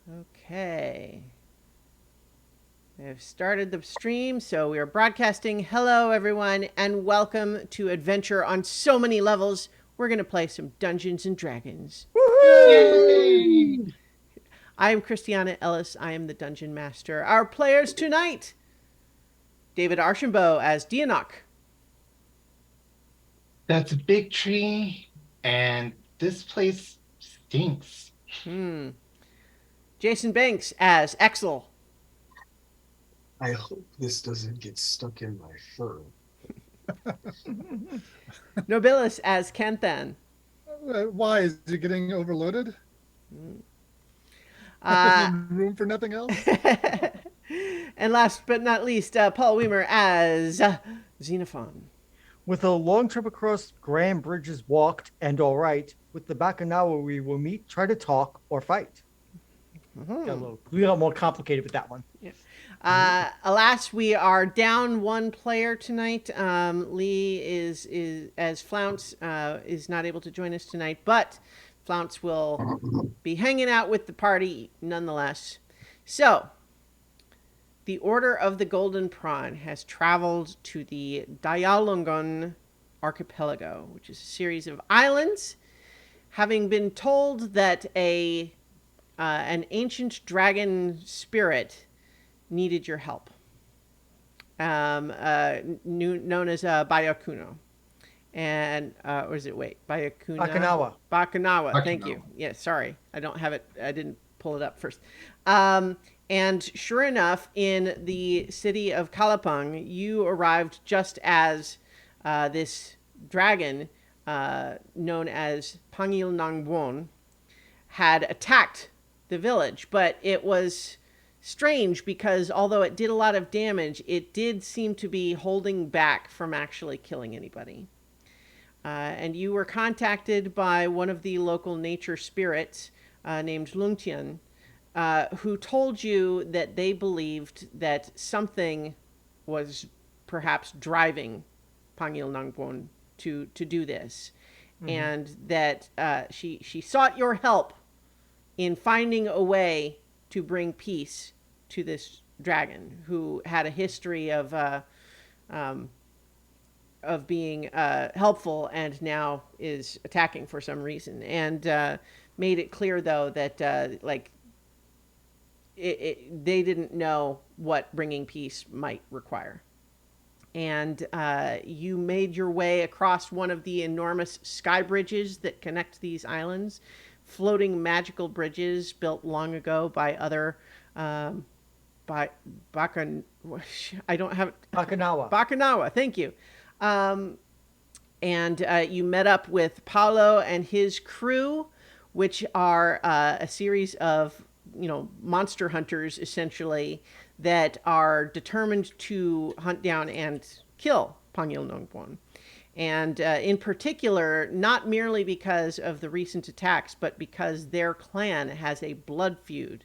Okay. I've started the stream, so we are broadcasting. Hello, everyone, and welcome to Adventure on so many levels. We're going to play some Dungeons and Dragons. Yay! Woohoo! I am Christiana Ellis. I am the Dungeon Master. Our players tonight, David Archambault as Dianok. That's a big tree, and this place stinks. Hmm. Jason Banks as Exel. I hope this doesn't get stuck in my fur. Nobilis as Kenthan. Why is it getting overloaded? Uh, Room for nothing else? and last but not least, Paul Weimer as Xenophon. With a long trip across grand bridges walked and all right, with the Bacchanal we will meet, try to talk, or fight. Got a little more complicated with that one. Yeah. Alas, we are down one player tonight. Lee is as Flounce is not able to join us tonight, but Flounce will be hanging out with the party nonetheless. So, the Order of the Golden Prawn has traveled to the Dialongon Archipelago, which is a series of islands, having been told that an ancient dragon spirit needed your help, known as Bayakuno. And, or is it, Bayakuna? Baccanawa, thank you. Yeah, sorry. I don't have it. I didn't pull it up first. And sure enough, in the city of Kalapang, you arrived just as this dragon, known as Pangil Nangbon, had attacked the village. But it was strange because although it did a lot of damage, it did seem to be holding back from actually killing anybody. And you were contacted by one of the local nature spirits named Lungtian, who told you that they believed that something was perhaps driving Pangil Nangbon to do this. Mm-hmm. And that she sought your help in finding a way to bring peace to this dragon who had a history of being helpful and now is attacking for some reason. And made it clear, though, that they didn't know what bringing peace might require. And you made your way across one of the enormous sky bridges that connect these islands, floating magical bridges built long ago by other I don't have Baccanawa, thank you. And you met up with Paolo and his crew, which are a series of monster hunters, essentially, that are determined to hunt down and kill Pangil Nangbon. And in particular, not merely because of the recent attacks, but because their clan has a blood feud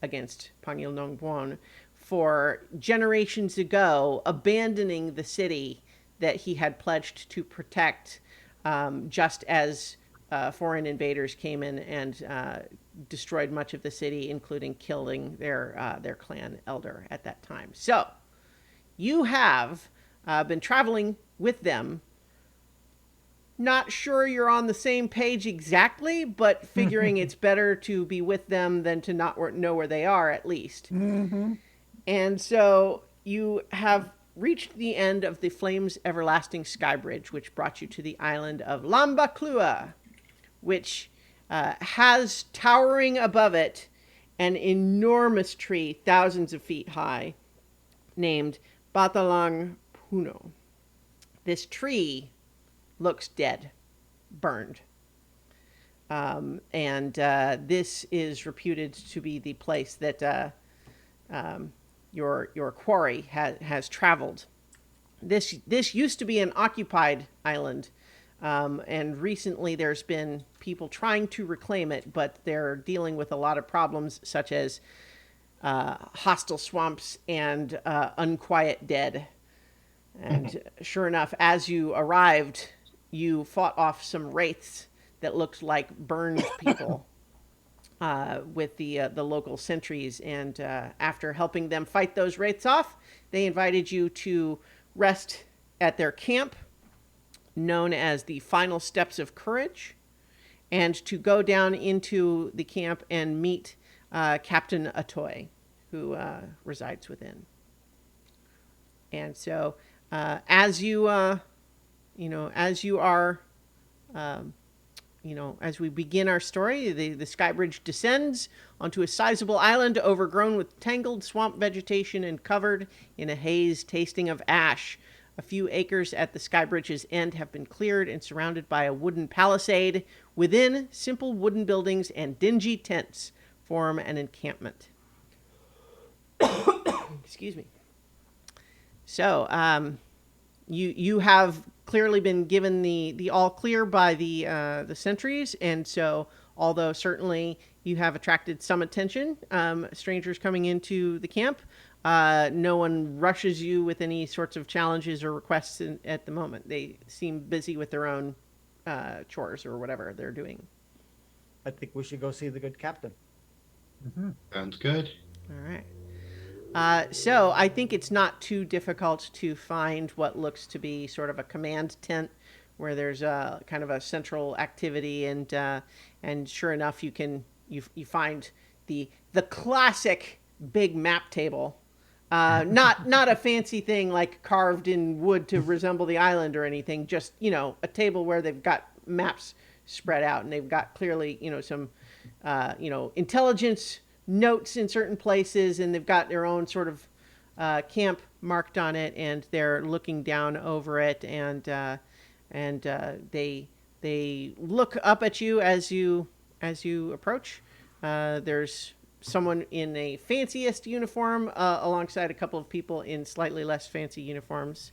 against Pangil Nangbon for generations ago, abandoning the city that he had pledged to protect, just as foreign invaders came in and destroyed much of the city, including killing their clan elder at that time. So, you have been traveling with them. Not sure you're on the same page exactly, but figuring it's better to be with them than to not know where they are, at least. Mm-hmm. And so you have reached the end of the Flames Everlasting Skybridge, which brought you to the island of Lambaclua, which has towering above it an enormous tree, thousands of feet high, named Batalang Puno. This tree looks dead, burned. And this is reputed to be the place that your quarry has traveled. This used to be an occupied island, and recently there's been people trying to reclaim it, but they're dealing with a lot of problems such as hostile swamps and unquiet dead. And sure enough, as you arrived, you fought off some wraiths that looked like burned people. with the local sentries, and after helping them fight those wraiths off, they invited you to rest at their camp, known as the Final Steps of Courage, and to go down into the camp and meet Captain Atoy, who resides within. And so, as you as you are, as we begin our story, the sky bridge descends onto a sizable island overgrown with tangled swamp vegetation and covered in a haze tasting of ash. A few acres at the sky bridge's end have been cleared and surrounded by a wooden palisade. Within, simple wooden buildings and dingy tents form an encampment. Excuse me. So, you have clearly been given the all clear by the sentries, and so although certainly you have attracted some attention, strangers coming into the camp, no one rushes you with any sorts of challenges or requests at the moment. They seem busy with their own chores or whatever they're doing. I think we should go see the good captain. Sounds good. All right. So I think it's not too difficult to find what looks to be sort of a command tent where there's a kind of a central activity, and sure enough, you find the classic big map table, not a fancy thing like carved in wood to resemble the island or anything, just a table where they've got maps spread out, and they've got clearly some intelligence notes in certain places, and they've got their own sort of camp marked on it, and they're looking down over it, and they look up at you as you approach. There's someone in a fanciest uniform alongside a couple of people in slightly less fancy uniforms.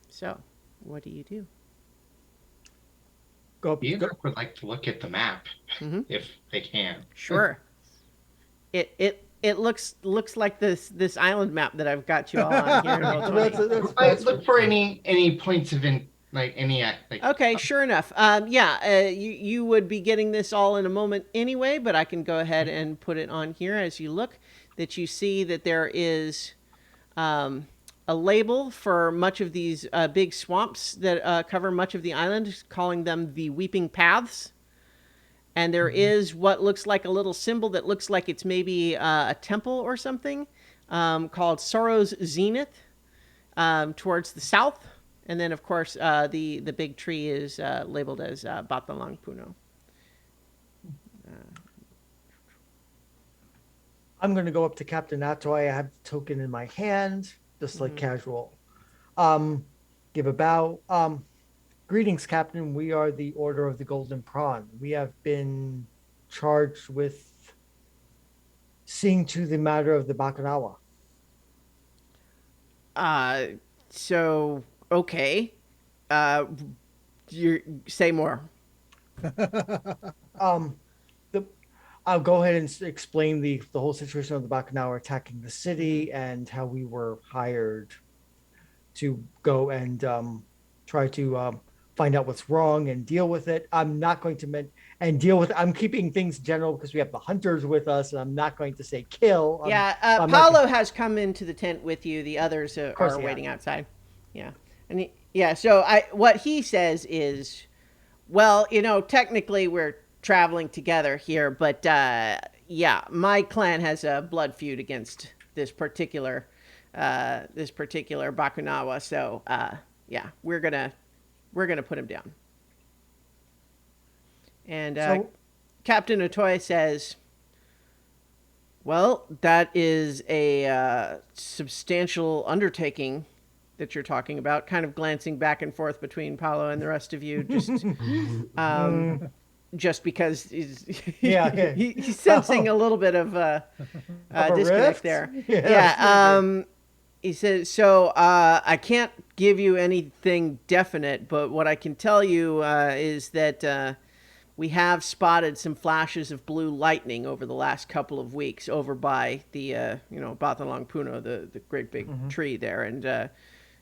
So what do you do? Either would like to look at the map if they can. Sure. It looks like this island map that I've got you all on here. I look for any points of Okay, sure enough. You would be getting this all in a moment anyway, but I can go ahead and put it on here as you look, that you see that there is a label for much of these big swamps that cover much of the island, calling them the Weeping Paths. And there is what looks like a little symbol that looks like it's maybe a temple or something, called Sorrow's Zenith, towards the south. And then, of course, the big tree is labeled as Batalang Puno. I'm going to go up to Captain Atoy. I have the token in my hand, just like casual. Give a bow. Greetings, Captain. We are the Order of the Golden Prawn. We have been charged with seeing to the matter of the Bakanawa. So, okay. You say more. I'll go ahead and explain the whole situation of the Bakanawa attacking the city and how we were hired to go and try to find out what's wrong and deal with it. I'm not going to deal with it. I'm keeping things general because we have the hunters with us, and I'm not going to say kill. Paulo has come into the tent with you. The others are waiting outside. Yeah. And so what he says is, well, technically we're traveling together here, but my clan has a blood feud against this particular Bakunawa, so we're gonna put him down. And Captain Otoy says, well, that is a substantial undertaking that you're talking about, kind of glancing back and forth between Paulo and the rest of you, just because he's sensing a little bit of disconnect there. He says, so I can't give you anything definite, but what I can tell you is that we have spotted some flashes of blue lightning over the last couple of weeks over by the Batalang Puno, the great big tree there, and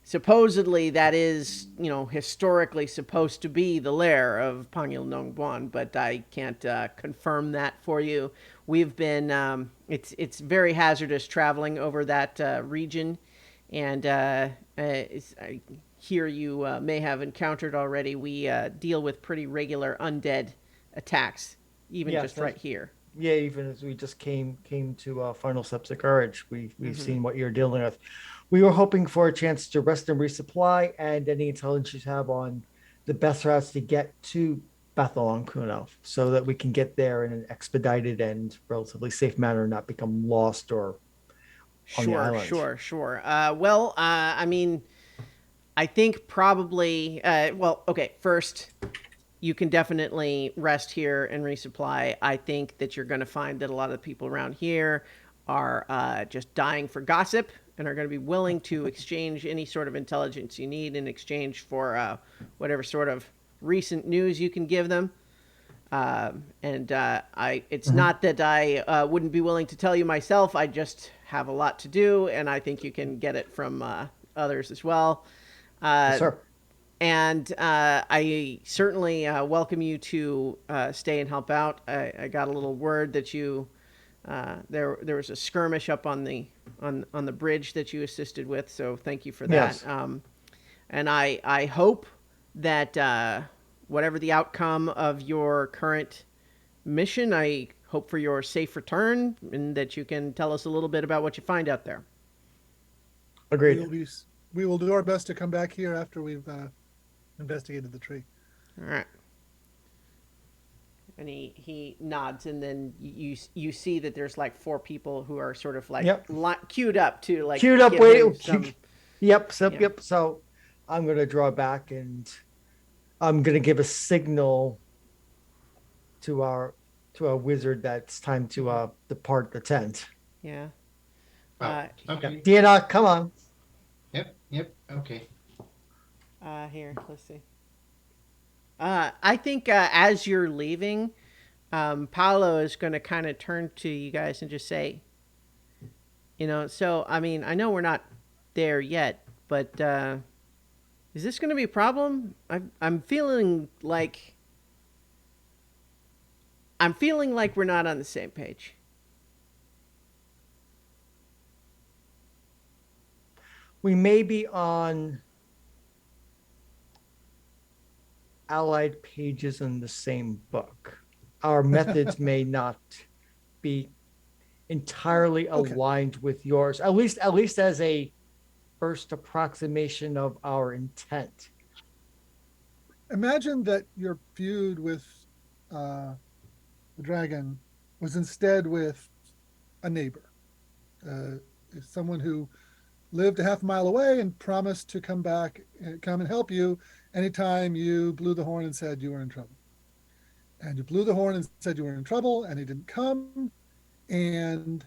supposedly that is, historically supposed to be the lair of Pangil Nongguan, but I can't confirm that for you. We've been, it's very hazardous traveling over that region, and I hear you may have encountered already. We deal with pretty regular undead attacks, even Yes, just right here. yeah, even as we just came to final steps of courage, we've Mhm. seen what you're dealing with. We were hoping for a chance to rest and resupply, and any intelligence you have on the best routes to get to Bethel on Kuno, so that we can get there in an expedited and relatively safe manner, and not become lost or on the Sure, island. sure, sure. Well, I mean, I think probably, well, okay, first, you can definitely rest here and resupply. I think that you're going to find that a lot of the people around here are just dying for gossip and are going to be willing to exchange any sort of intelligence you need in exchange for whatever sort of recent news you can give them. It's Mhm. not that I wouldn't be willing to tell you myself. I just have a lot to do, and I think you can get it from others as well. Yes, Uh, sir. and I certainly welcome you to stay and help out. I got a little word that you there was a skirmish up on the bridge that you assisted with, so thank you for that. Yes. And I hope that whatever the outcome of your current mission, I hope for your safe return and that you can tell us a little bit about what you find out there. We Agreed. will be, we will do our best to come back here after we've investigated the tree. All right. And he nods, and then you see that there's like four people who are sort of like Yep. queued up to like Queued up. give Wait. him some. Yep. So, Yeah. yep. So I'm gonna draw back, and I'm gonna give a signal to our wizard that it's time to depart the tent. Yeah. Oh, Yeah. okay. Deanna, come on. Yep. Okay. Here, let's see. I think as you're leaving, Paolo is going to kind of turn to you guys and just say, so I mean, I know we're not there yet, but is this going to be a problem? I'm feeling like we're not on the same page. We may be on allied pages in the same book. Our methods may not be entirely Okay. aligned with yours, at least as a first approximation of our intent. Imagine that your feud with the dragon was instead with a neighbor, uh, someone who lived a half mile away and promised to come back, come and help you anytime you blew the horn and said you were in trouble. And you blew the horn and said you were in trouble, and he didn't come. And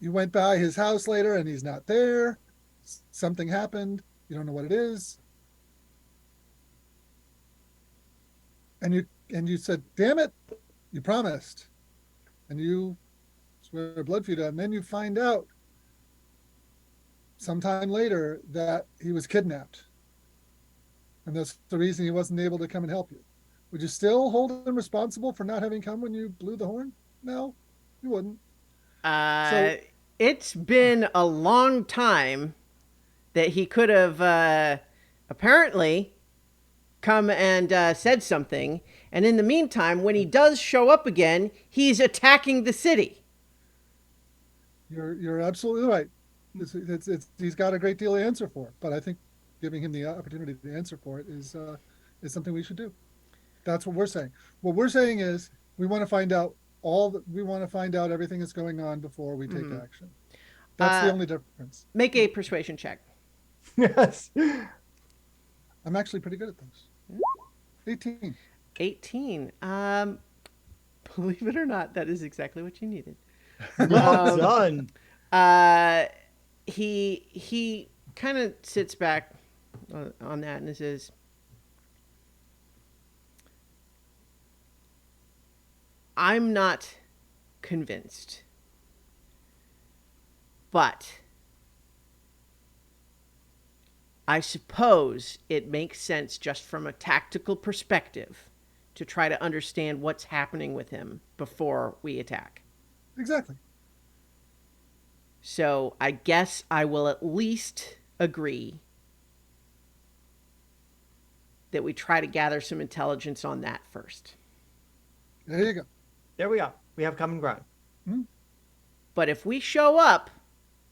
you went by his house later, and he's not there. Something happened. You don't know what it is. And you said, "Damn it, you promised." And you swear a blood feud, and then you find out sometime later that he was kidnapped, and that's the reason he wasn't able to come and help you. Would you still hold him responsible for not having come when you blew the horn? No, you wouldn't. Uh, So it's been a long time that he could have apparently come and said something. And in the meantime, when he does show up again, he's attacking the city. you're absolutely right. He's got a great deal to answer for, but I think giving him the opportunity to answer for it is something we should do. That's what we're saying. What we're saying is we want to find out everything that's going on before we take Mhm. action. That's the Uh, only difference. make a persuasion check. Yes. I'm actually pretty good at those. 18. 18. Believe it or not, that is exactly what you needed. Well Um, done. Uh, he kind of sits back on that and says, "I'm not convinced, but I suppose it makes sense just from a tactical perspective to try to understand what's happening with him before we attack. Exactly. So I guess I will at least agree that we try to gather some intelligence on that first. There you go. There we are. We have common ground. But if we show up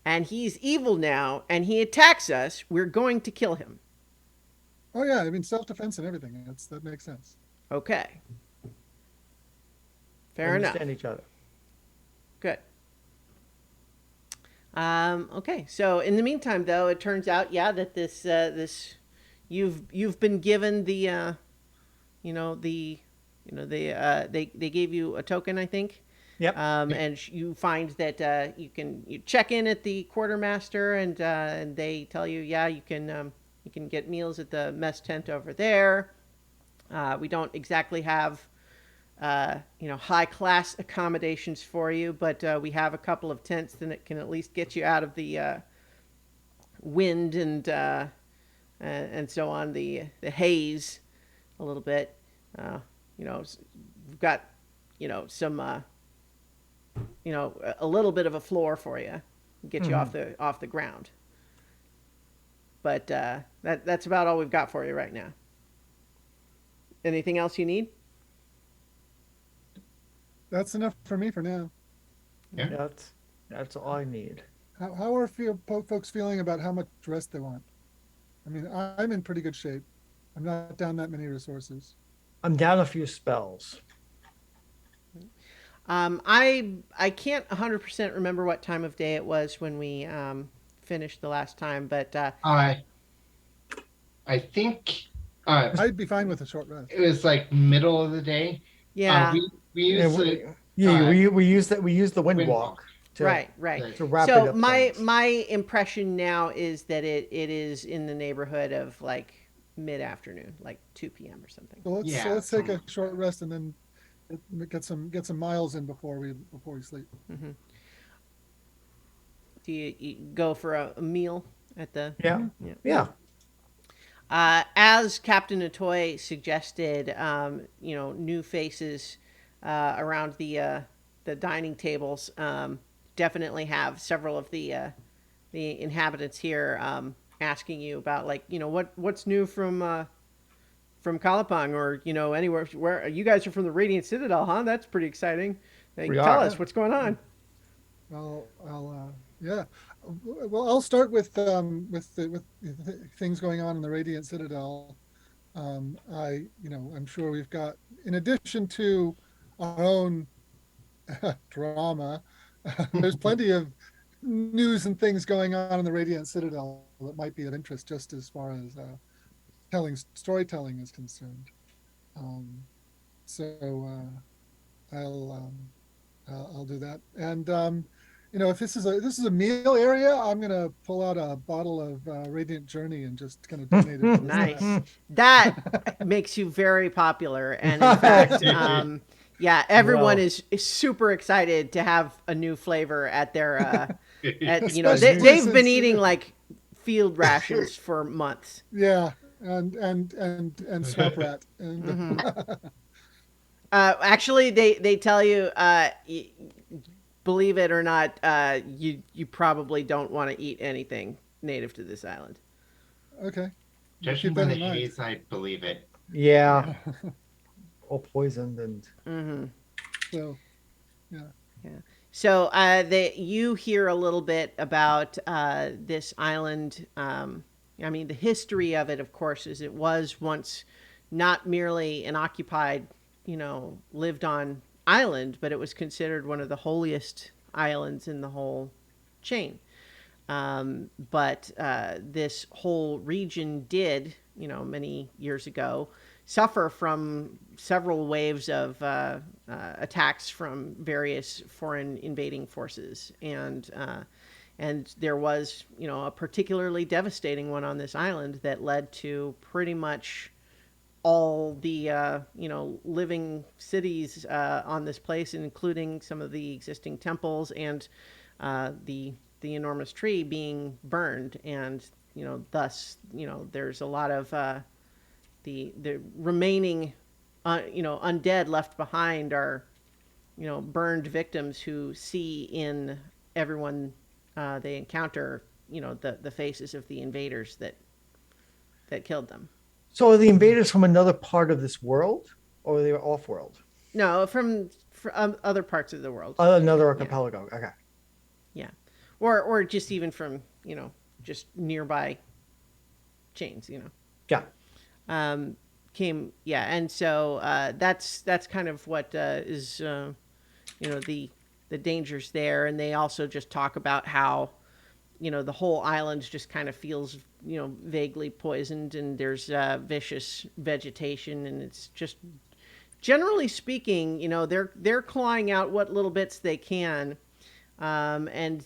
and he's evil now and he attacks us, we're going to kill him. Oh yeah, I mean self-defense and everything. That makes sense. Okay. We Fair enough. understand each other. Good. Okay. So in the meantime, though, it turns out, yeah, that this you've been given the they gave you a token, I think. Yep. And you find that you check in at the quartermaster, and they tell you, yeah, you can get meals at the mess tent over there. We don't exactly have high class accommodations for you, but we have a couple of tents that can at least get you out of the wind and so on, the haze a little bit. We've got some a little bit of a floor for you, get you off the ground. But that's about all we've got for you right now. Anything else you need? That's enough for me for now. Yeah. That's all I need. How are folks feeling about how much rest they want? I mean, I'm in pretty good shape. I'm not down that many resources. I'm down a few spells. I can't 100% remember what time of day it was when we finished the last time, but I think I'd be fine with a short rest. it was like middle of the day. yeah, We used we use the wind wind walk. To, right. To wrap it So up. my impression now is that it is in the neighborhood of like mid-afternoon, like 2 p.m. or something. So let's Yeah, take a short rest and then get some miles in before we sleep. Mm-hmm. Do you go for a meal at the? Yeah. As Captain Atoy suggested, new faces around the dining tables definitely have several of the inhabitants here asking you about, like, what's new from Kalapang, or anywhere where you guys are from. The Radiant Citadel, huh? That's pretty exciting. Tell us what's going on. Yeah. Well, I'll start with things going on in the Radiant Citadel. I'm sure we've got, in addition to our own drama, there's plenty of news and things going on in the Radiant Citadel that might be of interest, just as far as storytelling is concerned. So I'll do that. And if this is a meal area, I'm gonna pull out a bottle of Radiant Journey and just kind of donate it to the Nice. staff. That makes you very popular, and in fact, everyone is super excited to have a new flavor at their. Especially They've since- been eating like field rations for months. Yeah, and Swamp Rat. And, Actually, they tell you, believe it or not, you probably don't want to eat anything native to this island. Okay. Judging Keep by that the in mind. haze, I believe it. Yeah. All poisoned and. Mm-hmm. So, yeah. So you hear a little bit about this island. The history of it, of course, is it was once not merely an occupied, lived on island, but it was considered one of the holiest islands in the whole chain. But this whole region did, many years ago, suffer from several waves of attacks from various foreign invading forces, and there was, a particularly devastating one on this island that led to pretty much all the living cities on this place, including some of the existing temples and the enormous tree being burned, and thus, there's a lot of the remaining, undead left behind are, burned victims who see in everyone they encounter, the faces of the invaders that killed them. So are the invaders from another part of this world, or are they off world? No, from other parts of the world. Another Yeah, archipelago. Okay. yeah, or just even from just nearby chains. Yeah. Came yeah, and so that's kind of what is the dangers there, and they also just talk about how the whole island just kind of feels vaguely poisoned, and there's vicious vegetation, and it's just generally speaking they're clawing out what little bits they can, and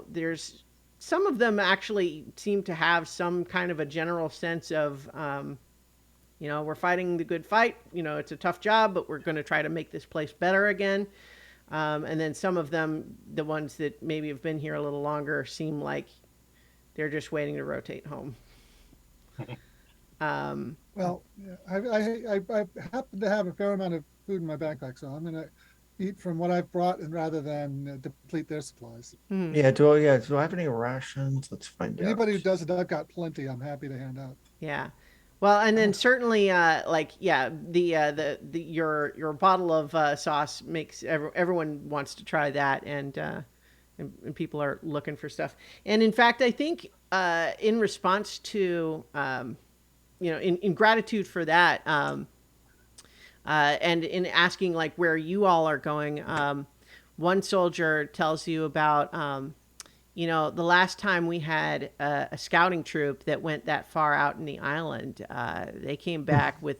there's some of them actually seem to have some kind of a general sense of we're fighting the good fight, it's a tough job, but we're going to try to make this place better again. And then some of them, the ones that maybe have been here a little longer, seem like they're just waiting to rotate home. Well, yeah, I happen to have a fair amount of food in my backpack, so I'm gonna eat from what I've brought, and rather than deplete their supplies. Yeah. Do I have any rations? Let's find Anybody who out. does it, I've got plenty. I'm happy to hand out. Yeah. Well, and then certainly, your bottle of sauce makes everyone wants to try that, and people are looking for stuff. And in fact, I think in response to in gratitude for that, and in asking like where you all are going, one soldier tells you about the last time we had a scouting troop that went that far out in the island. They came back with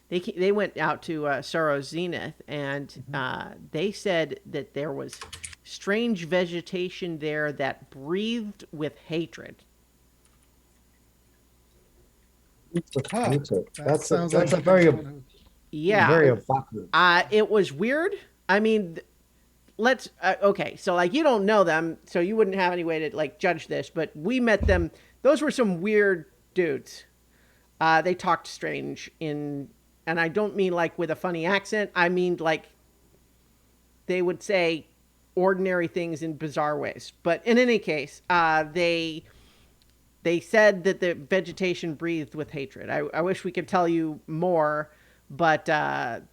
they went out to Sorrow's Zenith, and they said that there was strange vegetation there that breathed with hatred. Huh. That That's sounds like a very someone who. Yeah, very evocative. it was weird. I mean, let's okay, so like you don't know them, so you wouldn't have any way to like judge this, but we met them. Those were some weird dudes. They talked strange and I don't mean like with a funny accent. I mean like they would say ordinary things in bizarre ways. But in any case, they said that the vegetation breathed with hatred. I wish we could tell you more, but they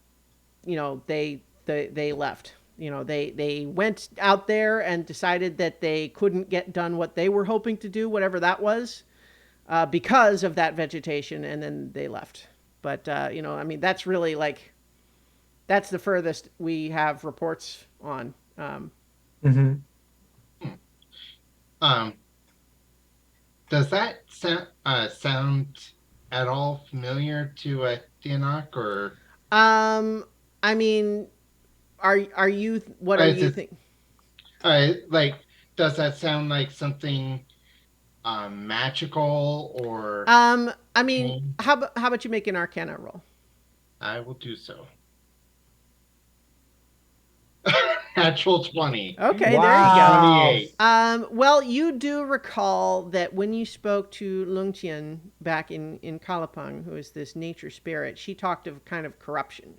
left. They went out there and decided that they couldn't get done what they were hoping to do, whatever that was, because of that vegetation, and then they left. But I mean, that's really like that's the furthest we have reports on. Hmm. Um, does that sound at all familiar to Dianok, or I mean, are you? What are is you it think? like does that sound like something magical or I mean, hmm, how about you make an Arcana roll? I will do so. Natural 20. Okay, there you go. Wow. 28. Well, you do recall that when you spoke to Lungtian back in Kalapang, who is this nature spirit, she talked of kind of corruption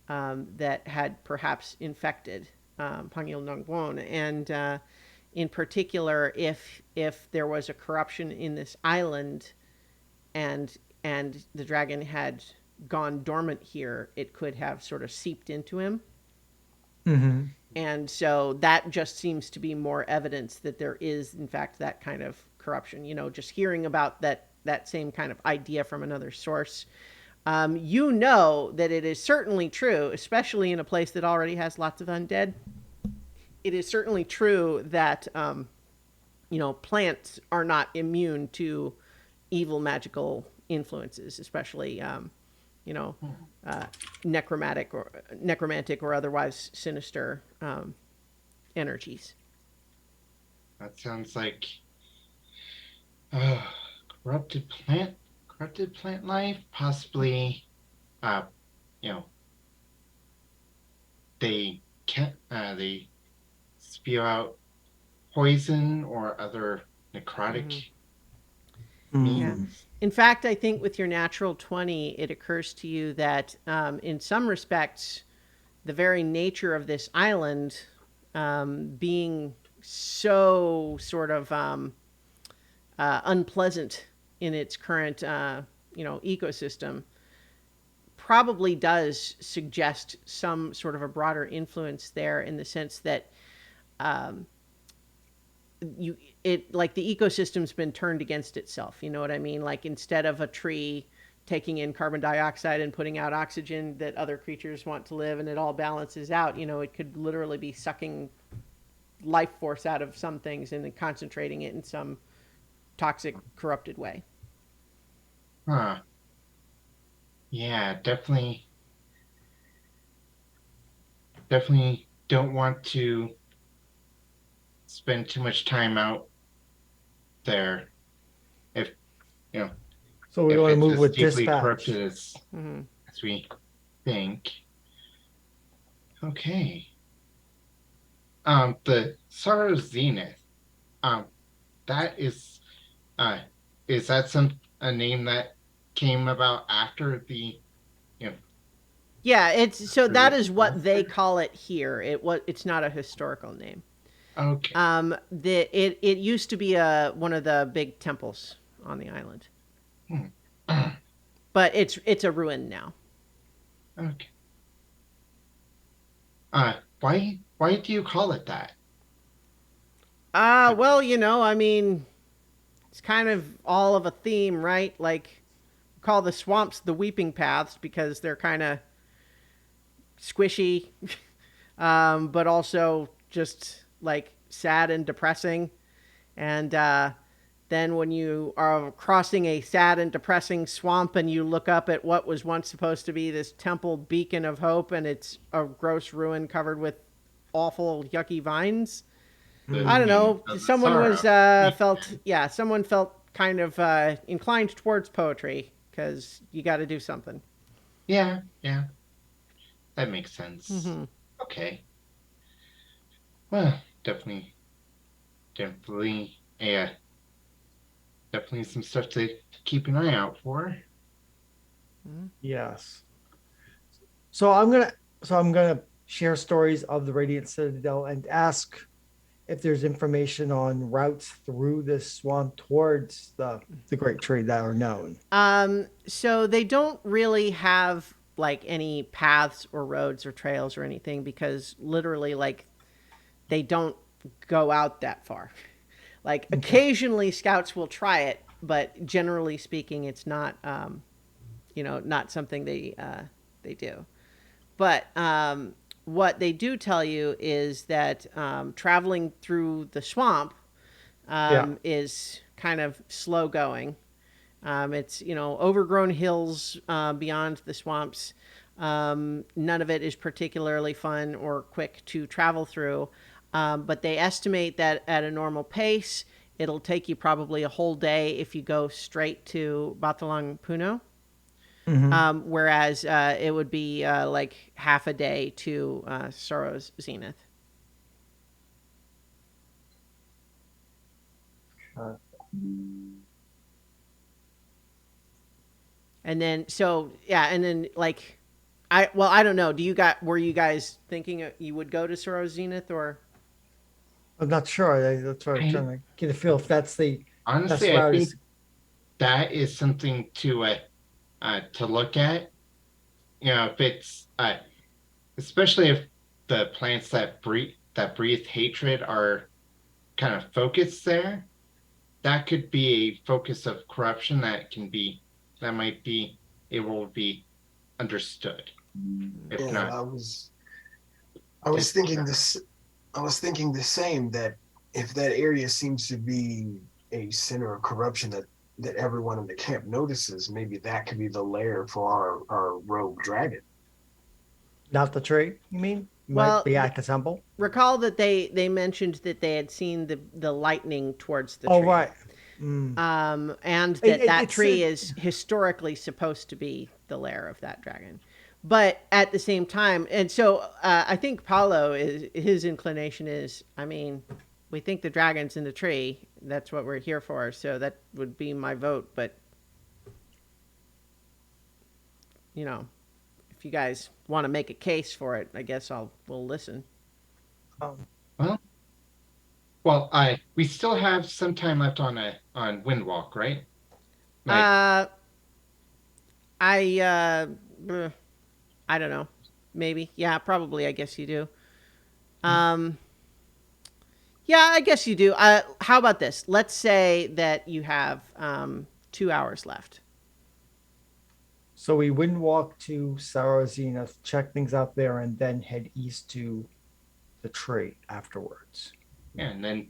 that had perhaps infected Pangil Nongwon, and in particular, if there was a corruption in this island, and the dragon had gone dormant here, it could have sort of seeped into him. Hmm. And so that just seems to be more evidence that there is, in fact, that kind of corruption. Just hearing about that same kind of idea from another source, that it is certainly true, especially in a place that already has lots of undead. It is certainly true that plants are not immune to evil magical influences, especially you know, necromantic or otherwise sinister energies. That sounds like uh, corrupted plant life, possibly. Uh, you know, they spew out poison or other necrotic Mm-hmm. Yeah. In fact, I think with your natural 20, it occurs to you that in some respects, the very nature of this island being so sort of unpleasant in its current, ecosystem probably does suggest some sort of a broader influence there in the sense that um, like the ecosystem's been turned against itself. You know what I mean? Like instead of a tree taking in carbon dioxide and putting out oxygen that other creatures want to live and it all balances out, it could literally be sucking life force out of some things and then concentrating it in some toxic, corrupted way. Huh. Yeah, definitely don't want to spend too much time out there if you know So we if want to it's move as with deeply dispatch. corrupted Mm-hmm. as we think. Okay. The Sorrow Zenith. Um, that uh is that some a name that came about after the you know Yeah, it's so that previous is what they master? call it here. It's not a historical name. Okay. It used to be one of the big temples on the island, Hmm. but it's a ruin now. Okay. Why do you call it that? Well, I mean, it's kind of all of a theme, right? Like call the swamps the weeping paths because they're kind of squishy, but also just like sad and depressing. And then when you are crossing a sad and depressing swamp and you look up at what was once supposed to be this temple beacon of hope and it's a gross ruin covered with awful yucky vines. The I don't meaning know. of the Someone was sorrow. someone felt kind of inclined towards poetry because you got to do something. Yeah, yeah, that makes sense. Mm-hmm. Okay. Well, definitely, yeah, definitely some stuff to keep an eye out for. Yes. So I'm gonna share stories of the Radiant Citadel and ask if there's information on routes through this swamp towards the Great Tree that are known. So they don't really have like any paths or roads or trails or anything because literally like they don't go out that far. Like Okay. occasionally scouts will try it, but generally speaking, it's not not something they do. But what they do tell you is that traveling through the swamp Yeah. is kind of slow going. It's overgrown hills beyond the swamps. None of it is particularly fun or quick to travel through, but they estimate that at a normal pace, it'll take you probably a whole day if you go straight to Batalang Puno. Hmm. Whereas it would be like half a day to Sorrow's Zenith. And then and then like I don't know. Were you guys thinking you would go to Sorrow's Zenith or I'm not sure. That's why I'm I trying to get a feel if that's the best honestly, I route. think Is that is something to look at. If it's especially if the plants that breathe hatred are kind of focused there, that could be a focus of corruption that might be able to be understood. If Yeah, not, I was thinking disregarded. this. I was thinking the same, that if that area seems to be a center of corruption that everyone in the camp notices, maybe that could be the lair for our rogue dragon. not the tree, you mean? Might well, be at the temple. recall that they mentioned that they had seen the lightning towards the Oh, tree. right. Mm. And It, that it, that it's tree it, is historically supposed to be the lair of that dragon. But at the same time, and so I think Paulo is his inclination is, I mean, we think the dragon's in the tree. that's what we're here for. So that would be my vote. But you know, if you guys want to make a case for it, I guess we'll listen. Um, Well, we still have some time left on Windwalk, right? Like, Uh, I I don't know. Maybe. Yeah, probably. I guess you do. Um, yeah, I guess you do. How about this? Let's say that you have 2 hours left. so we wouldn't walk to Sarazina, check things out there, and then head east to the tree afterwards. yeah, and then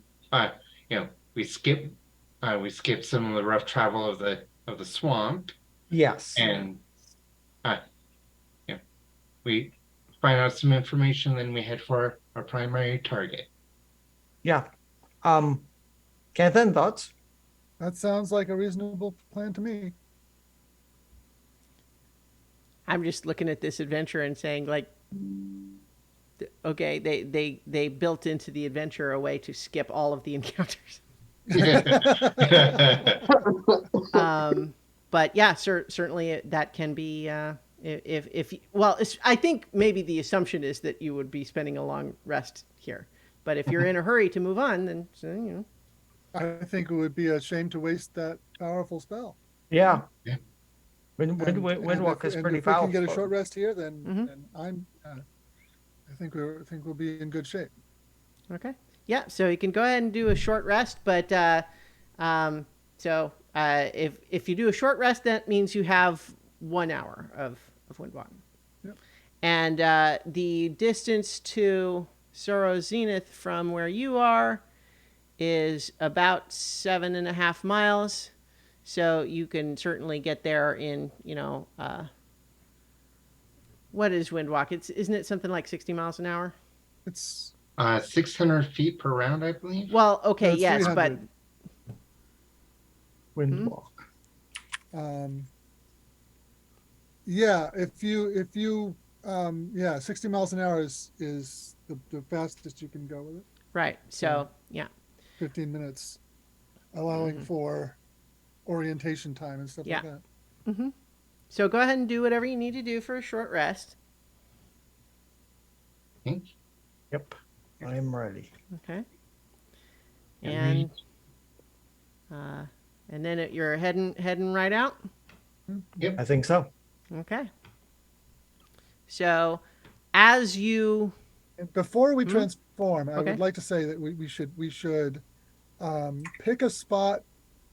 you know, we skip some of the rough travel of the swamp, Yes. and you know, we find out some information, then we head for our primary target. Yeah. Catherine, thoughts? That sounds like a reasonable plan to me. I'm just looking at this adventure and saying, like, okay, they built into the adventure a way to skip all of the encounters. But yeah, certainly that can be if well, I think maybe the assumption is that you would be spending a long rest here. But if you're in a hurry to move on, then I think it would be a shame to waste that powerful spell. Yeah. Yeah. Windwalk is pretty if we powerful. can get a short rest here, then, Mhm. then I think we'll be in good shape. Okay. Yeah, so you can go ahead and do a short rest, but if you do a short rest, that means you have 1 hour of wind walking. Yep. And the distance to Soro Zenith from where you are is about 7.5 miles. So you can certainly get there in, what is Windwalk? Isn't it something like 60 miles an hour? It's 600 feet per round, I believe. Well, okay, No, it's yes, but 300. Windwalk. Yeah, if you 60 miles an hour is the fastest you can go with it. right. So, yeah. 15 minutes, allowing for orientation time and stuff Yeah. like that. Mm-hmm. So go ahead and do whatever you need to do for a short rest. Yep. I am ready. Okay. And And then you're heading right out. I think so. Okay. So, as you And before we Mhm. transform, I Okay. would like to say that we should pick a spot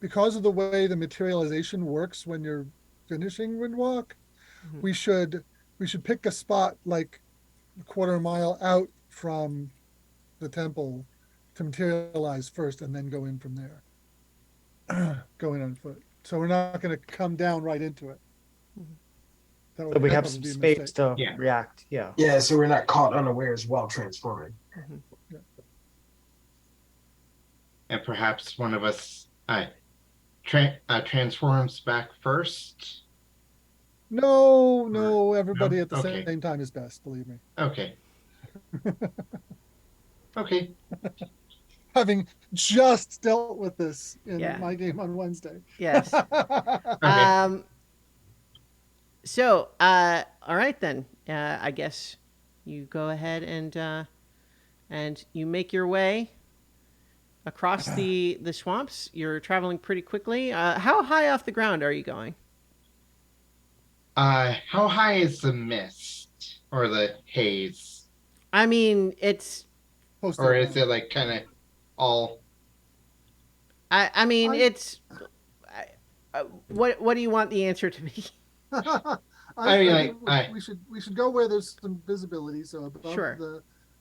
because of the way the materialization works when you're finishing Windwalk. Mhm. We should pick a spot like a quarter mile out from the temple to materialize first and then go in from there. Go in on foot. So we're not going to come down right into it. That So would we have probably some be a space mistake. to Yeah. react. Yeah. Yeah, so we're not caught unawares while transforming. and perhaps one of us transforms back first. No, everybody at the Okay. same time is best, believe me. Okay. Okay. Having just dealt with this in Yeah. my game on Wednesday. yes. Okay. So, all right then. I guess you go ahead and you make your way across the swamps. You're traveling pretty quickly. How high off the ground are you going? How high is the mist or the haze, I mean, it's. Posted or is now. it like kind of all? I mean, I- it's. What do you want the answer to be? I mean, think like, we should go where there's some visibility, so above Sure.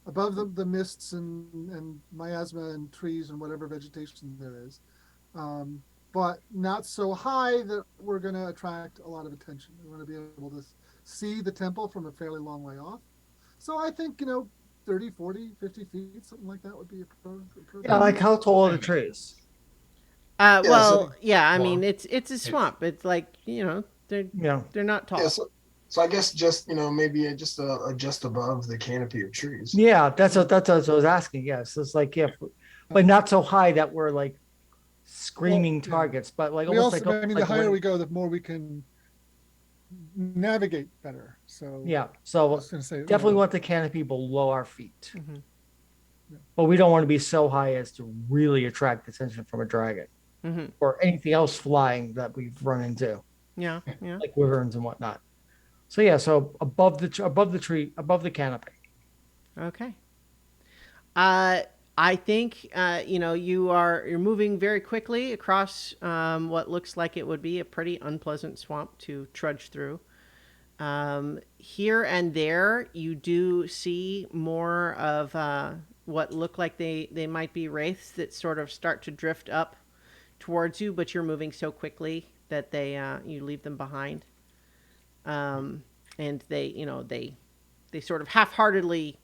the mists and miasma and trees and whatever vegetation there is, but not so high that we're going to attract a lot of attention. We're going to be able to see the temple from a fairly long way off. So I think 30, 40, 50 feet, something like that would be appropriate. Yeah. Like how tall are the trees? Well, yeah. I Well, mean, it's a swamp. It's like they're Yeah. not tall. Yeah, so I guess just maybe just above the canopy of trees. Yeah. That's what I was asking. Yes. It's like, yeah, but not so high that we're like screaming yeah. targets, but like We almost also, like I mean, the like higher when, we go, the more we can navigate better. So yeah. I So was going to say, definitely want the canopy below our feet, Mhm. but we don't want to be so high as to really attract attention from a dragon Mhm. or anything else flying that we've run into, Yeah. Yeah. like wyverns and whatnot. So yeah, so above the tree, above the canopy. Okay. Uh, I think you're moving very quickly across what looks like it would be a pretty unpleasant swamp to trudge through. Here and there, you do see more of what look like they might be wraiths that sort of start to drift up towards you, but you're moving so quickly that they you leave them behind. And they sort of half-heartedly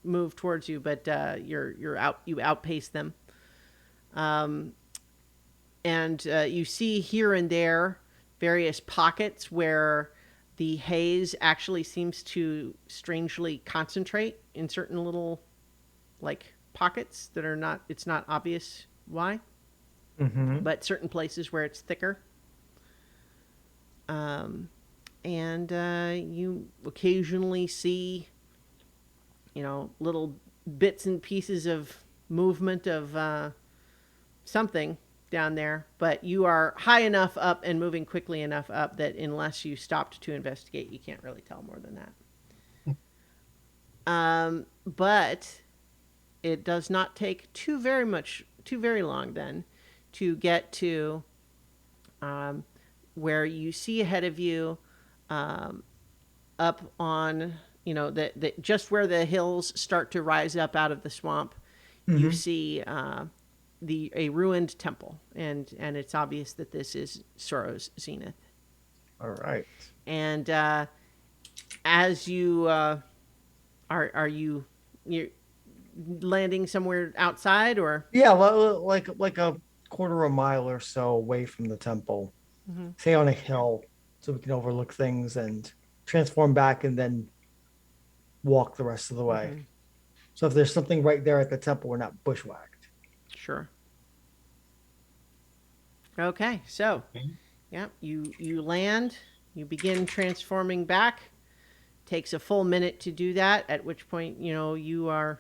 move towards you, but you outpace them. Um, and you see here and there various pockets where the haze actually seems to strangely concentrate in certain little like pockets that are not it's not obvious why, Mm-hmm. but certain places where it's thicker. Um, and you occasionally see little bits and pieces of movement of something down there, but you are high enough up and moving quickly enough up that unless you stopped to investigate, you can't really tell more than that. But it does not take too very long then to get to um, where you see ahead of you, um, up on the just where the hills start to rise up out of the swamp. You Mm-hmm. see the a ruined temple, and it's obvious that this is Sorrow's zenith. All right. And as you are you landing somewhere outside or? Yeah, like a quarter of a mile or so away from the temple, Mm-hmm. say on a hill, so we can overlook things and transform back and then walk the rest of the way. Mm-hmm. So if there's something right there at the temple, we're not bushwhacked. Sure. Okay, so Okay. yeah, you land, you begin transforming back. Takes a full minute to do that. At which point, you're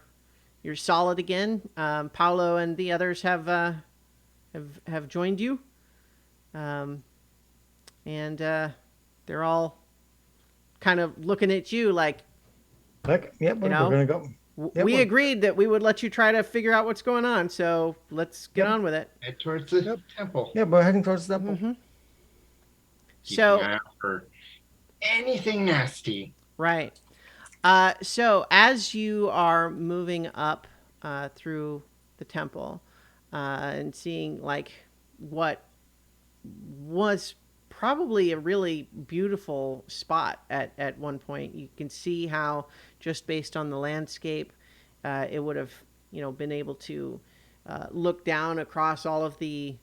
solid again. Paolo and the others have joined you, um, and they're all kind of looking at you like, Like, yep, you we're know, gonna go. Yep, we we're, agreed that we would let you try to figure out what's going on. So let's get yep, on with it. Head towards the Yep. temple. yeah, we're heading towards the temple. Mm-hmm. Keeping an So eye out for anything nasty. right. So as you are moving up through the temple and seeing like what was probably a really beautiful spot at one point, you can see how just based on the landscape, it would have been able to look down across all of the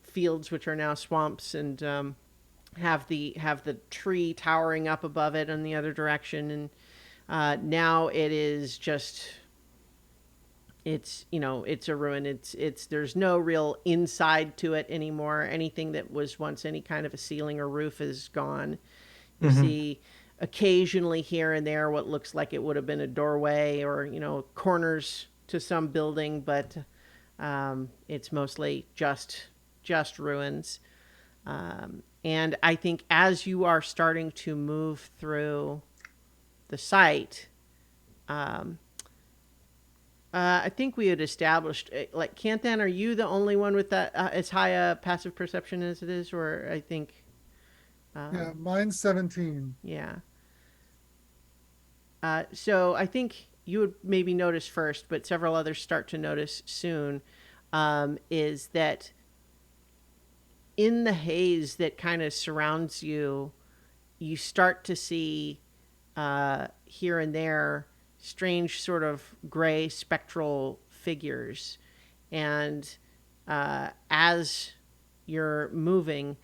fields which are now swamps and have the tree towering up above it in the other direction and now it is just it's a ruin. It's there's no real inside to it anymore. Anything that was once any kind of a ceiling or roof is gone. You Mm-hmm. see occasionally here and there what looks like it would have been a doorway or corners to some building, but it's mostly just ruins. And I think as you are starting to move through the site, um, I think we had established, like, Canthan, are you the only one with that as high a passive perception as it is? Or I think, Yeah, mine's 17. yeah. So I think you would maybe notice first, but several others start to notice soon, is that in the haze that kind of surrounds you, you start to see here and there strange sort of gray spectral figures. And as you're moving,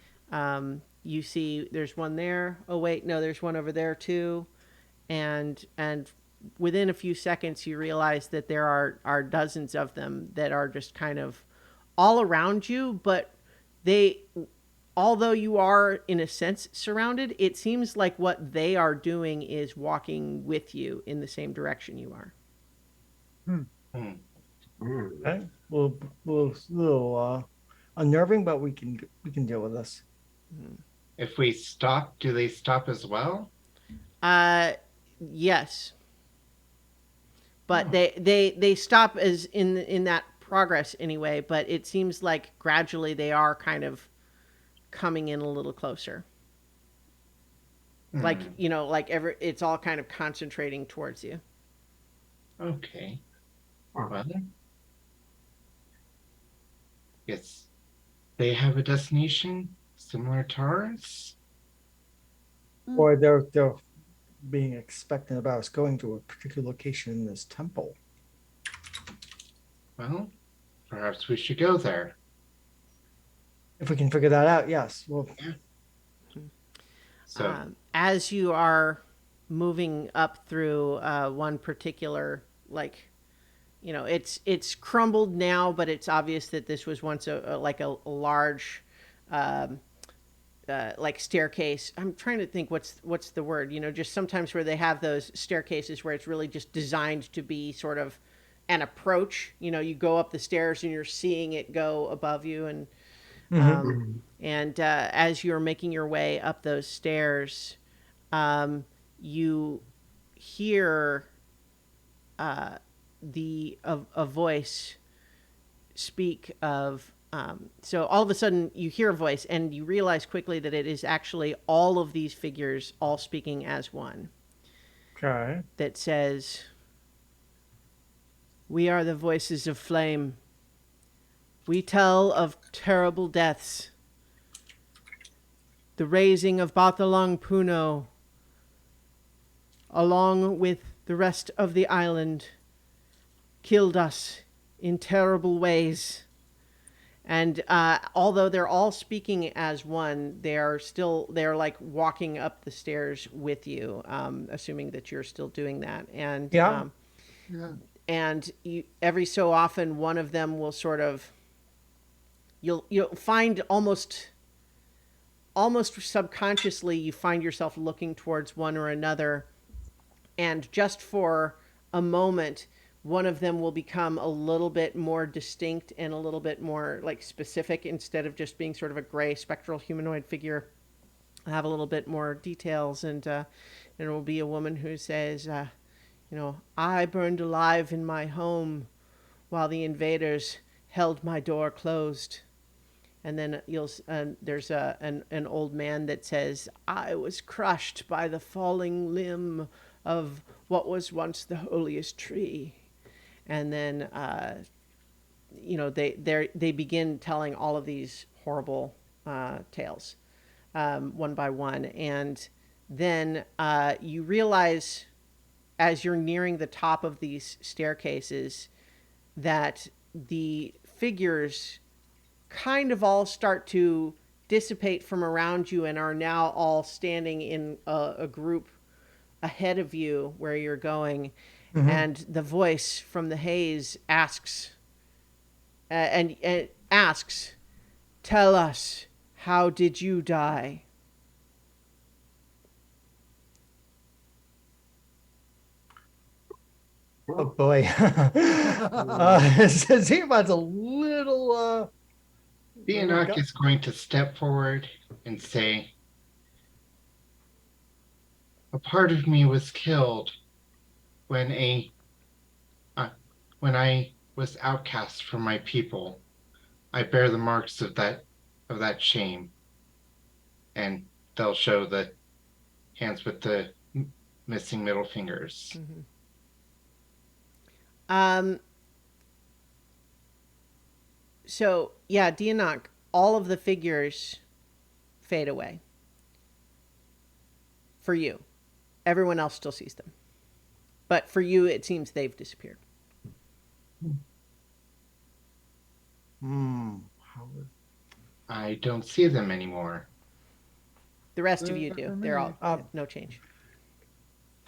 you see there's one there. Oh wait, no, there's one over there too. And within a few seconds, you realize that there are dozens of them that are just kind of all around you, but they, although you are in a sense surrounded, it seems like what they are doing is walking with you in the same direction you are. Hmm. Okay. Little unnerving, but we can deal with this. If we stop, do they stop as well? Uh, yes, but Oh. they stop as in that progress anyway. But it seems like gradually they are kind of coming in a little closer. Like Hmm. like it's all kind of concentrating towards you. Okay. Well, yes, they have a destination similar to ours. Or they're being expectant about us going to a particular location in this temple. Well, perhaps we should go there. If we can figure that out, yes. Well, So, As you are moving up through one particular, like, it's crumbled now, but it's obvious that this was once a large um, like staircase. I'm trying to think what's the word. Just sometimes where they have those staircases where it's really just designed to be sort of an approach. You go up the stairs and you're seeing it go above you, and mhm. as you're making your way up those stairs, you hear a voice speak of. So all of a sudden, you hear a voice, and you realize quickly that it is actually all of these figures all speaking as one. Okay. That says, "We are the voices of flame. We tell of terrible deaths. The raising of Bathalong Puno, along with the rest of the island, killed us in terrible ways. And although they're all speaking as one, they're like walking up the stairs with you, assuming that you're still doing that. And Yeah. Yeah. and you, every so often, one of them will sort of, you'll find almost subconsciously, you find yourself looking towards one or another, and just for a moment, one of them will become a little bit more distinct and a little bit more like specific, instead of just being sort of a gray spectral humanoid figure. Have a little bit more details, and it will be a woman who says, "I burned alive in my home while the invaders held my door closed." And then there's an old man that says, "I was crushed by the falling limb of what was once the holiest tree." And then they begin telling all of these horrible tales, one by one. And then you realize, as you're nearing the top of these staircases, that the figures kind of all start to dissipate from around you and are now all standing in a group ahead of you where you're going. Mhm. And the voice from the haze asks, and asks, "Tell us, how did you die?" Oh boy. Zeman's a little the Enoch is going to step forward and say, "A part of me was killed when uh, when I was outcast from my people. I bear the marks of that shame." And they'll show the hands with the missing middle fingers. Mm-hmm. Um. So yeah, Dianok, all of the figures fade away. For you, everyone else still sees them, but for you, it seems they've disappeared. How I don't see them anymore. The rest of Good you do. for They're me. all no change.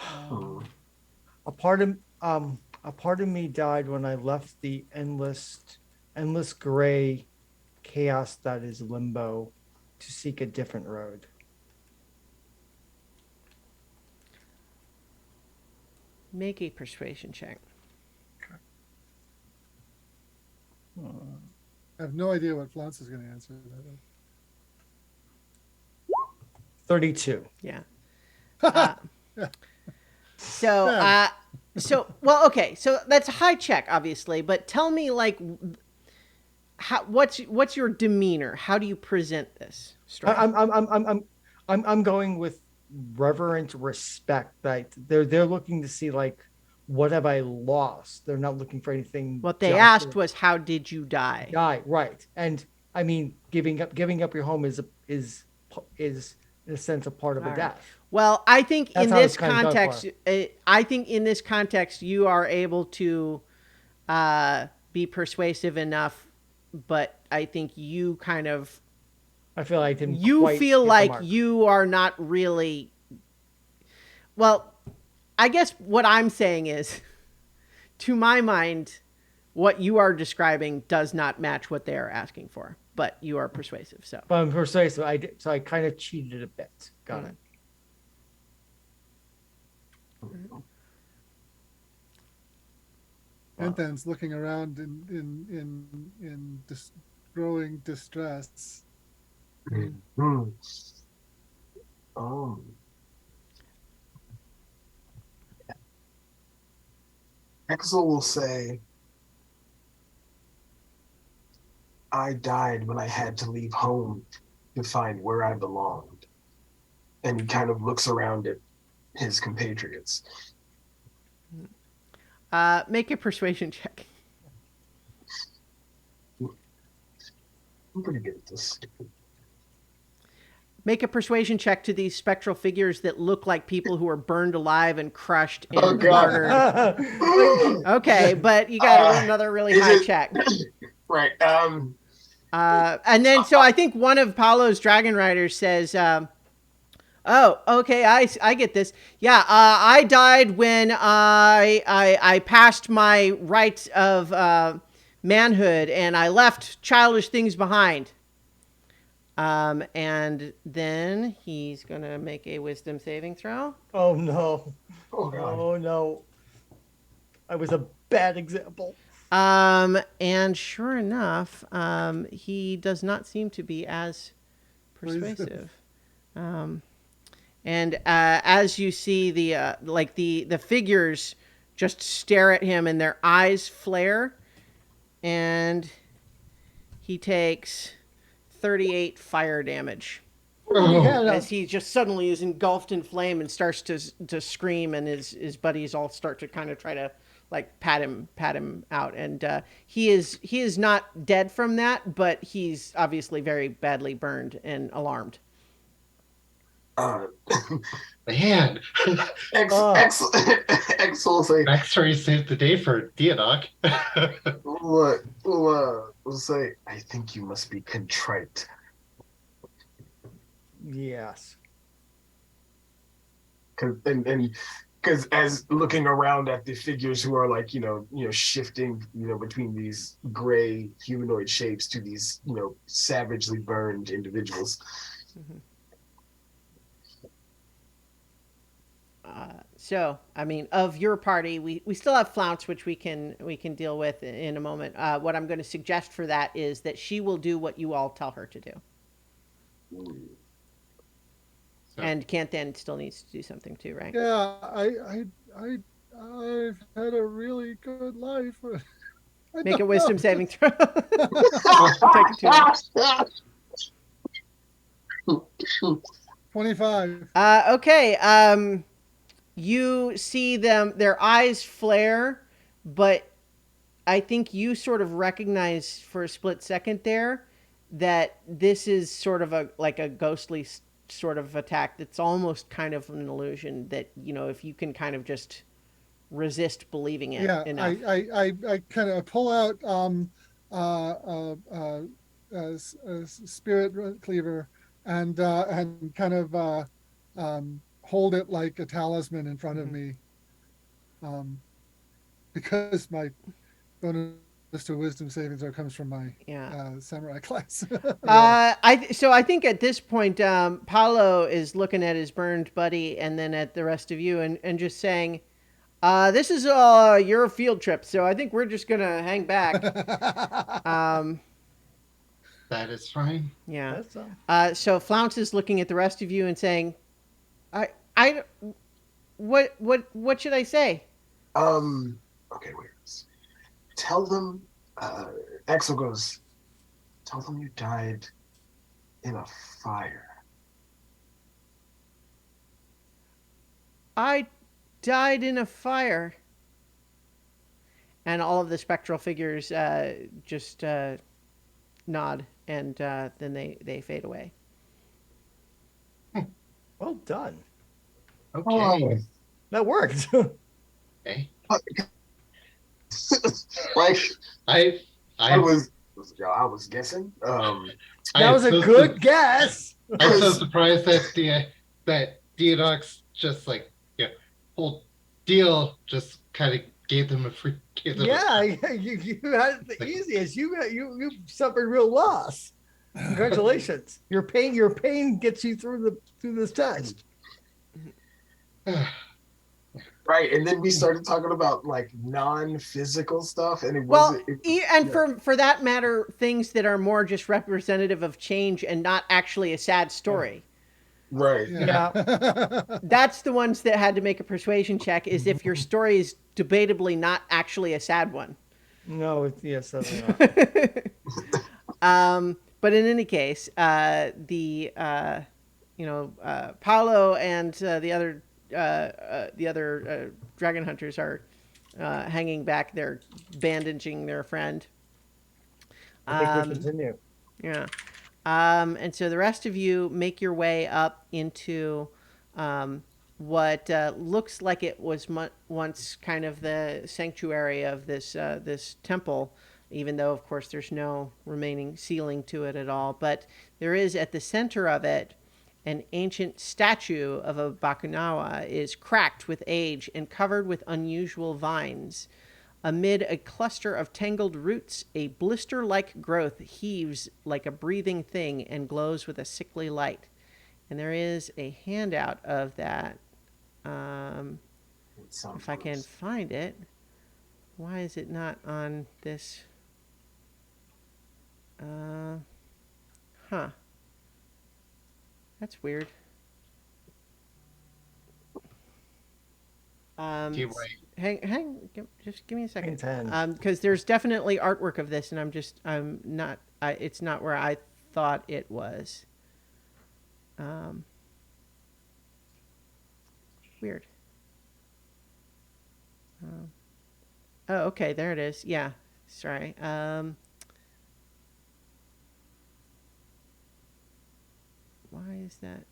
a part of a part of me died when I left the endless endless gray chaos that is limbo to seek a different road. Make a persuasion check. I have no idea what Flounce is going to answer. 32. Yeah. Yeah. So, Yeah. well, okay. So that's a high check, obviously. But tell me, like, what's your demeanor? How do you present this? Story? I'm going with reverent respect. Like they're looking to see like what have I lost. They're not looking for anything. What they asked was, "How did you die?" Die, right? And I mean, giving up your home is in a sense a part of a All right. death. Well, I think That's in how this it's kind of done context, you are able to be persuasive enough, but I think you kind of I feel I didn't you quite feel hit the like mark. you are not really. Well, I guess what I'm saying is, to my mind, what you are describing does not match what they are asking for, but you are persuasive. So, But I'm persuasive. So I kind of cheated a bit. Got it. And then's looking around in growing distress. Hmm. Oh. Exel will say, I died when I had to leave home to find where I belonged. And he kind of looks around at his compatriots. make a persuasion check. I'm pretty good at this. Make a persuasion check to these spectral figures that look like people who are burned alive and crushed and Oh, God. martyred. Okay, but you got another really is high it- check. Right. And then, so I think one of Paulo's Dragon Riders says, "Oh, okay, I get this. Yeah, I died when I passed my rites of manhood and I left childish things behind." And then he's gonna make a wisdom saving throw. Oh no! Oh, God. Oh no! I was a bad example. And sure enough, he does not seem to be as persuasive. And as you see the figures just stare at him and their eyes flare, and he takes 38 fire damage. Yeah, no. As he just suddenly is engulfed in flame and starts to scream, and his buddies all start to kind of try to like pat him out, and he is not dead from that, but he's obviously very badly burned and alarmed. Man, X will say, backstory saved the day for Diadoc. will say, I think you must be contrite. Yes. Because as looking around at the figures who are like shifting between these gray humanoid shapes to these savagely burned individuals. Mm-hmm. So, I mean, of your party, we still have Flounce, which we can deal with in a moment. What I'm going to suggest for that is that she will do what you all tell her to do. So, And Kent then still needs to do something too, right? Yeah, I've had a really good life. I Make a don't wisdom know. saving throw. Take it too long. 25. Okay. You see their eyes flare, but I think you sort of recognize for a split second there that this is sort of a ghostly sort of attack. That's almost kind of an illusion that, if you can kind of just resist believing it Yeah, enough. I kind of pull out a spirit cleaver and kind of hold it like a talisman in front of me, because my bonus Just a wisdom saving throw comes from my Yeah. samurai class. I think at this point, Paolo is looking at his burned buddy and then at the rest of you and just saying, this is your field trip, so I think we're just gonna hang back. Um, That is fine. yeah. That's So Flounce is looking at the rest of you and saying, I, what should I say? Okay, wait. Tell them. Axel goes. Tell them you died in a fire. I died in a fire. And all of the spectral figures just nod, and then they fade away. well done. Okay. That worked. Okay. Like I I I was guessing. I That am was a so good guess. I'm so surprised that that Deodox just like whole deal just kind of gave them a free gave them Yeah, a, you had it the Like- easiest. You suffered real loss. Congratulations. Your pain gets you through this test. Right, and then we started talking about like non-physical stuff, and it Well, wasn't. and yeah. for that matter, things that are more just representative of change and not actually a sad story. Right. That's the ones that had to make a persuasion check. Is if your story is debatably not actually a sad one. No, yes, certainly not. But in any case, Paolo and the other dragon hunters are hanging back. They're bandaging their friend. I think we continue. Yeah. And so the rest of you make your way up into what looks like it was once kind of the sanctuary of this temple, even though, of course, there's no remaining ceiling to it at all. But there is at the center of it an ancient statue of a Bakunawa is cracked with age and covered with unusual vines. Amid a cluster of tangled roots, a blister-like growth heaves like a breathing thing and glows with a sickly light. And there is a handout of that. If I can find it. Why is it not on this? That's weird. Just give me a second. Because there's definitely artwork of this, and I'm not. It's not where I thought it was. Weird. Oh, okay, there it is. Yeah, sorry. Why is that?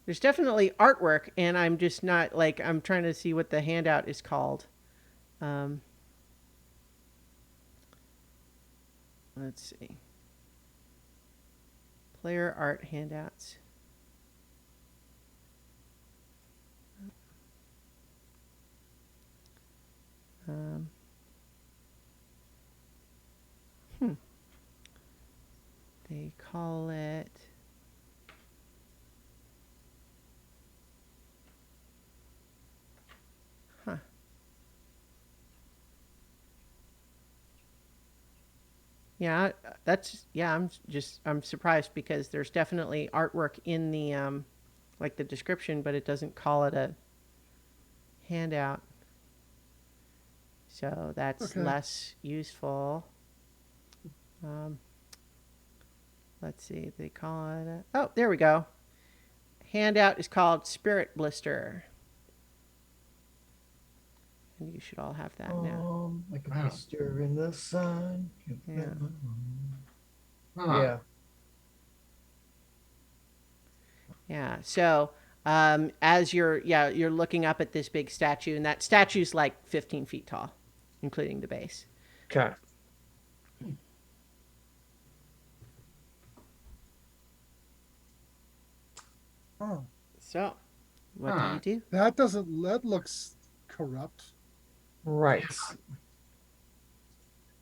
There's definitely artwork, and I'm just not like I'm trying to see what the handout is called. Let's see. Player art handouts. They call it. Yeah, I'm surprised because there's definitely artwork in the like the description, but it doesn't call it a handout. So that's less useful. Let's see, they call it oh, there we go. Handout is called Spirit Blister. And you should all have that now. Like a blister in the sun. Yeah. Yeah. Yeah. So as you're looking up at this big statue, and that statue's like 15 feet tall, including the base. Okay. So What do you do? That looks corrupt. Right.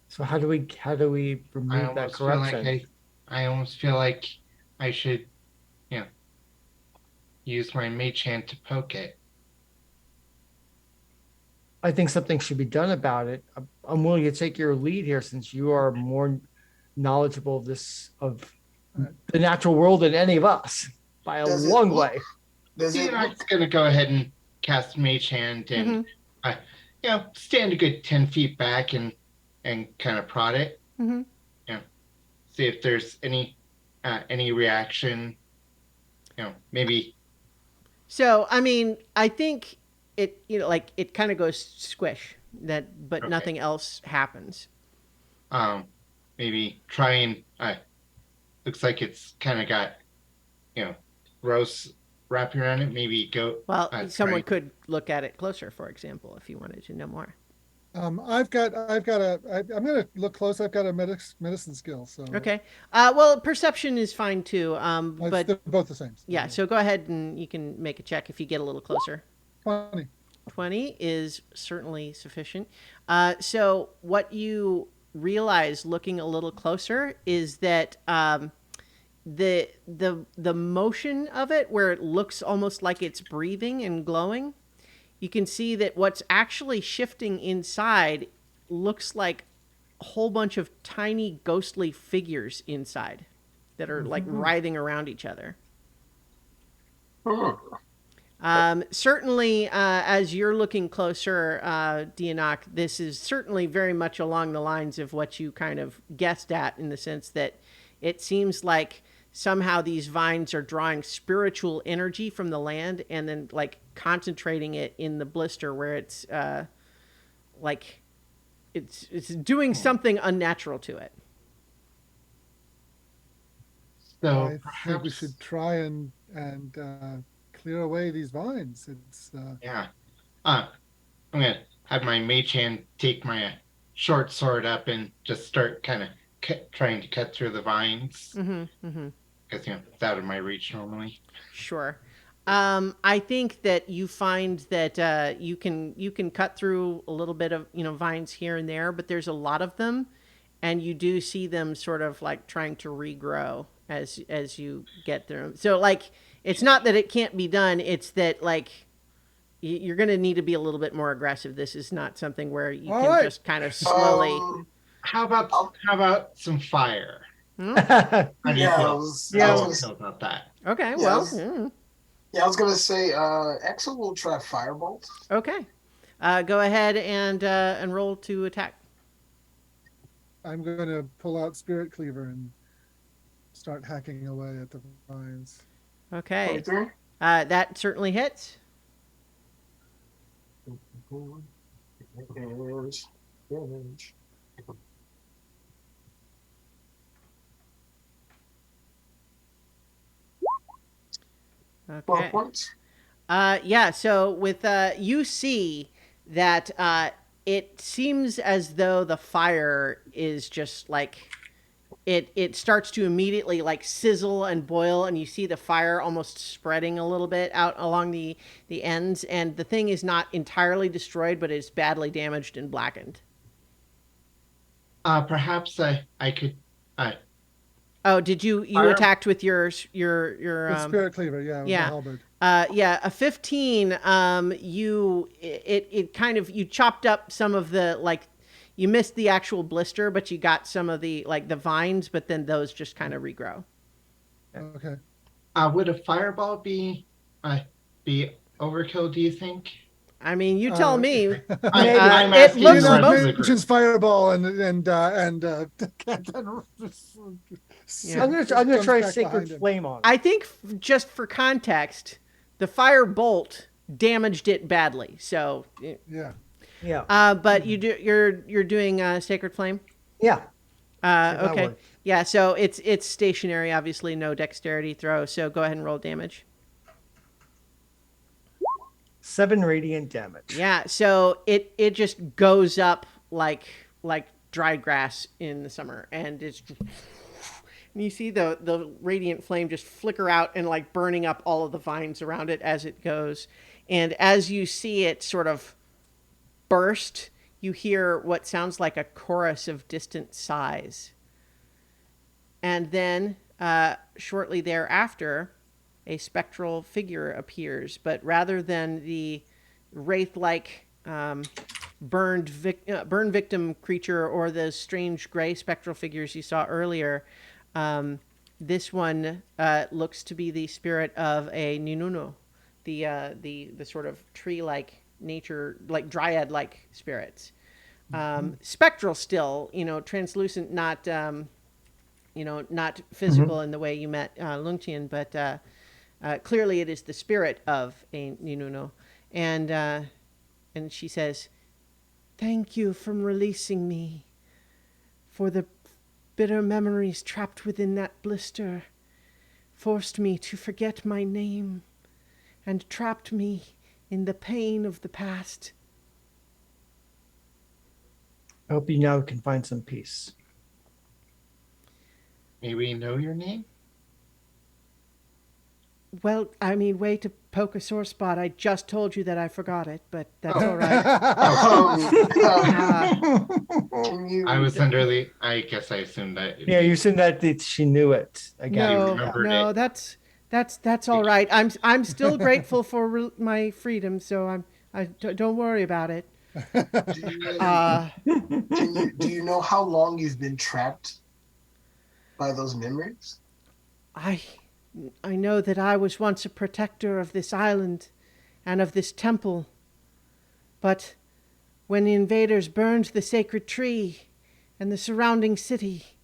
So how do we I remove that almost feel like corruption? I almost feel like I should, you know, use my mage hand to poke it. I think something should be done about it. I'm willing to take your lead here since you are more knowledgeable of Right. the natural world than any of us by a Does it long look? way. Does it I'm look? just gonna go ahead and cast mage hand and, uh, stand a good 10 feet back and kind of prod it. Mm-hmm. See if there's any reaction. Maybe. So, I mean, I think it, like it kind of goes squish but Okay. nothing else happens. Maybe try and looks like it's kind of got gross wrapping around it. Maybe go. Well, someone try. could look at it closer, for example, if you wanted to know more. I'm gonna look close. I've got a medicine skill, so Okay. Well, perception is fine too. But they're both the same. yeah, so go ahead and you can make a check if you get a little closer. 20. 20 is certainly sufficient. So what you realize looking a little closer is that the motion of it, where it looks almost like it's breathing and glowing, you can see that what's actually shifting inside looks like a whole bunch of tiny ghostly figures inside that are like writhing around each other. Certainly, as you're looking closer, Dianok, this is certainly very much along the lines of what you kind of guessed at, in the sense that it seems like somehow these vines are drawing spiritual energy from the land and then like concentrating it in the blister, where it's like it's doing something unnatural to it. So I think we perhaps. should try and clear away these vines. It's Yeah. I'm gonna have my mage hand take my short sword up and just start kind of trying to cut through the vines because it's out of my reach normally. Sure. I think that you find that you can cut through a little bit of vines here and there, but there's a lot of them, and you do see them sort of like trying to regrow as you get through them. So like it's not that it can't be done; it's that like you're going to need to be a little bit more aggressive. This is not something where you All can right. just kind of slowly. How about some fire? Yeah. How do you Yeah, I feel? was, How I do you was feel about that? Okay. Yeah, Well. I was gonna say, Axel will try firebolt. Okay. Go ahead and roll to attack. I'm going to pull out Spirit Cleaver and start hacking away at the vines. Okay. 23. That certainly hits. Damage. Okay. 12 points. Yeah. So with you see that it seems as though the fire is just like it starts to immediately like sizzle and boil, and you see the fire almost spreading a little bit out along the ends, and the thing is not entirely destroyed, but it's badly damaged and blackened. Perhaps I could. Oh, did you Fire? attacked with your With Spirit Cleaver, yeah, with yeah. the halberd. Yeah, a 15. It kind of, you chopped up some of the like, you missed the actual blister, but you got some of the like the vines, but then those just kind of regrow. Okay. Would a fireball be overkill? Do you think? I mean, you tell me. I'm it asking looks the rest most- of the group. Mentions fireball and Yeah. I'm gonna try Sacred Flame on it. I think just for context, the fire bolt damaged it badly. So, Yeah. Yeah. but you're doing Sacred Flame. Yeah. that Okay. worked. Yeah. So it's stationary. Obviously, no dexterity throw. So go ahead and roll damage. 7 radiant damage. Yeah, so it just goes up like dry grass in the summer, and You see the radiant flame just flicker out and like burning up all of the vines around it as it goes. And as you see it sort of burst, you hear what sounds like a chorus of distant sighs. And then, shortly thereafter, a spectral figure appears, but rather than the wraith-like burn victim creature or the strange gray spectral figures you saw earlier, this one looks to be the spirit of a Ninuno, the sort of tree-like nature, like dryad-like spirits. Spectral still, translucent, not not physical in the way you met Lungtian, but clearly it is the spirit of a Ninuno. And she says, "Thank you for releasing me, for the bitter memories trapped within that blister forced me to forget my name and trapped me in the pain of the past." I hope you now can find some peace. May we know your name? Well, I mean, way to poke a sore spot. I just told you that I forgot it, but that's Oh. all right. I guess I assumed that. Yeah, you said that she knew it again. You No, remembered no, it. that's all right. I'm still grateful for my freedom, so don't worry about it. Do you know how long you've been trapped by those memories? I I know that I was once a protector of this island and of this temple, but when the invaders burned the sacred tree and the surrounding city,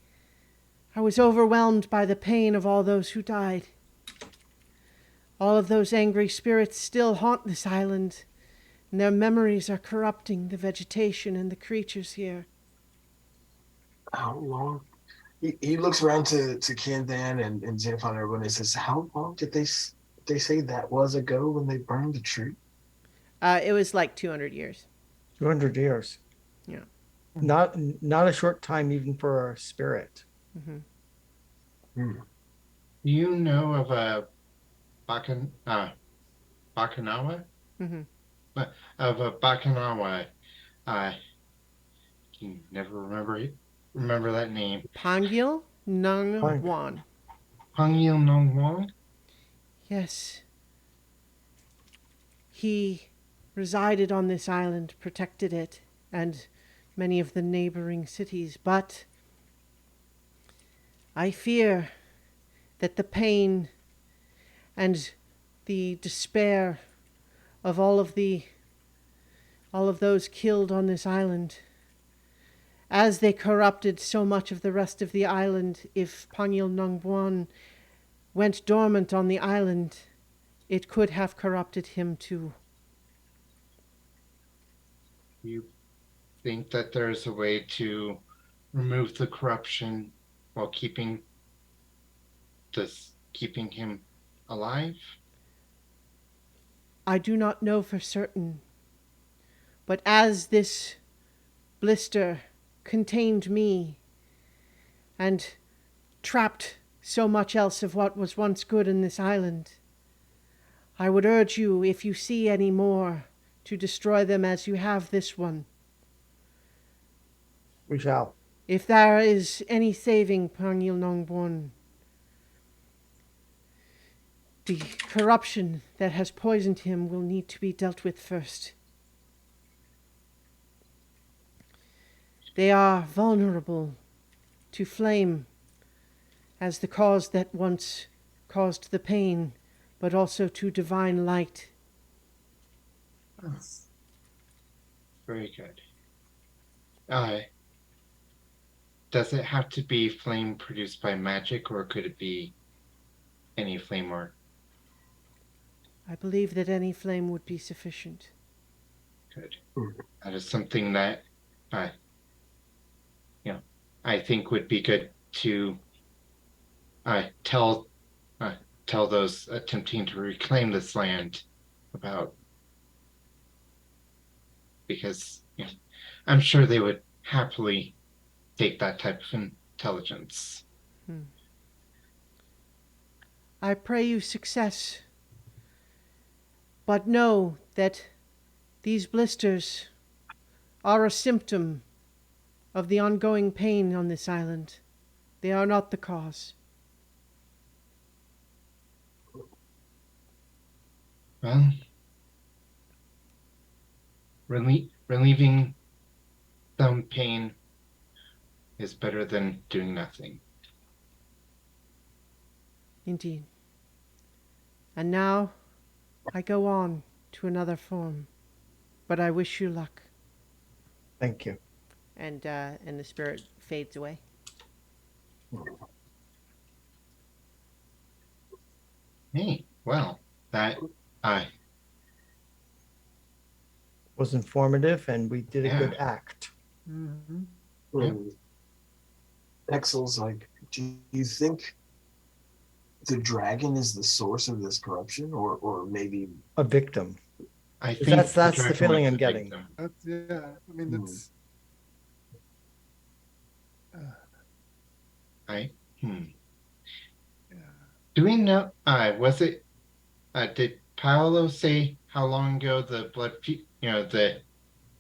I was overwhelmed by the pain of all those who died. All of those angry spirits still haunt this island, and their memories are corrupting the vegetation and the creatures here. How long? He looks around to Kandan and Xenophon and everyone and says, "How long did they say that was ago when they burned the tree?" It was like 200 years. 200 years. Yeah. Not a short time even for a spirit. Mm-hmm. Hmm. Do you know of a Bakanawa? Mm-hmm. Of a Bakanawa. Can never remember that name. Pangil Nung Pang. Wan. Hangil Nong Wong? Yes. He resided on this island, protected it, and many of the neighboring cities, but I fear that the pain and the despair of all of those killed on this island, as they corrupted so much of the rest of the island, if Pangil Nongbuan went dormant on the island, it could have corrupted him too. You think that there's a way to remove the corruption while keeping him alive? I do not know for certain, but as this blister contained me and trapped so much else of what was once good in this island, I would urge you, if you see any more, to destroy them as you have this one. We shall. If there is any saving Pangil Nongbon, the corruption that has poisoned him will need to be dealt with first. They are vulnerable to flame as the cause that once caused the pain, but also to divine light. Very good. Does it have to be flame produced by magic, or could it be any flame? Or I believe that any flame would be sufficient. good. That is something that, I think would be good to tell those attempting to reclaim this land about, because I'm sure they would happily take that type of intelligence. I pray you success. But know that these blisters are a symptom of the ongoing pain on this island. They are not the cause. Well, relieving some pain is better than doing nothing. Indeed. And now I go on to another form. But I wish you luck. Thank you. And the spirit fades away. Hey, well, that Was informative, and we did a Yeah. good act. Mhm. Exel's like, do you think the dragon is the source of this corruption, or maybe A victim. I 'Cause think that's the dragon feeling was I'm the getting. victim. That's yeah. I mean, that's Hmm. yeah. Do we know? Was it? Did Paolo say how long ago the blood feud? The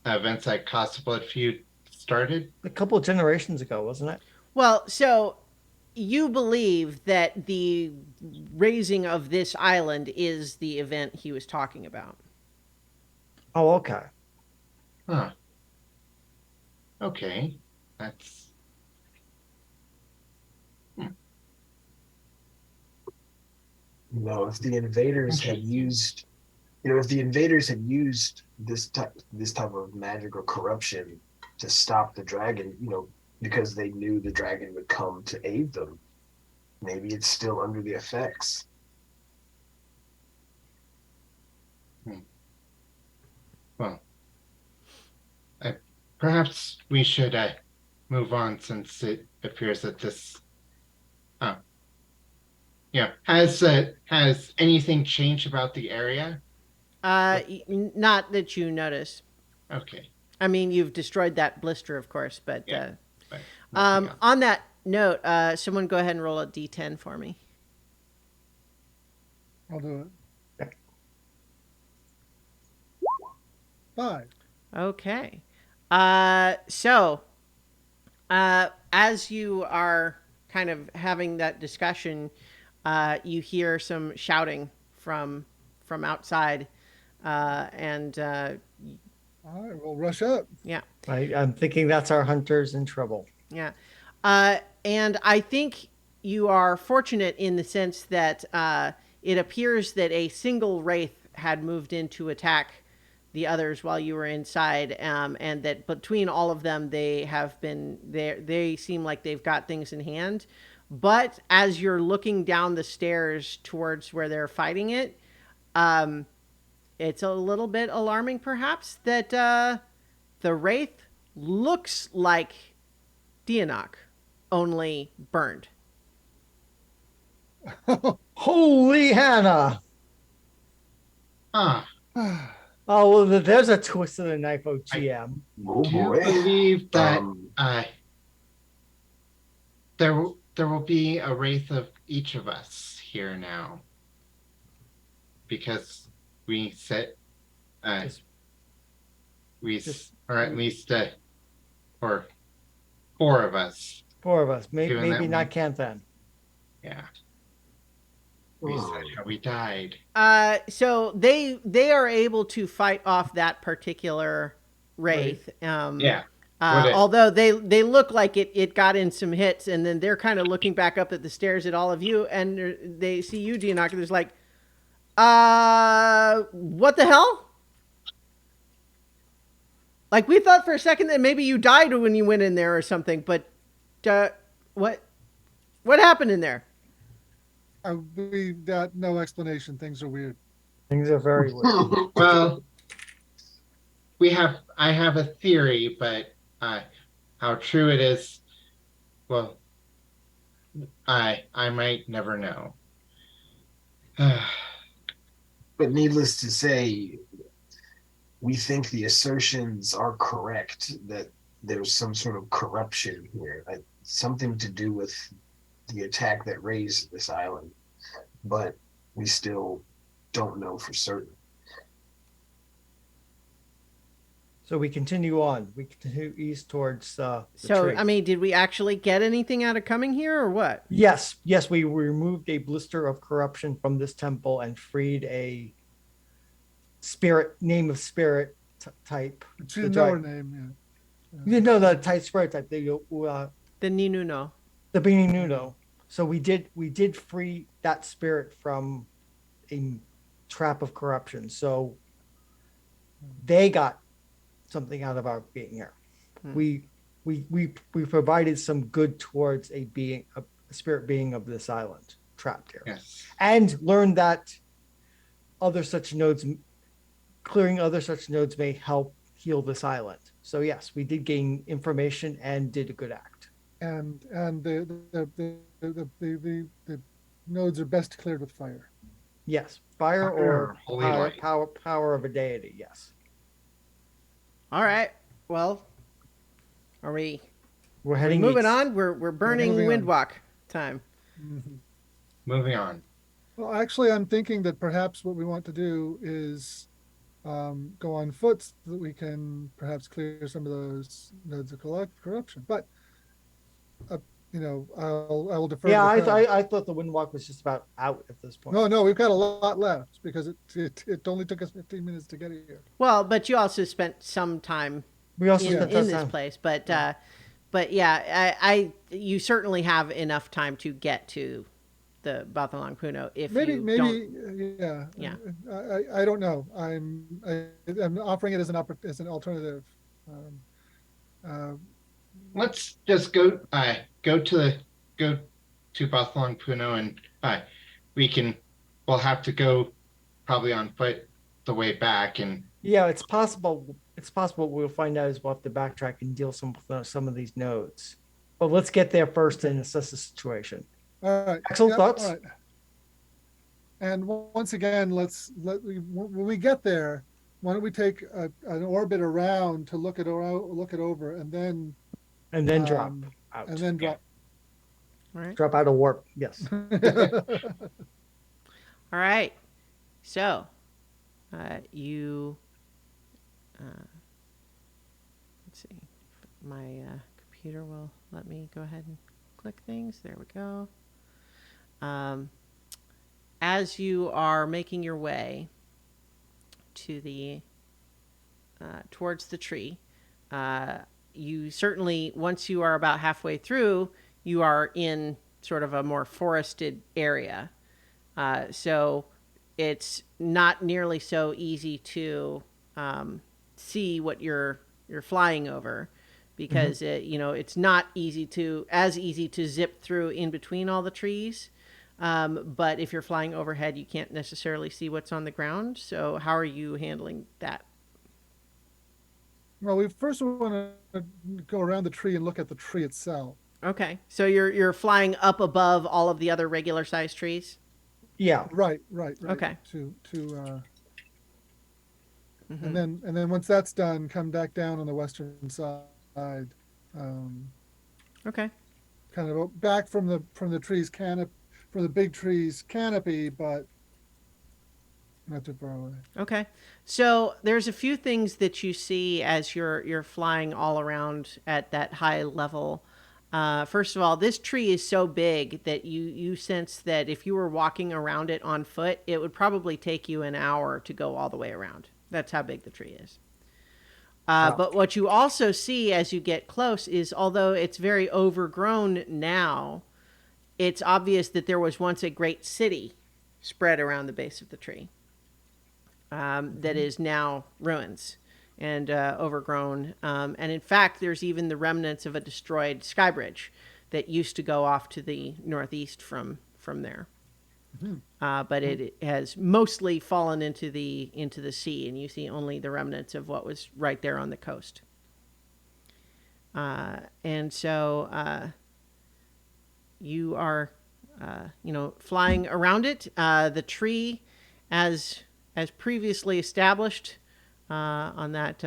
events that caused the blood feud started? A couple of generations ago, wasn't it? Well, so you believe that the raising of this island is the event he was talking about. Oh, okay. Huh. Okay, that's. if the invaders had Interesting. used, if the invaders had used this type of magic or corruption to stop the dragon, because they knew the dragon would come to aid them, maybe it's still under the effects. Well, perhaps we should move on since it appears that this. Has anything changed about the area? Not that you notice. Okay, I mean, you've destroyed that blister, of course, but yeah, but nothing else. on that note, someone go ahead and roll a d10 for me. I'll do it. Okay. 5. Okay. So, as you are kind of having that discussion, you hear some shouting from outside, and All right, we'll rush up. yeah, I'm thinking that's our hunters in trouble. yeah, and I think you are fortunate in the sense that it appears that a single wraith had moved in to attack the others while you were inside, and that between all of them, they have been there. They seem like they've got things in hand. But as you're looking down the stairs towards where they're fighting it, it's a little bit alarming, perhaps, that the wraith looks like Dianok, only burned. Holy Hannah! Ah, Oh, well, there's a twist of the knife, OGM. Oh do you boy. believe that Um, there will be a wraith of each of us here now? Because we said Just- we just- or at least or 4 of us. 4 of us. Given that Maybe we- not Canthan. Yeah, we said how we died. So they are able to fight off that particular wraith. Yeah. Although they look like it got in some hits, and then they're kind of looking back up at the stairs at all of you, and they see you, Dianok, and there's like, what the hell? Like, we thought for a second that maybe you died when you went in there or something, but what happened in there? We got no explanation. Things are weird. Things are very weird. Well, I have a theory, but how true it is, well, I might never know. but needless to say, we think the assertions are correct that there's some sort of corruption here, something to do with the attack that raised this island. but we still don't know for certain. So we continue on. We continue east towards the So, tree. I mean, did we actually get anything out of coming here or what? Yes, yes, we removed a blister of corruption from this temple and freed a spirit name of spirit type. She The didn't know her dragon. name. You know the type spirit type. The Ninuno. The Beanie Nuno. So we did free that spirit from a trap of corruption. So they got something out of our being here. Hmm. We provided some good towards a spirit being of this island trapped here, Yes. and learned that other such nodes, clearing other such nodes may help heal this island. So yes, we did gain information and did a good act. And the nodes are best cleared with fire. Yes, fire or Holy light. power of a deity. Yes, All right. Well, are we we're We're heading moving east. on. We're burning moving on. Windwalk time. Mhm. Moving on. Well, actually, I'm thinking that perhaps what we want to do is go on foot so that we can perhaps clear some of those nodes of corruption. But uh, I will defer. Yeah, to I, the crowd. I thought the windwalk was just about out at this point. No, we've got a lot left because it only took us 15 minutes to get here. Well, but you also spent some time We also in spent in that this time. place, but yeah, you certainly have enough time to get to the Bathalong Puno if Maybe, you maybe, don't. yeah. Yeah. I don't know. I'm offering it as as an alternative. Um, uh, Let's just go to Bathalong Puno, and we can we'll have to go probably on foot the way back, and Yeah, it's possible. It's possible we'll find out is we'll have to backtrack and deal some of these nodes. But let's get there first and assess the situation. all right. Axel, Yep, thoughts? all right. And once again, when we get there, why don't we take an orbit around to look it over, and then And then drop um, out. and then drop. All right. Drop out of warp. Yes. All right. So, you. Let's see. My computer will let me go ahead and click things. There we go. As you are making your way to the towards the tree, you certainly, once you are about halfway through, you are in sort of a more forested area. So it's not nearly so easy to see what you're flying over, because it's not as easy to zip through in between all the trees. But if you're flying overhead, you can't necessarily see what's on the ground. So how are you handling that? Well, we first want to go around the tree and look at the tree itself. Okay, so you're flying up above all of the other regular sized trees. Yeah. Right. Okay. And then once that's done, come back down on the western side, um, Okay. kind of back from the trees canopy, from the big trees canopy, but not too far away. Okay. So there's a few things that you see as you're flying all around at that high level. First of all, this tree is so big that you sense that if you were walking around it on foot, it would probably take you an hour to go all the way around. That's how big the tree is. Wow. But what you also see as you get close is, although it's very overgrown now, it's obvious that there was once a great city spread around the base of the tree, that is now ruins and overgrown. And in fact, there's even the remnants of a destroyed sky bridge that used to go off to the northeast from there. But it has mostly fallen into the sea, and you see only the remnants of what was right there on the coast. And so you are, flying around it. The tree, as previously established on that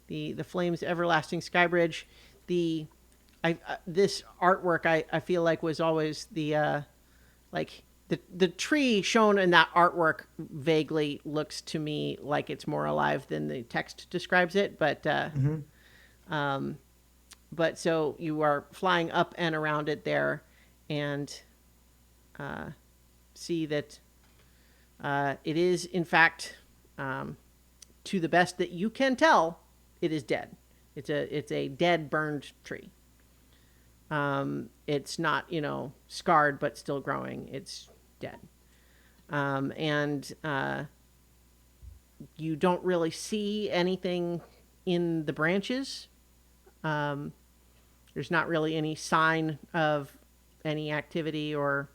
the Flames Everlasting Sky Bridge, this artwork I feel like was always the like the tree shown in that artwork vaguely looks to me like it's more alive than the text describes it, Mhm. but so you are flying up and around it there, and see that it is in fact, to the best that you can tell, it is dead. It's a dead burned tree. It's not, scarred but still growing. It's dead. And you don't really see anything in the branches. Um, there's not really any sign of any activity or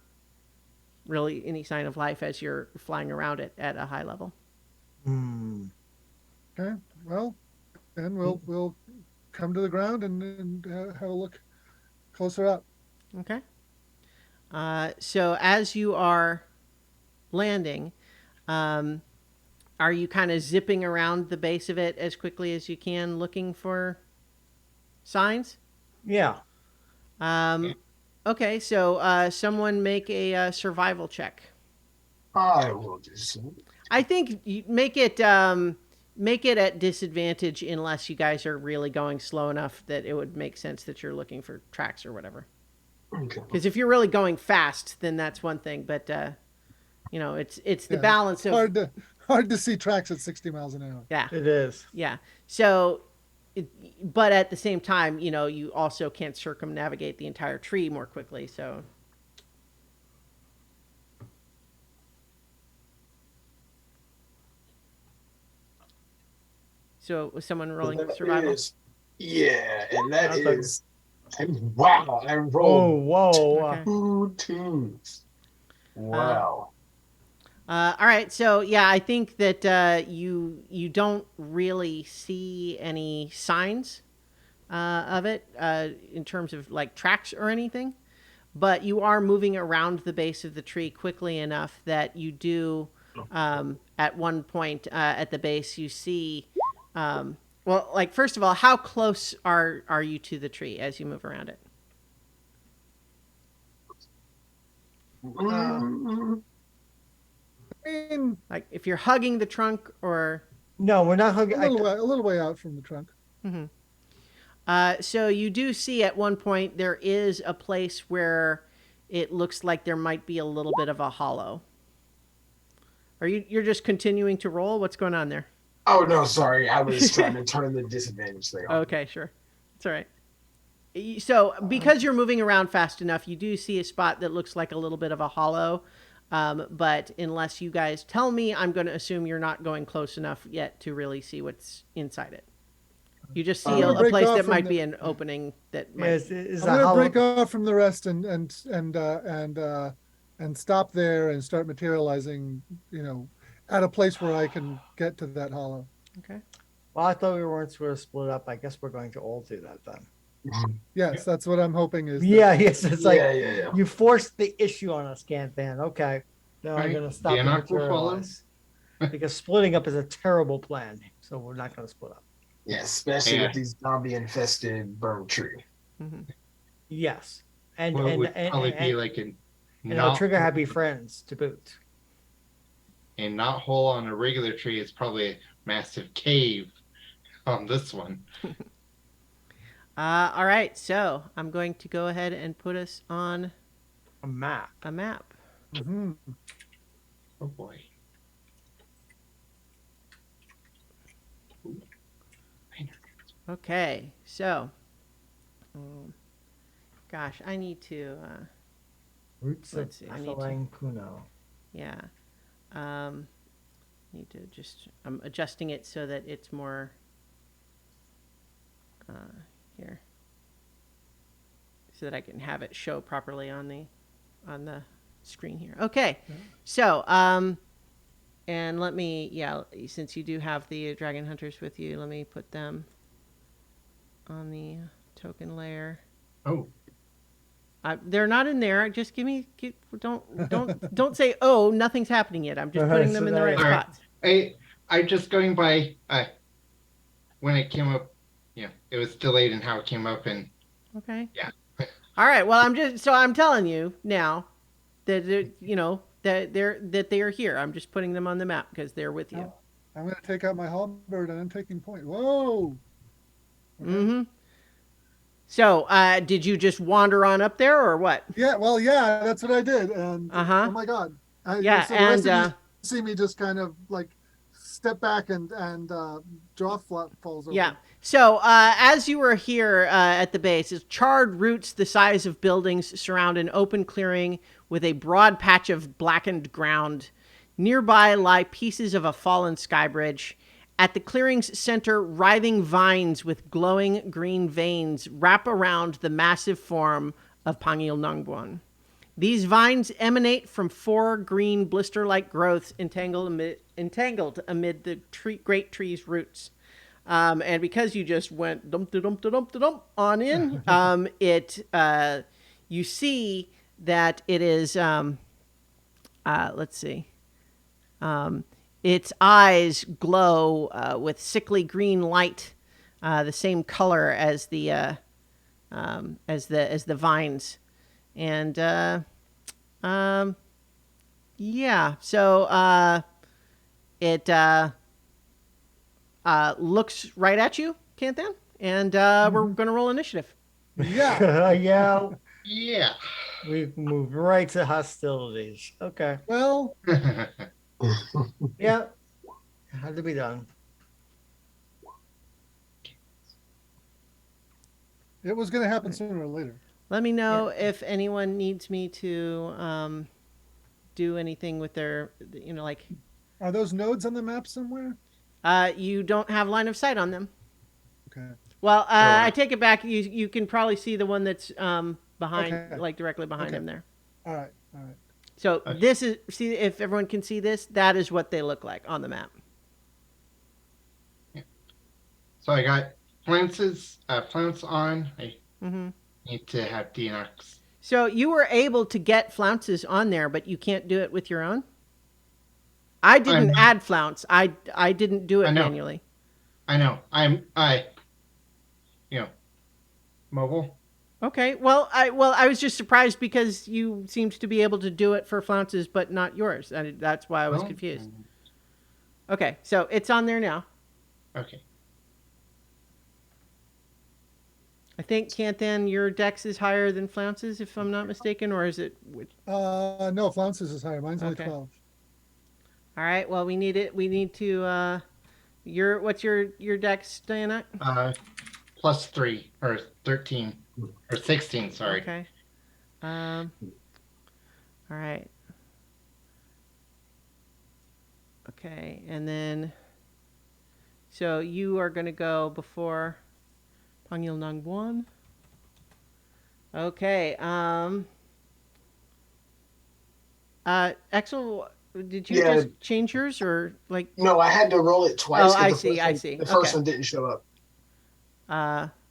really any sign of life as you're flying around it at a high level. Hmm. Okay. Well, then we'll come to the ground and have a look closer up. Okay. So as you are landing, um, are you kind of zipping around the base of it as quickly as you can, looking for signs? Yeah. Um, okay, so someone make a survival check. I will do so. I think you make it at disadvantage unless you guys are really going slow enough that it would make sense that you're looking for tracks or whatever. Okay. Because if you're really going fast, then that's one thing. But it's the Yeah, balance of hard to see tracks at 60 miles an hour. yeah, It is. yeah. So, but at the same time, you also can't circumnavigate the entire tree more quickly. So, was someone rolling That survival? yeah, and that Okay. is wow. I Oh, rolled whoa. Okay. 2 twos. Wow. All right, so yeah, I think that you don't really see any signs of it in terms of like tracks or anything, but you are moving around the base of the tree quickly enough that you do. At one point at the base, you see. Well, like first of all, how close are you to the tree as you move around it? Mm, I mean, Like if you're hugging the trunk or. No, we're not hugging. a little way out from the trunk. Mm-hmm. So you do see at one point there is a place where it looks like there might be a little bit of a hollow. You're just continuing to roll? What's going on there? oh no, sorry. I was trying to turn the disadvantage thing on. Okay, sure. It's all right. So because you're moving around fast enough, you do see a spot that looks like a little bit of a hollow. But unless you guys tell me, I'm going to assume you're not going close enough yet to really see what's inside it. You just see I'm gonna a break place off that from might the- be an opening that might. Is I'm that gonna hollow? break off from the rest and stop there and start materializing, at a place where I can get to that hollow. Okay. Well, I thought we weren't supposed to split up. I guess we're going to all do that then. Yes, that's what I'm hoping is. Yeah, yes. It's like yeah. you forced the issue on us, Fan. Okay. Now I'm Right. going to stop and Danak will follow. materialize. Because splitting up is a terrible plan. So we're not going to split up. Yeah, especially Yeah. with these zombie infested burn tree. Mm-hmm. Yes. And Well, it and would and, probably and, be like a and our knot, trigger happy friends to boot. a knot hole on a regular tree is probably a massive cave on this one. All right, so I'm going to go ahead and put us on A map. a map. Mhm. Oh boy. Ooh. Okay, so, gosh, I need to, Roots Let's of see, I need to- Ethylene Puno. yeah, need to I'm adjusting it so that it's more, here, so that I can have it show properly on the screen here. Okay, so, and let me, since you do have the dragon hunters with you, let me put them on the token layer. Oh, They're not in there. Just don't say, oh, nothing's happening yet. I'm just putting them in the right All right. spots. I just going by when it came up. Yeah, it was delayed in how it came up, and Okay. Yeah. All right. Well, I'm telling you now. that they are here. I'm just putting them on the map because they're with you. Now, I'm going to take out my halberd and I'm taking point. Whoa. Okay. Mm-hmm. So, did you just wander on up there, or what? Yeah, well, yeah, that's what I did. And Uh-huh. oh my God. Yeah, So the rest and of you see me just kind of like step back and jaw flap falls open. yeah. So, as you were here at the base, is charred roots the size of buildings surround an open clearing with a broad patch of blackened ground. Nearby lie pieces of a fallen sky bridge. At the clearing's center, writhing vines with glowing green veins wrap around the massive form of Pangil Nongbuon. These vines emanate from 4 green blister-like growths entangled amid the great tree's roots. And because you just went dump on in, you see that it is, let's see, its eyes glow with sickly green light, the same color as the vines, and yeah. So it looks right at you, Canthan, and we're gonna roll initiative. Yeah. Yeah, Yeah. we've moved right to hostilities. Okay. Well, Yeah, had to be done. it was going to happen sooner or later. Let me know if anyone needs me to do anything with their, like, Are those nodes on the map somewhere? you don't have line of sight on them. Okay. Well, I take it back. You can probably see the one that's behind, Okay. like directly behind Okay. him there. All right. All right. So Okay. this is, see if everyone can see this. That is what they look like on the map. So I got flounces flounce on. I Mm-hmm. need to have DNX. So you were able to get flounces on there, but you can't do it with your own. I didn't I'm- add flounce. I didn't do I it know. manually. I know. Mobile. Okay. Well, I was just surprised because you seemed to be able to do it for flounces, but not yours. And that's why I was Well, confused. Okay, so it's on there now. Okay. I think Canthan, your dex is higher than flounces, if I'm not mistaken, or is it? No, flounces is higher. Mine's only Okay. 12. All right. Well, we need it. We need to. What's your dex, Diana? +3 or 13 or 16. Sorry. Okay. All right. Okay, and then, so you are going to go before Pangyil Nangbuan. Okay. Axel, did you Yeah. just change yours or like? No, I had to roll it twice. Oh, 'cause I the see, first I one- see. The first Okay. one didn't show up.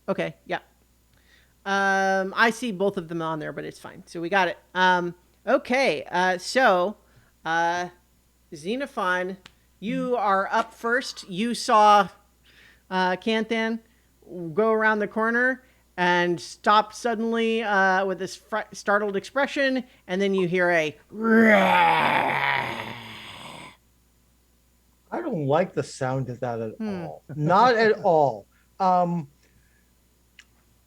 Okay, yeah. I see both of them on there, but it's fine. So we got it. Okay. So, Xenophon, you are up first. You saw Canthan go around the corner and stop suddenly with this startled expression, and then you hear a. I don't like the sound of that at all. Not at all.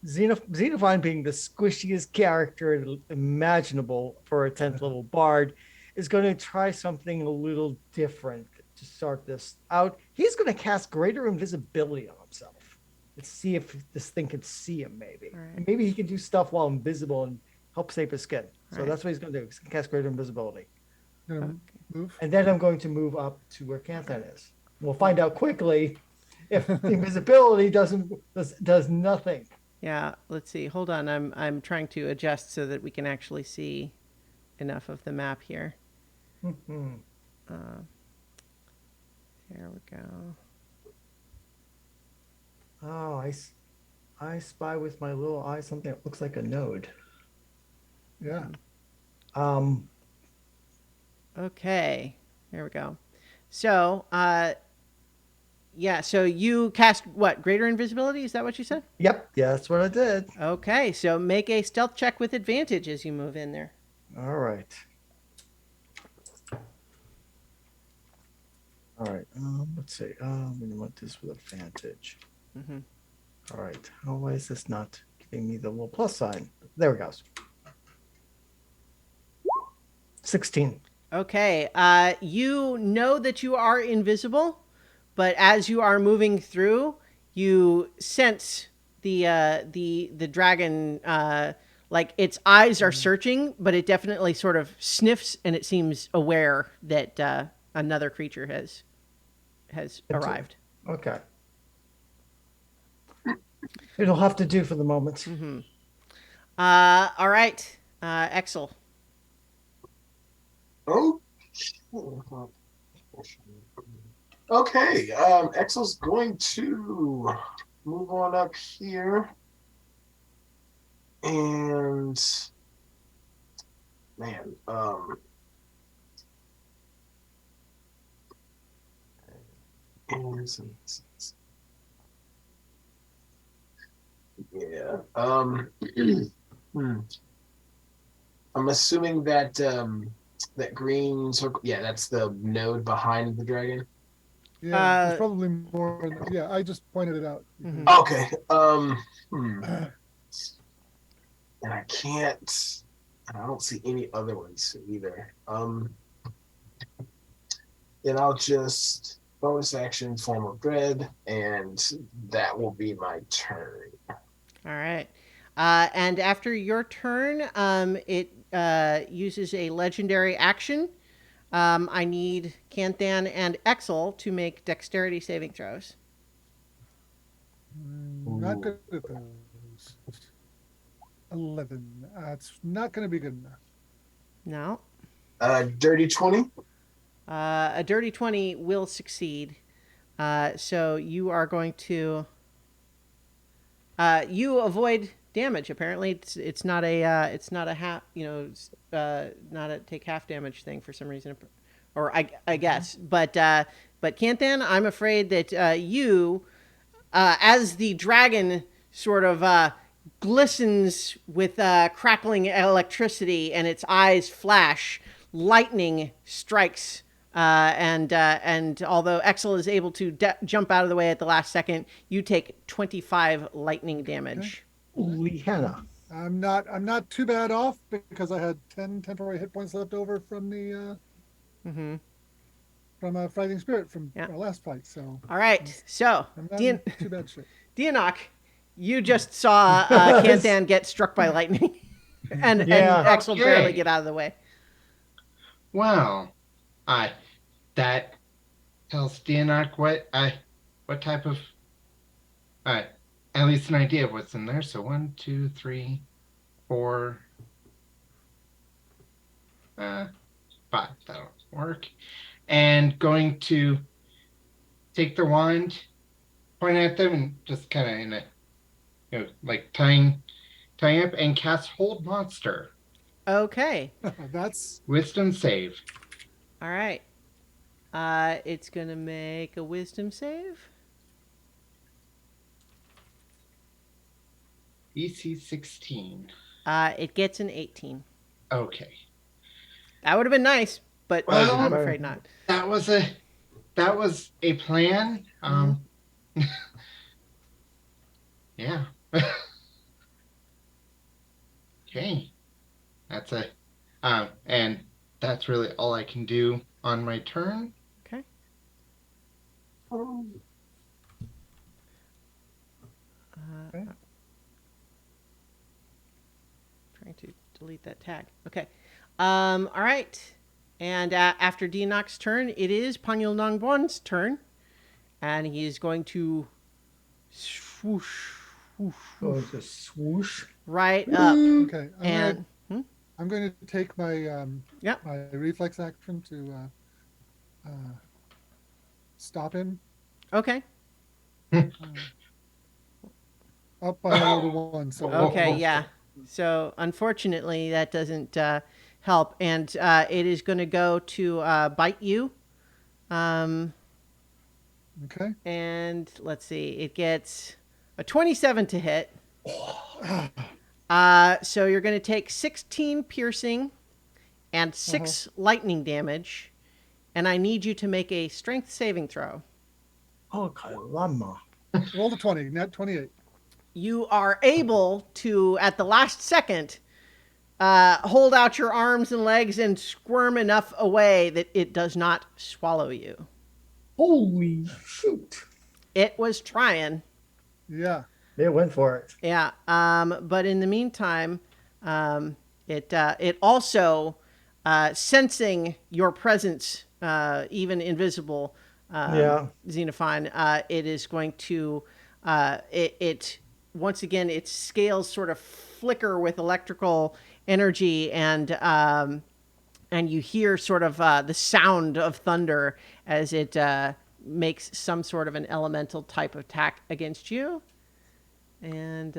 Xenophon being the squishiest character imaginable for a 10th level bard is going to try something a little different to start this out. He's going to cast greater invisibility on himself. Let's see if this thing can see him, maybe. All right. And maybe he can do stuff while invisible and help save his skin. So Right. that's what he's going to do. He's going to cast greater invisibility. Gonna move. And then I'm going to move up to where Canthan is. We'll find out quickly if the invisibility does nothing. Yeah, let's see. Hold on. I'm trying to adjust so that we can actually see enough of the map here. Mhm. There we go. Oh, I spy with my little eye something that looks like a node. Yeah. Okay, there we go. So, yeah, so you cast what? Greater invisibility? Is that what you said? Yep, yeah, that's what I did. Okay, so make a stealth check with advantage as you move in there. All right. All right. Let's see. We want this with advantage. Mm-hmm. All right. Why is this not giving me the little plus sign? There it goes. 16. Okay. You know that you are invisible, but as you are moving through, you sense the dragon. Like its eyes are searching, but it definitely sort of sniffs, and it seems aware that another creature has arrived. Okay. It'll have to do for the moment. Mm-hmm. All right, Exel. Oh. Okay. Exel's going to move on up here, and man, and yeah. Hmm. I'm assuming that that green circle, yeah, that's the node behind the dragon. Yeah, it's probably more. Yeah, I just pointed it out. Mhm. Okay. And I can't. I don't see any other ones either. Then I'll just bonus action form of dread, and that will be my turn. All right. And after your turn, it uses a legendary action. I need Canthan and Exel to make dexterity saving throws. Not good at those. 11. It's not going to be good enough. No. Dirty 20. A dirty 20 will succeed. So you are going to. You avoid damage. Apparently, it's not a half. Not a take half damage thing for some reason, or I guess. But Canthan, I'm afraid that you, as the dragon sort of glistens with crackling electricity and its eyes flash, lightning strikes. And although Exel is able to jump out of the way at the last second, you take 25 lightning damage. Holy Hannah. I'm not too bad off because I had 10 temporary hit points left over from the Mm-hmm. from a fighting spirit from Yeah. our last fight. So All right, so I'm not in too bad shape. Dianok, you just saw Canthan get struck by lightning, and Yeah. Exel Okay. barely get out of the way. Wow. That tells Dianok what type of at least an idea of what's in there. So 1, 2, 3, 4, 5. That'll work. And going to take the wand, point at them, and just kind of in a like tying up and cast Hold Monster. Okay, That's Wisdom save. all right. It's gonna make a wisdom save. EC 16. It gets an 18. Okay. That would have been nice, but Well, I'm afraid not. That was a plan. Yeah. Okay. That's and that's really all I can do on my turn. Okay. Okay. Trying to delete that tag. Okay. All right. And after Dianok's turn, it is Panyul Nongbon's turn. And he is going to swoosh, swoosh, Oh, it's a swoosh. right up. okay. And I'm going to take my Yep. my reflex action to stop him. Okay. Up by a rolled a 1. So Okay, yeah. So unfortunately, that doesn't help. And it is going to go to bite you. Okay. And let's see. It gets a 27 to hit. So you're going to take 16 piercing and 6 lightning damage. and I need you to make a strength saving throw. Oh, caramba. Roll the 20, net 28. You are able to, at the last second, hold out your arms and legs and squirm enough away that it does not swallow you. Holy shoot. It was trying. Yeah. They went for it. Yeah. But in the meantime, it also sensing your presence, even invisible, Yeah. Xenophon, it is going to it once again its scales sort of flicker with electrical energy, and you hear sort of the sound of thunder as it makes some sort of an elemental type of attack against you. And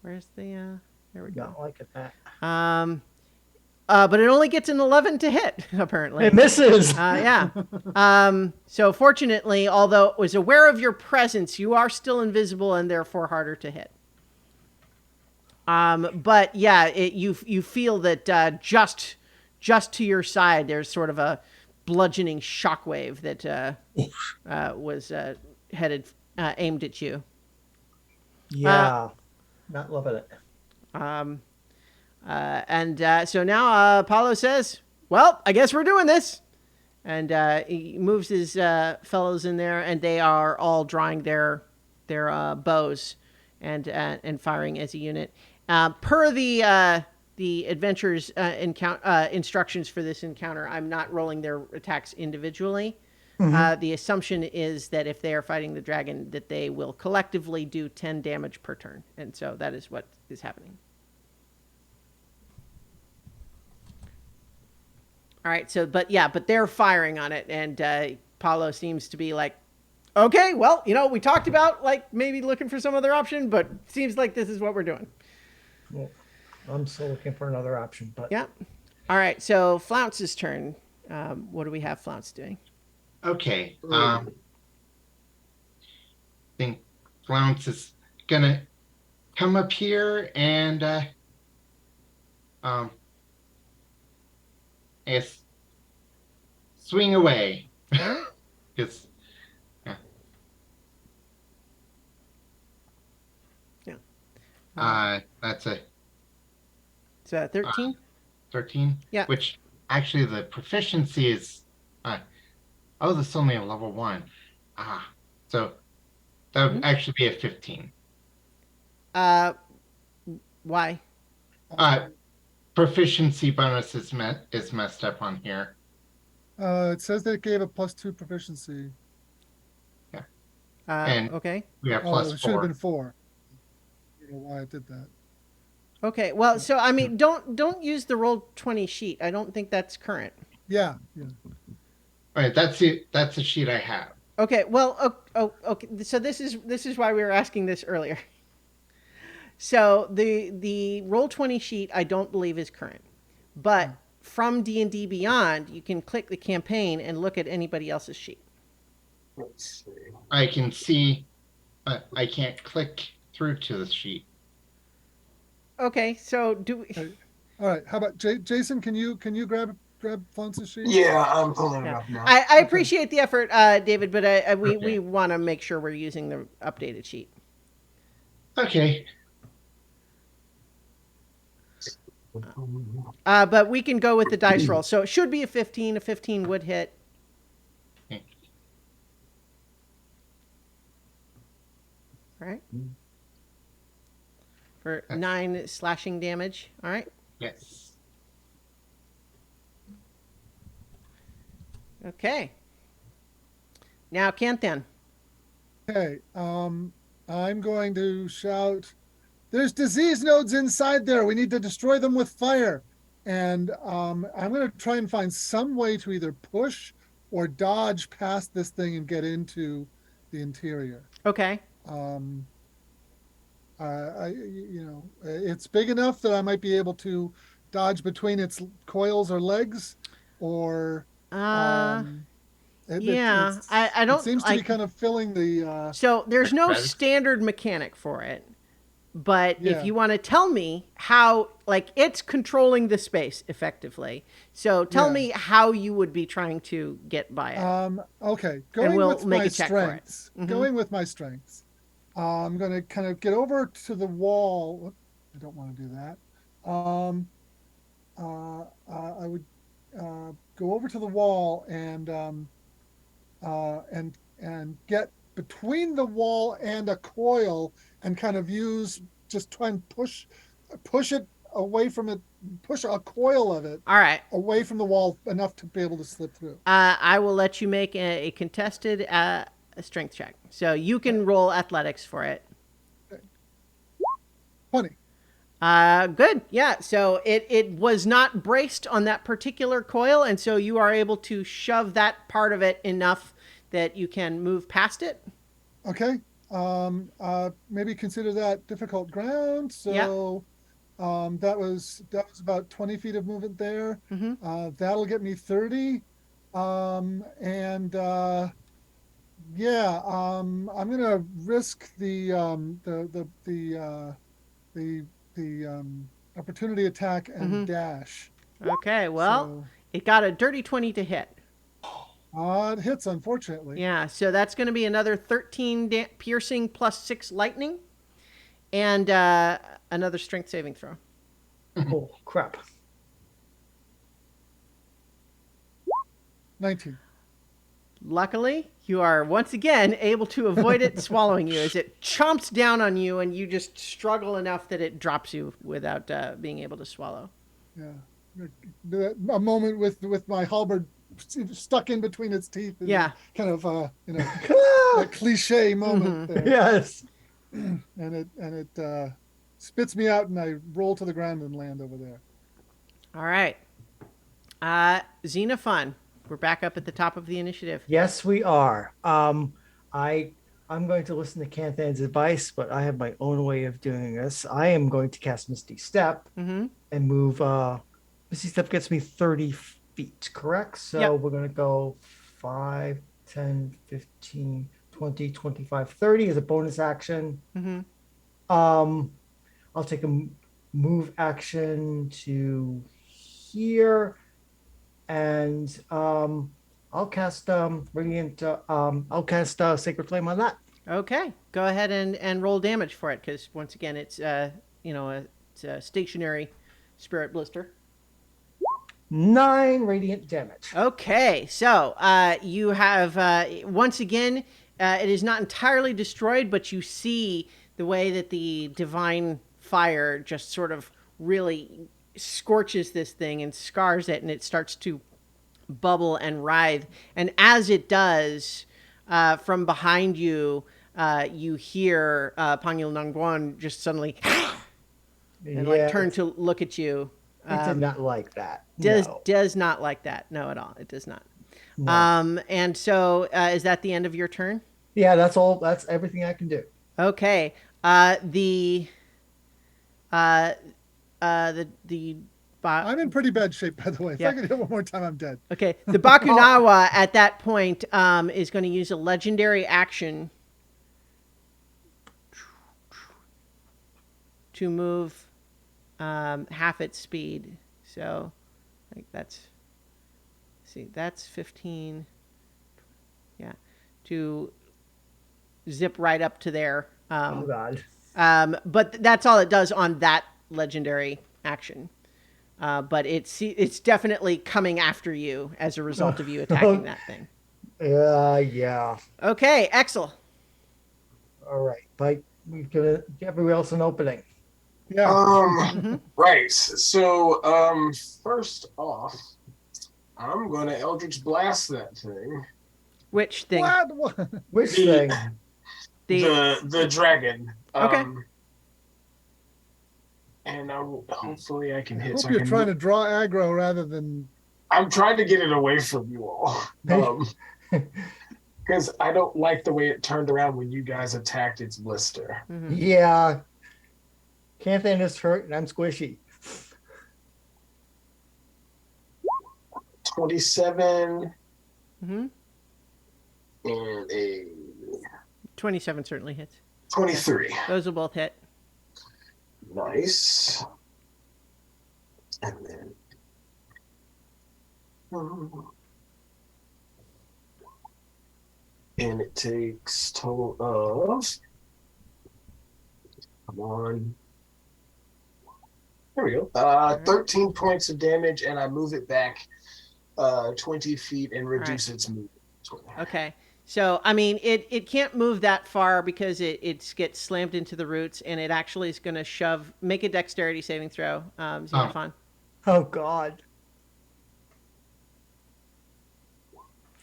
where's the there we go. Not like it that. But it only gets an 11 to hit, apparently. It misses. Yeah. So fortunately, although it was aware of your presence, you are still invisible and therefore harder to hit. But yeah, you feel that just to your side, there's sort of a bludgeoning shockwave that was headed aimed at you. Yeah. Not loving it. So now Apollo says, well, I guess we're doing this. And he moves his fellows in there, and they are all drawing their bows and firing as a unit. Per the adventurer's instructions for this encounter, I'm not rolling their attacks individually. The assumption is that if they are fighting the dragon, that they will collectively do 10 damage per turn. And so that is what is happening. All right, but they're firing on it, and Paulo seems to be like, okay, well, we talked about like maybe looking for some other option, but seems like this is what we're doing. Well, I'm still looking for another option, but Yeah. All right, so Flounce's turn. What do we have Flounce doing? Okay. I think Flounce is gonna come up here and yes, swing away. Because that's a So 13? 13. Yeah. Which actually the proficiency is that's only a level 1. So that would actually be a 15. Why? Proficiency bonus is messed up on here. It says they gave a +2 proficiency. And Okay. we have Oh, it should have +4. been 4. I don't know why it did that. Okay. Well, so I mean, don't use the roll 20 sheet. I don't think that's current. Yeah. All right, that's the sheet I have. Okay. Well, okay. So this is why we were asking this earlier. So the roll 20 sheet I don't believe is current, but from D&D Beyond, you can click the campaign and look at anybody else's sheet. Let's see. I can see, but I can't click through to the sheet. Okay. So All right. How about Jason? Can you grab Flounce's sheet? Yeah, I'm pulling it up now. I appreciate the effort, David, but we want to make sure we're using the updated sheet. Okay. But we can go with the dice roll. So it should be a 15. A 15 would hit. Okay. All right. For 9 slashing damage. All right. Yes. Okay. Now, Canthan. Okay. I'm going to shout, there's disease nodes inside there. We need to destroy them with fire. And I'm going to try and find some way to either push or dodge past this thing and get into the interior. Okay. It's big enough that I might be able to dodge between its coils or legs, or Yeah. it's- I don't. It seems to be kind of filling the. So there's no Right. standard mechanic for it. But if Yeah. you want to tell me how, like, it's controlling the space effectively. So tell Yeah. me how you would be trying to get by it. Okay. And Going we'll with make my a check for it. strengths. Mhm. Going with my strengths. I'm going to kind of get over to the wall. Whoop, I don't want to do that. I would go over to the wall and get between the wall and a coil and kind of just try and push it away from it, push a coil of it All right. away from the wall enough to be able to slip through. I will let you make a contested strength check. So you can roll athletics for it. 20. Good. Yeah. So it was not braced on that particular coil, and so you are able to shove that part of it enough that you can move past it. Okay. Maybe consider that difficult ground. So that was about 20 feet of movement there. That'll get me 30. And I'm gonna risk the opportunity attack and dash. Okay. Well, So it got a dirty 20 to hit. it hits, unfortunately. Yeah. So that's going to be another 13 piercing plus 6 lightning, and another strength saving throw. Oh crap! 19. Luckily, you are once again able to avoid it swallowing you as it chomps down on you, and you just struggle enough that it drops you without being able to swallow. Yeah. A moment with my halberd stuck in between its teeth. Yeah. Kind of a cliche moment there. Yes. And it spits me out, and I roll to the ground and land over there. All right. Xenophon, we're back up at the top of the initiative. Yes, we are. I'm going to listen to Canthan's advice, but I have my own way of doing this. I am going to cast Misty Step and move. Misty Step gets me 30 feet, correct? So Yep. we're going to go 5, 10, 15, 20, 25, 30 as a bonus action. I'll take a move action to here, and I'll cast Radiant. I'll cast Sacred Flame on that. Okay, go ahead and roll damage for it, because once again, it's it's a stationary spirit blister. 9 radiant damage. Okay, so you have once again, it is not entirely destroyed, but you see the way that the divine fire just sort of really scorches this thing and scars it, and it starts to bubble and writhe. And as it does, from behind you, you hear Pangil Nangguan just suddenly and like turn to look at you. It did not like that. Does not like that. No, at all. It does not. No. And so is that the end of your turn? Yeah, that's all. That's everything I can do. Okay. The I'm in pretty bad shape, by the way. If Yeah. I could hit one more time, I'm dead. Okay, the Bakunawa at that point is going to use a legendary action to move half its speed. So, like that's 15. Yeah, to zip right up to there. Oh God. But that's all it does on that legendary action. But it's definitely coming after you as a result of you attacking that thing. Yeah. Okay, Axel. All right, but we've given everybody else an opening. Yeah. Right. So, first off, I'm going to Eldritch Blast that thing. Which thing? What? Which thing? The dragon. Okay. And hopefully I can I hit. hope so you're trying to draw aggro rather than. I'm trying to get it away from you all. Because I don't like the way it turned around when you guys attacked its blister. Yeah. Canthan is hurt and I'm squishy. 27 Mm-hmm. and a 27 certainly hits. 23. Those will both hit. Nice. And then. And it takes total of. Come on. There we go. 13 points of damage, and I move it back 20 feet and reduce its movement. Okay. So, I mean, it can't move that far because it gets slammed into the roots, and it actually is going to make a dexterity saving throw, Xenophon. Oh God.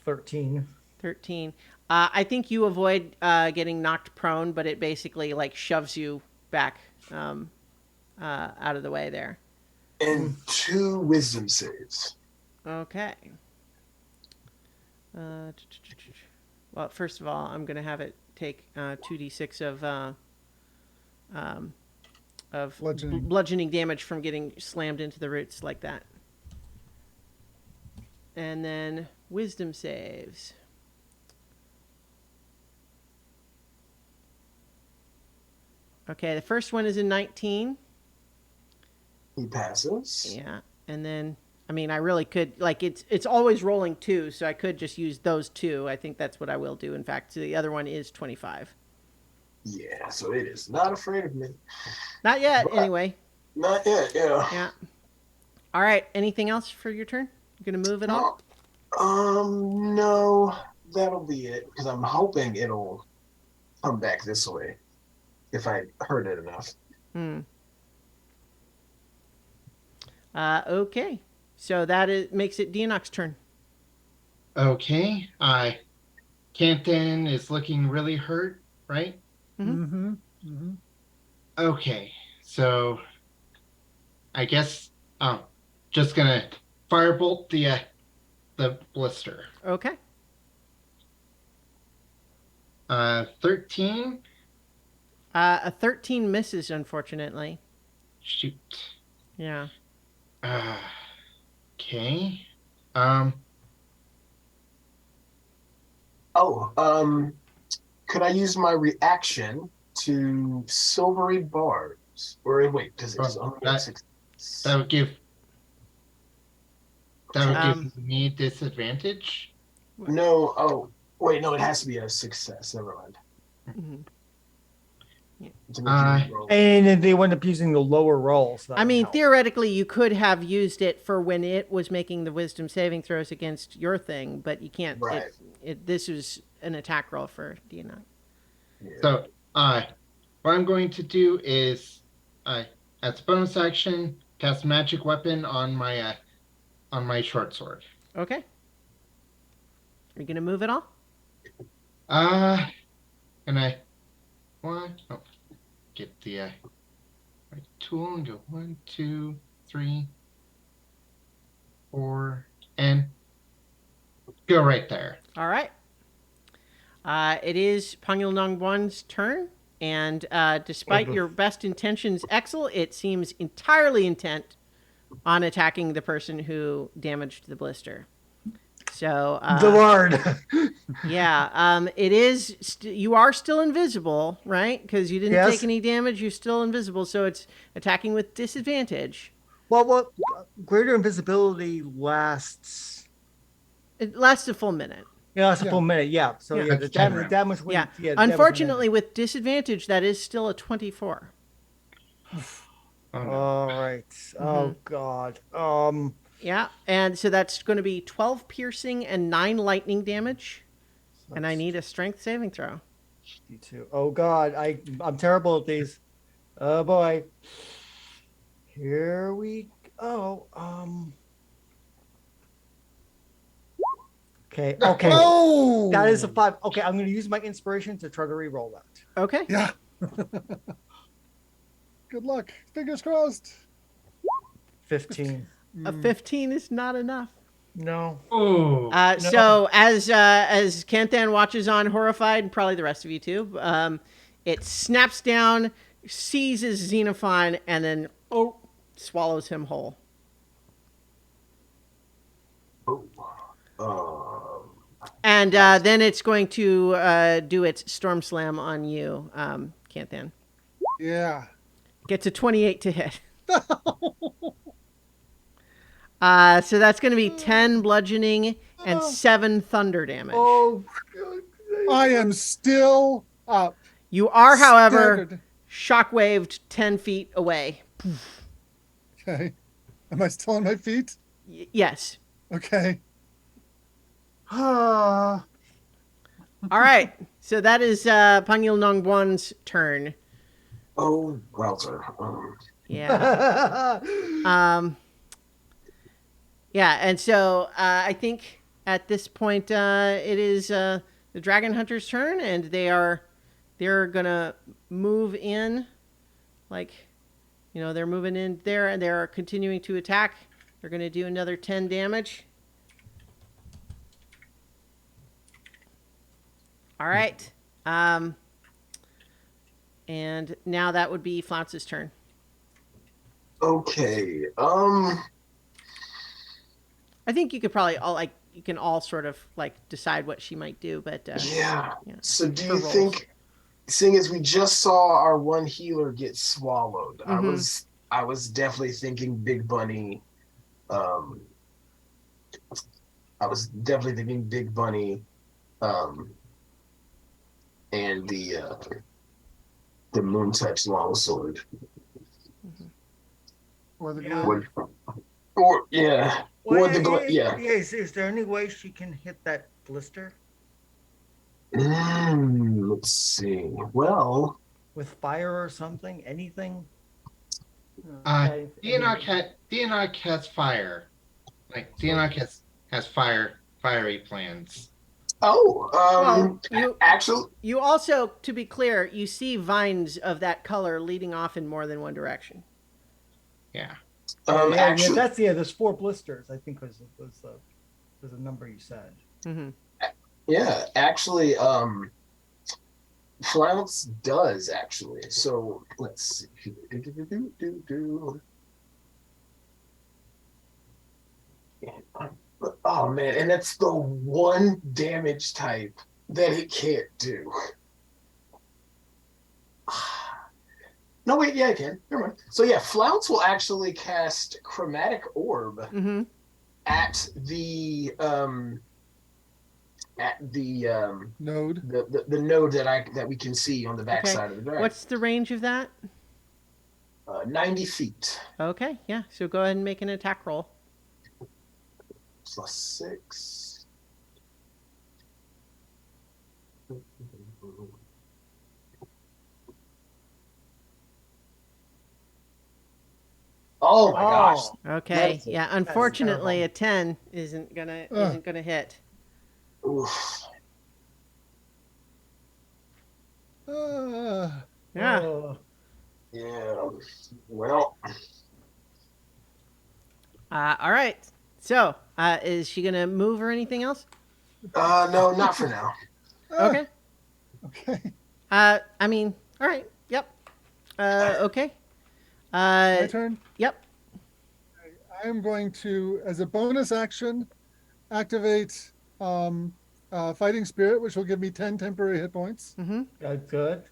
13. 13. I think you avoid getting knocked prone, but it basically like shoves you back out of the way there. And 2 wisdom saves. Okay. Well, first of all, I'm going to have it take 2d6 of bludgeoning damage from getting slammed into the roots like that. And then wisdom saves. Okay, the first one is a 19. He passes. Yeah, and then I mean, I really could like it's always rolling 2, so I could just use those 2. I think that's what I will do. In fact, the other one is 25. Yeah, so it is not afraid of me. Not yet, But anyway. Not yet, yeah. Yeah. All right. Anything else for your turn? You gonna move at all? No, that'll be it. Because I'm hoping it'll come back this way if I hurt it enough. Okay. So that makes it Deonok's turn. Okay. Canton is looking really hurt, right? Mm-hmm. Mm-hmm. Okay. So I guess just gonna firebolt the blister. Okay. 13. A 13 misses, unfortunately. Shoot. Yeah. Okay. Could I use my reaction to silvery barbs? Or wait, does it only have 6? That would give me disadvantage. No. Oh, wait, no, it has to be a success. Never mind. Mm-hmm. And then they wind up using the lower rolls. I mean, theoretically, you could have used it for when it was making the wisdom saving throws against your thing, but you can't. Right. This was an attack roll for Deonok. Yeah. So, what I'm going to do is, as a bonus action, cast magic weapon on my short sword. Okay. Are you gonna move it all? And I get the right tool and go 1, 2, 3, 4, and go right there. All right. It is Pangil Nongguan's turn, and despite your best intentions, Exel, it seems entirely intent on attacking the person who damaged the blister. So Devard. yeah, it is. You are still invisible, right? Because you didn't take any damage. You're still invisible, so it's attacking with disadvantage. Well, greater invisibility lasts. It lasts a full minute. Yeah, lasts a full minute. Yeah. So Yeah. the damage. Unfortunately, with disadvantage, that is still a 24. Oh, no. All right. Oh God. Yeah, and so that's going to be 12 piercing and 9 lightning damage, and I need a strength saving throw. Pt2. Oh God, I'm terrible at these. Oh boy. Here we go. Okay. Oh! That is a 5. Okay, I'm going to use my inspiration to try to re-roll that. Okay. Yeah. Good luck. Fingers crossed. 15. A 15 is not enough. No. Oh. No. So as Kanthan watches on, horrified, and probably the rest of you too, it snaps down, seizes Xenophon, and then swallows him whole. And then it's going to do its storm slam on you, Kanthan. Yeah. Gets a 28 to hit. So that's going to be 10 bludgeoning and 7 thunder damage. Oh, I am still up. You are, however, Staggered. shockwaved 10 feet away. Okay. Am I still on my feet? Yes. Okay. Ah. All right. So that is Pangil Nongguan's turn. Oh, wowzer. Yeah. Yeah, and so I think at this point it is the Dragon Hunter's turn, and they're gonna move in, like, they're moving in there, and they're continuing to attack. They're gonna do another 10 damage. All right, and now that would be Flounce's turn. Okay. I think you could probably you can all sort of decide what she might do, but Yeah. yeah. So do Her you rolls. think, seeing as we just saw our one healer get swallowed, Mhm. I was definitely thinking Big Bunny. I was definitely thinking Big Bunny, and the Moon Touch Longsword. Or the Yeah. globe. Or yeah. Or the yeah. Is there any way she can hit that blister Let's see. Well, with fire or something? Anything? DNR has fire. Like DNR has fiery plans. oh, Well, actually, you also, to be clear, you see vines of that color leading off in more than one direction. Yeah. actually, that's there's 4 blisters. I think was the number you said. Mm-hmm. yeah, actually, Flounce does actually. So let's see. Oh man, and that's the one damage type that it can't do. No, wait, yeah, I can. Never mind. So yeah, Flounce will actually cast Chromatic Orb Mm-hmm. at the Node. the node that we can see on the backside of the dragon. What's the range of that? 90 feet Okay, yeah. So go ahead and make an attack roll. plus 6. Oh my gosh. Okay, That's yeah. Unfortunately, a 10 isn't gonna hit. Oof. Yeah. Oh. Yeah. Well, All right. So, is she gonna move or anything else? no, not for now. Okay. Okay. I mean, all right. Yep. Okay. My turn. Yep. I am going to, as a bonus action, activate Fighting Spirit, which will give me 10 temporary hit points. Mm-hmm. That's good.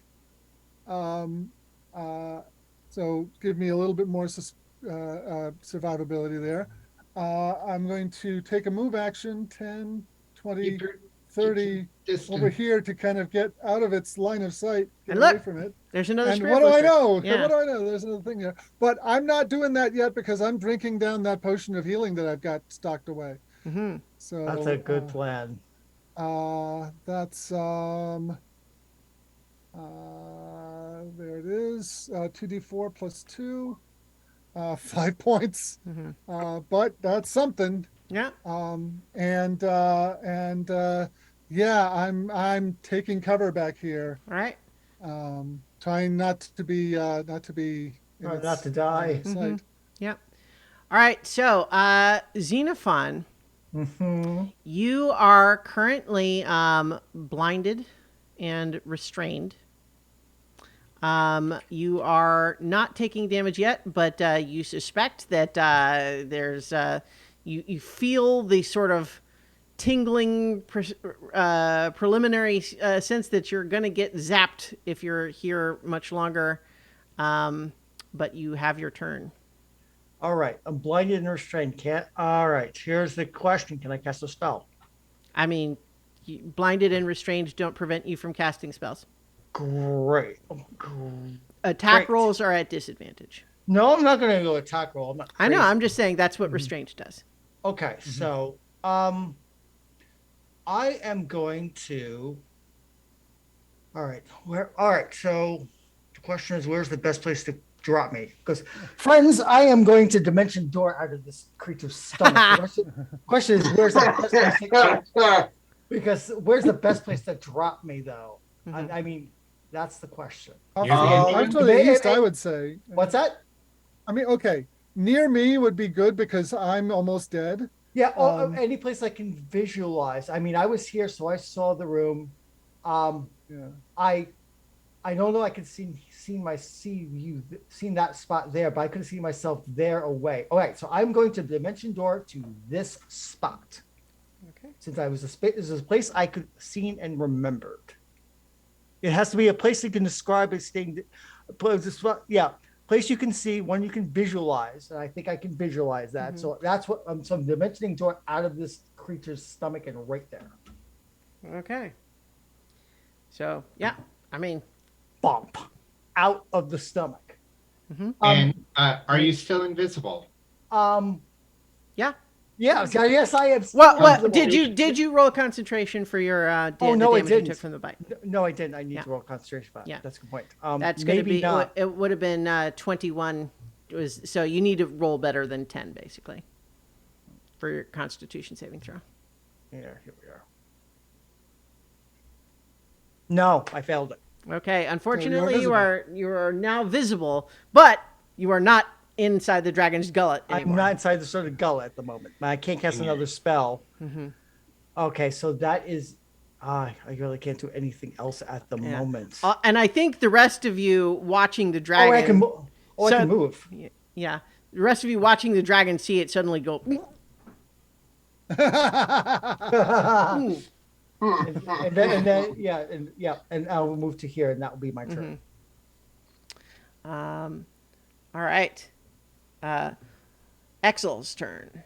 So give me a little bit more survivability there. I'm going to take a move action, 10, 20, Keep your 30 distance. over here to kind of get out of its line of sight, get And away look, from it. There's another And spirit what do I blister. know? Yeah. What do I know? There's another thing here. But I'm not doing that yet because I'm drinking down that potion of healing that I've got stocked away. Mm-hmm. So That's a good plan. that's there it is. 2d4 plus 2. 5 points. Mm-hmm. But that's something. Yeah. Yeah, I'm taking cover back here. All right. Trying not to be in Not to its die. line of sight. Yep. All right. So, Xenophon, Mm-hmm. you are currently blinded and restrained. You are not taking damage yet, but you suspect that there's you feel the sort of tingling preliminary sense that you're going to get zapped if you're here much longer, but you have your turn. All right. I'm blinded and restrained. Can't. All right. Here's the question: can I cast a spell? I mean, blinded and restrained don't prevent you from casting spells. Great. Attack Great. rolls are at disadvantage. No, I'm not going to go attack roll. I'm not I know. crazy. I'm just saying that's what restraint does. Okay, so I am going to. All right, where? All right, so the question is, where's the best place to drop me? Because, friends, I am going to dimension door out of this creature's stomach. The question is, where's the best place to? Because where's the best place to drop me, though? I mean, that's the question. Off You're to the east, I would say. What's that? I mean, okay, near me would be good because I'm almost dead. Yeah, any place I can visualize. I mean, I was here, so I saw the room. Yeah. I don't know. I could seen that spot there, but I couldn't see myself there away. All right, so I'm going to dimension door to this spot. Okay. Since this is a place I could seen and remembered. It has to be a place you can describe as staying. Yeah, place you can see, one you can visualize, and I think I can visualize that. So that's what so I'm dimensioning door out of this creature's stomach and right there. Okay. So, yeah, I mean, Bump out of the stomach. And are you still invisible? yeah. Yeah, yes, I am. What did you roll concentration for your no, the I damage you didn't. took from the bite? No, I didn't. I need Yeah. to roll concentration for that. Yeah. That's a good point. That's going to maybe be not. it would have been 21 so you need to roll better than 10 basically for your constitution saving throw. Yeah, here we are. No, I failed it. Okay, unfortunately So you are now visible, but you are not inside the dragon's gullet anymore. I'm not inside the sort of gullet at the moment. I can't cast another spell. Okay, so that is. I really can't do anything else at the moment. And I think the rest of you watching the dragon. I can move. Yeah, the rest of you watching the dragon see it suddenly go. and then and I'll move to here, and that will be my turn. All right, Exel's turn.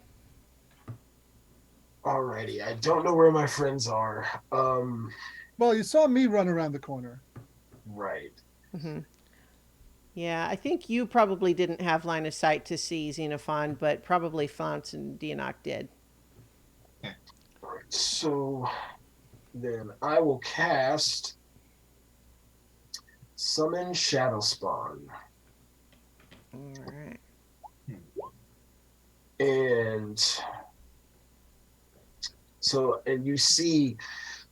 Alrighty, I don't know where my friends are. Well, you saw me run around the corner. Right. Yeah, I think you probably didn't have line of sight to see Xenophon, but probably Flounce and Dianok did. Alright, so then I will cast Summon Shadow Spawn. All right. And so, and you see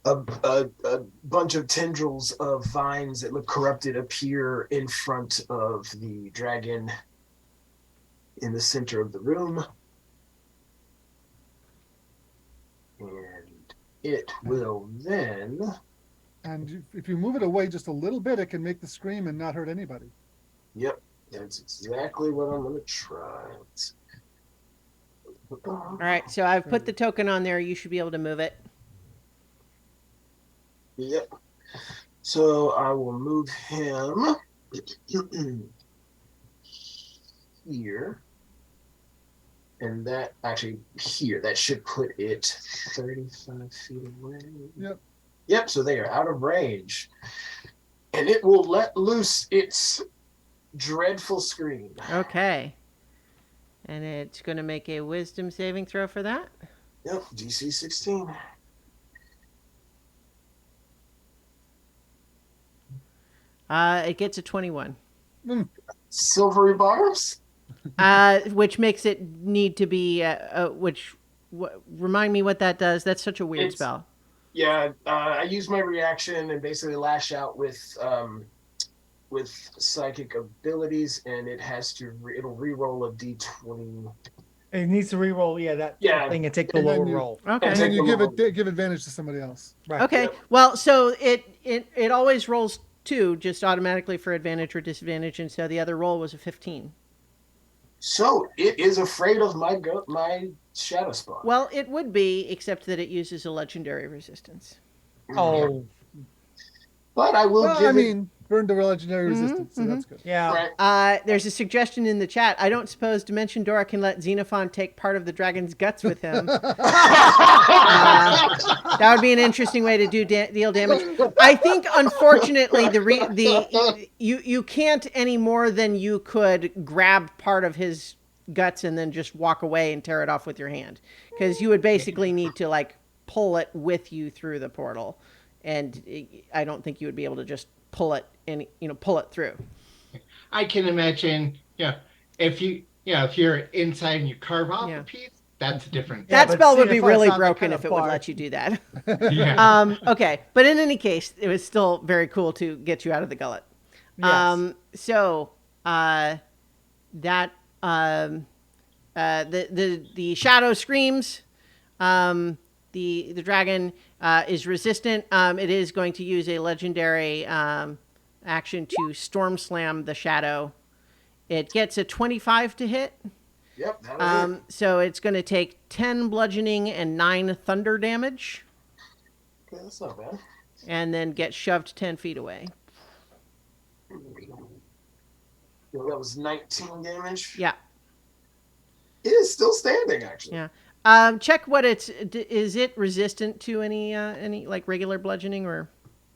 a bunch of tendrils of vines that look corrupted appear in front of the dragon in the center of the room. And it will then... And if you move it away just a little bit, it can make the scream and not hurt anybody. Yep, that's exactly what I'm going to try. All right, so I've put the token on there. You should be able to move it. Yep. So I will move him here. And that actually here, that should put it 35 feet away. Yep. Yep, so they are out of range. And it will let loose its dreadful scream. Okay. And it's going to make a wisdom saving throw for that. Yep, DC 16. It gets a 21. Silvery bars? Which makes it need to be, remind me what that does. That's such a weird spell. Yeah, I use my reaction and basically lash out with psychic abilities, and it has to it'll re-roll a d20. It needs to re-roll, that thing and take the And then lower you- roll. Okay. And then you give advantage to somebody else. Right. Okay. Yep. Well, so it always rolls 2 just automatically for advantage or disadvantage, and so the other roll was a 15. So it is afraid of my shadow spawn. Well, it would be, except that it uses a legendary resistance. Oh, But I will Well, give I it. mean, burned the legendary resistance, so that's good. Yeah. Right. There's a suggestion in the chat. I don't suppose Dimension Dora can let Xenophon take part of the dragon's guts with him. That would be an interesting way to deal damage. I think, unfortunately, you can't any more than you could grab part of his guts and then just walk away and tear it off with your hand, because you would basically need to like pull it with you through the portal, and I don't think you would be able to just pull it and pull it through. I can imagine, if you're inside and you carve off Yeah. a piece, that's a different. Yeah, That but spell would be Xenophon really sounds like broken kind if of it would far. let you do that. Yeah. Okay, but in any case, it was still very cool to get you out of the gullet. Yes. So that the shadow screams. The dragon is resistant. It is going to use a legendary action to storm slam the shadow. It gets a 25 to hit. Yep, that'll hit. So it's going to take 10 bludgeoning and 9 thunder damage, Okay, that's not bad. and then get shoved 10 feet away. Well, that was 19 damage. Yeah. It is still standing, actually. Yeah. Check what is it resistant to any like regular bludgeoning or?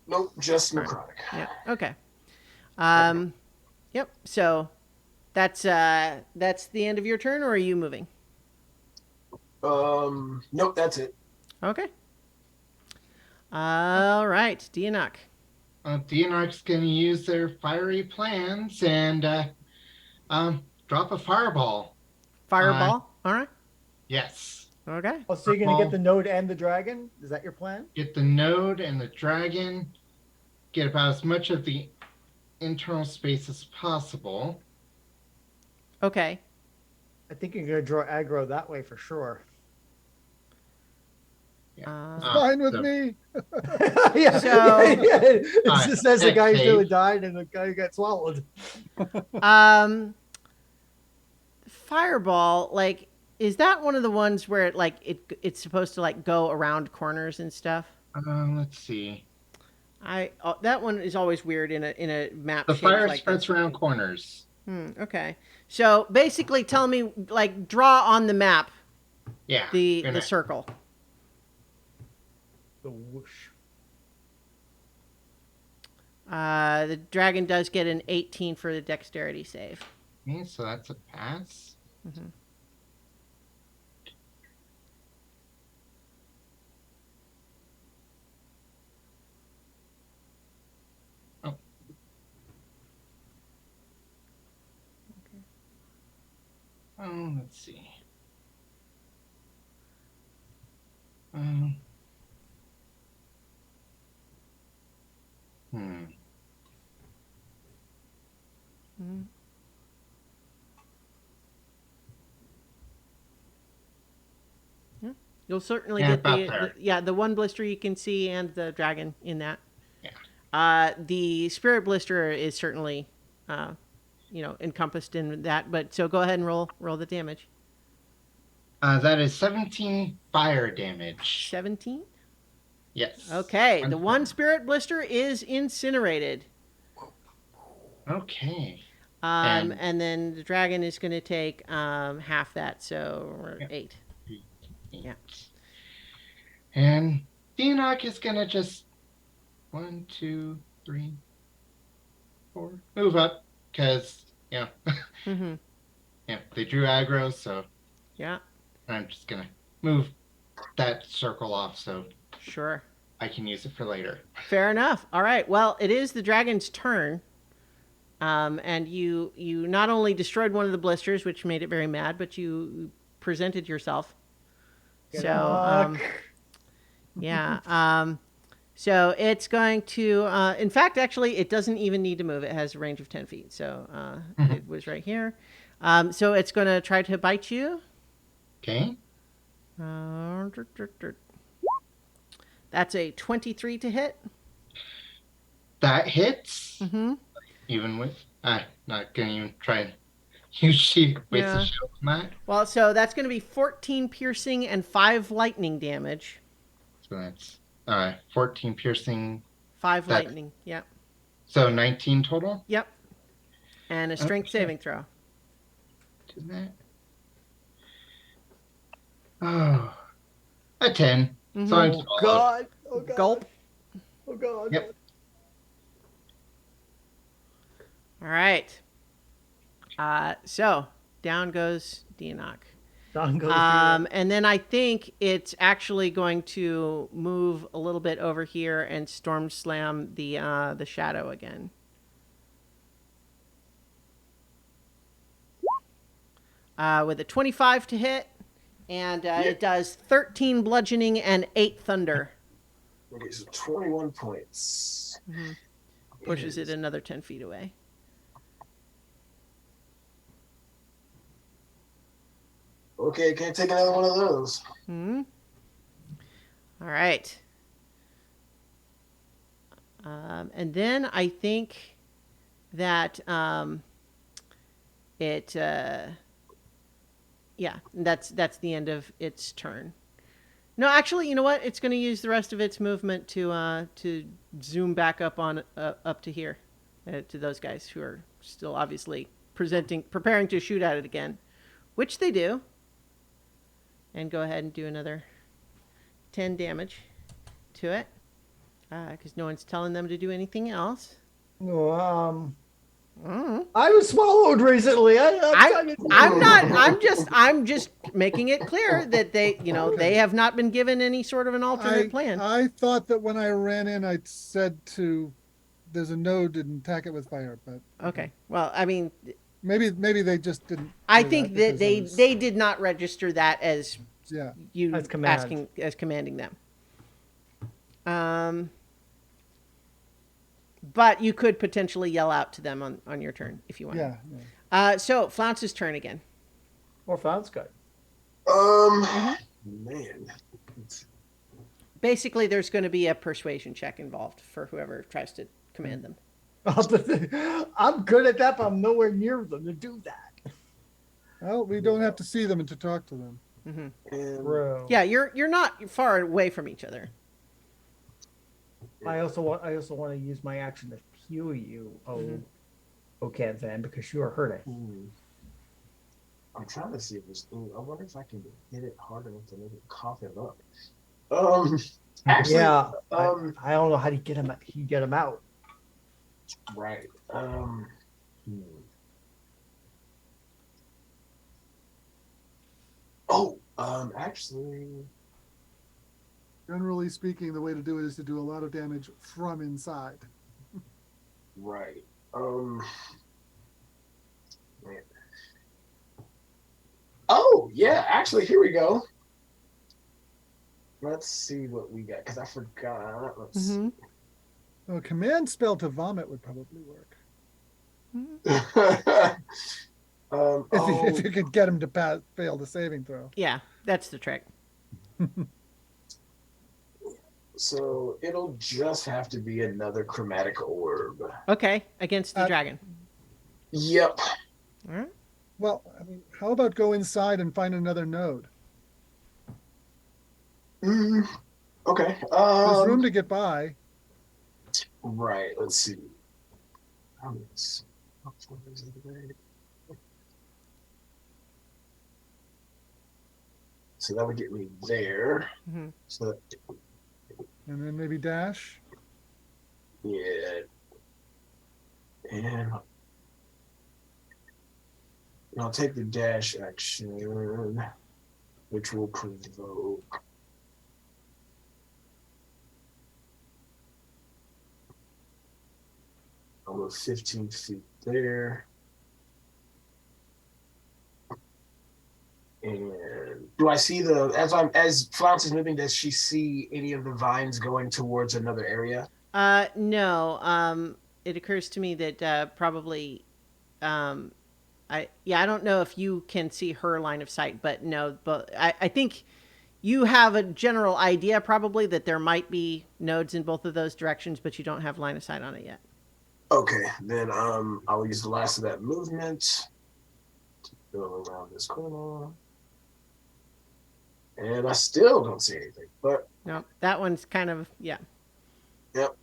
Nope, just Right. necrotic. Yeah. Okay. Yep. So that's the end of your turn, or are you moving? Nope, that's it. Okay. All right, Dianok. DNR's going to use their fiery plans and drop a fireball. Fireball. All right. Yes. Okay. Oh, so you're gonna get the node and the dragon? Is that your plan? Get the node and the dragon. Get about as much of the internal space as possible. Okay. I think you're gonna draw aggro that way for sure. Fine with so- me. Yeah. So- yeah. It Alright, just says the next guy who really page. died and the guy who got swallowed. Fireball, like, is that one of the ones where it's supposed to like go around corners and stuff? Let's see. That one is always weird in a map. The shaped fire like spreads that. around corners. Okay. So basically, tell me, like, draw on the map Yeah. the gonna- circle. The whoosh. The dragon does get an 18 for the dexterity save. Okay, so that's a pass. Mhm. Oh. Oh, let's see. Um. Hmm. Mhm. Yeah. You'll certainly Yeah, get about there. the one blister you can see and the dragon in that. Yeah. The spirit blister is certainly, encompassed in that. But so go ahead and roll the damage. That is 17 fire damage. 17. Yes. Okay, the one spirit blister is incinerated. Okay. And then the dragon is going to take half that, so we're Yeah. 8. Yeah. And Enoch is gonna just 1, 2, 3, 4 move up because Mm-hmm. they drew aggro, so Yeah, I'm just gonna move that circle off so sure. I can use it for later. Fair enough. All right. Well, it is the dragon's turn. And you not only destroyed one of the blisters, which made it very mad, but you presented yourself. Good So, luck. yeah. So it's going to, in fact, actually, it doesn't even need to move. It has a range of 10 feet. So it was right here. So it's going to try to bite you. Okay. That's a 23 to hit. That hits. Mm-hmm. Even with not gonna even try and use shield waste Yeah. the shield on that. Well, so that's going to be 14 piercing and 5 lightning damage. So that's 14 piercing. 5 That- lightning. Yep. So 19 total. Yep. And a strength Okay. saving throw. Didn't that? Oh, a 10. So I'm Oh swallowed. God! Oh God! Gulp. Oh God! Yep. All right. So down goes Dianok. Down goes the. And then I think it's actually going to move a little bit over here and storm slam the shadow again. With a 25 to hit, and it does 13 bludgeoning and 8 thunder. Okay, so 21 points. Pushes it another 10 feet away. Okay, can't take another one of those. All right. And then I think that that's the end of its turn. No, actually, you know what? It's going to use the rest of its movement to zoom back up on up to here, to those guys who are still obviously preparing to shoot at it again, which they do, and go ahead and do another 10 damage to it, because no one's telling them to do anything else. Oh, I was swallowed recently. I'm not. I'm just making it clear that they have not been given any sort of an alternate plan. I thought that when I ran in, I said there's a node and attack it with fire, but Okay. Well, I mean, maybe they just didn't. I do think that because they did not register that as yeah. you As command. asking as commanding them. But you could potentially yell out to them on your turn if you want. Yeah. So Flounce's turn again. Or Founds Guy. Man. Basically, there's going to be a persuasion check involved for whoever tries to command them. I'm good at that, but I'm nowhere near them to do that. Well, we don't have to see them and to talk to them. And Bro. Yeah, you're not far away from each other. I also want to use my action to heal you, okay, Van, because you are hurting. I'm trying to see if there's. I wonder if I can hit it hard enough to make it cough it up. Actually, Yeah. I don't know how to get him out. Right. Actually, Generally speaking, the way to do it is to do a lot of damage from inside. right. Man. Oh, yeah, actually, here we go. Let's see what we got, because I forgot. Let's see. A command spell to vomit would probably work. If you could get him to fail the saving throw. Yeah, that's the trick. So it'll just have to be another chromatic orb. Okay, against the dragon. Yep. All right. Well, I mean, how about go inside and find another node? Okay. There's room to get by. Right. Let's see. So that would get me there. So And then maybe dash. yeah. And I'll take the dash action, which will provoke. Almost 15 feet there. And do I see as Flounce is moving, does she see any of the vines going towards another area? No. It occurs to me that probably, I don't know if you can see her line of sight, but no. But I think you have a general idea probably that there might be nodes in both of those directions, but you don't have line of sight on it yet. Okay, then I'll use the last of that movement to go around this corner. And I still don't see anything, but No, that one's kind of, yeah. Yep.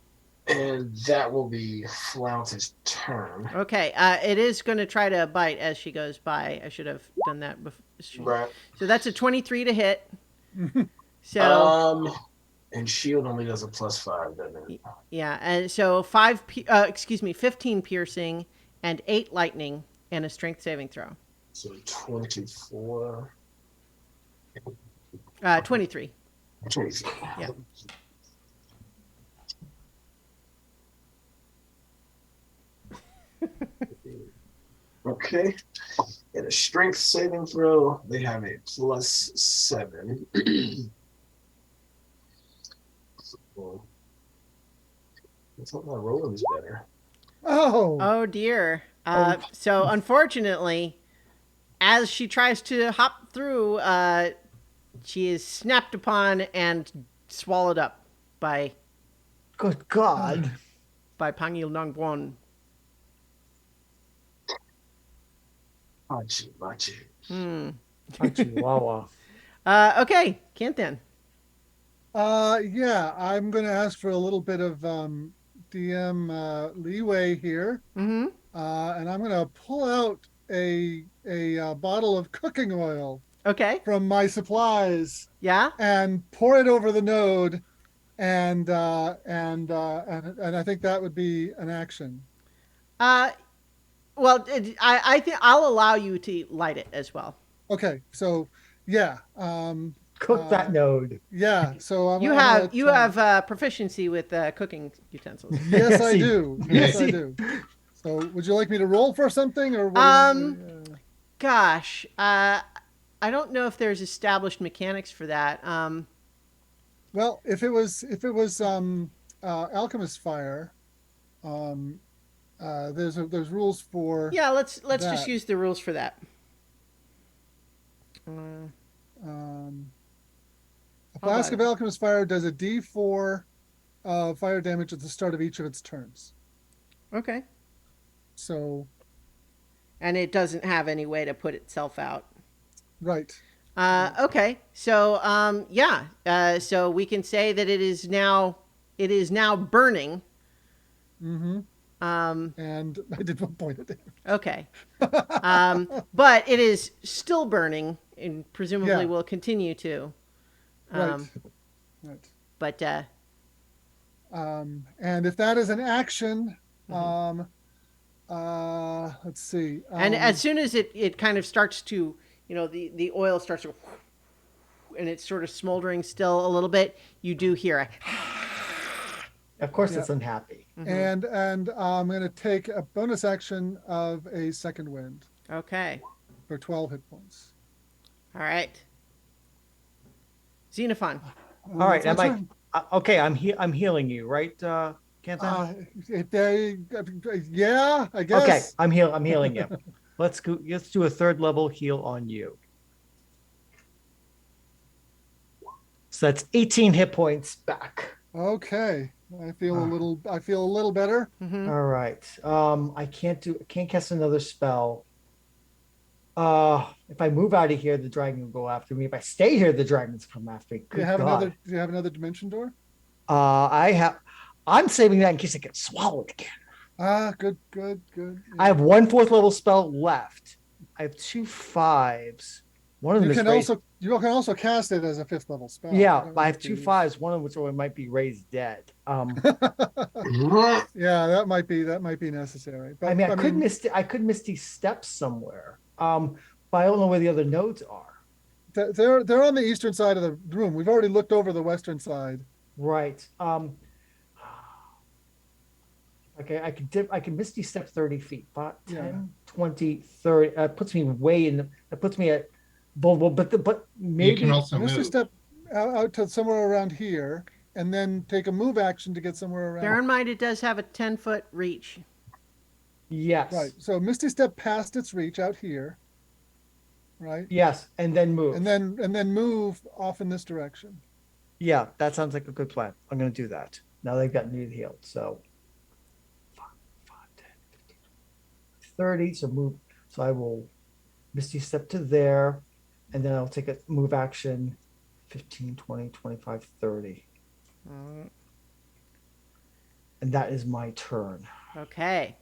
And that will be Flounce's turn. Okay. It is going to try to bite as she goes by. I should have done that before. Right. So that's a 23 to hit. Mhm. So And shield only does a +5, doesn't it? yeah, and so 15 piercing and 8 lightning and a strength saving throw. So 24. 23. 23. Yeah. Okay. And a strength saving throw, they have a +7. So, I thought my rolling was better. Oh, Oh dear. So unfortunately, as she tries to hop through, she is snapped upon and swallowed up by Good God. Pangil Nongwon. Machi. Hmm. Chihuahua. Okay, Kanthan. yeah, I'm going to ask for a little bit of DM leeway here, Mm-hmm. and I'm going to pull out a bottle of cooking oil Okay. from my supplies Yeah. and pour it over the node, and I think that would be an action. Uh, well, I think I'll allow you to light it as well. Okay, so yeah, Cook that node. yeah. So I'm, You I'm have gonna, proficiency with cooking utensils. yes, I See- do. Yes, I see- do. So would you like me to roll for something, or what? Gosh, I don't know if there's established mechanics for that. Well, if it was alchemist fire, um, there's rules for Yeah, let's just that. use the rules for that. Uh, Um, a How flask about of it? alchemist fire does a D4 fire damage at the start of each of its turns. Okay. So And it doesn't have any way to put itself out. right. Okay. So yeah. So we can say that it is now burning. Mm-hmm. Um, And I did 1 point of damage. okay. But it is still burning and presumably Yeah. will continue to. Right. Right. But And if that is an action, mhm. let's see. And as soon as it kind of starts to, the oil starts to, and it's sort of smoldering still a little bit, you do hear a, Of course, Yeah. it's unhappy. and I'm going to take a bonus action of a second wind okay. for 12 hit points. All right. Xenophon. All right, That's my turn. okay? I'm healing you, right, Kanthan? If they, yeah, I guess. Okay, I'm healing you. Let's do a third level heal on you. So that's 18 hit points back. Okay. I feel a little better. Mm-hmm. All right. I can't cast another spell. If I move out of here, the dragon will go after me. If I stay here, the dragons come after me. Do you have another? Do you have another dimension door? I'm saving that in case I get swallowed again. Good. I have 1/4 level spell left. I have 2 5s. One of them You is can raised. also cast it as a 5th level spell. Yeah, I have 2 5s. One of which might be raised dead. Yeah, that might be necessary. But I mean, I could misty steps somewhere. But I don't know where the other nodes are. they're on the eastern side of the room. We've already looked over the western side. Right. Okay, I can misty step 30 feet. 5, 10, Yeah. 20, 30. Puts me way in. That puts me at. But maybe You can also Mr. move. Step out to somewhere around here, and then take a move action to get somewhere around. Bear in mind, it does have a 10-foot reach. yes. Right. So Misty Step past its reach out here. Right. Yes, and then move. And then move off in this direction. Yeah, that sounds like a good plan. I'm going to do that. Now they've got new healed. So 5, 10, 15, 30. So move. So I will misty step to there, and then I'll take a move action 15, 20, 25, 30. Uh, And And that is my turn. Okay.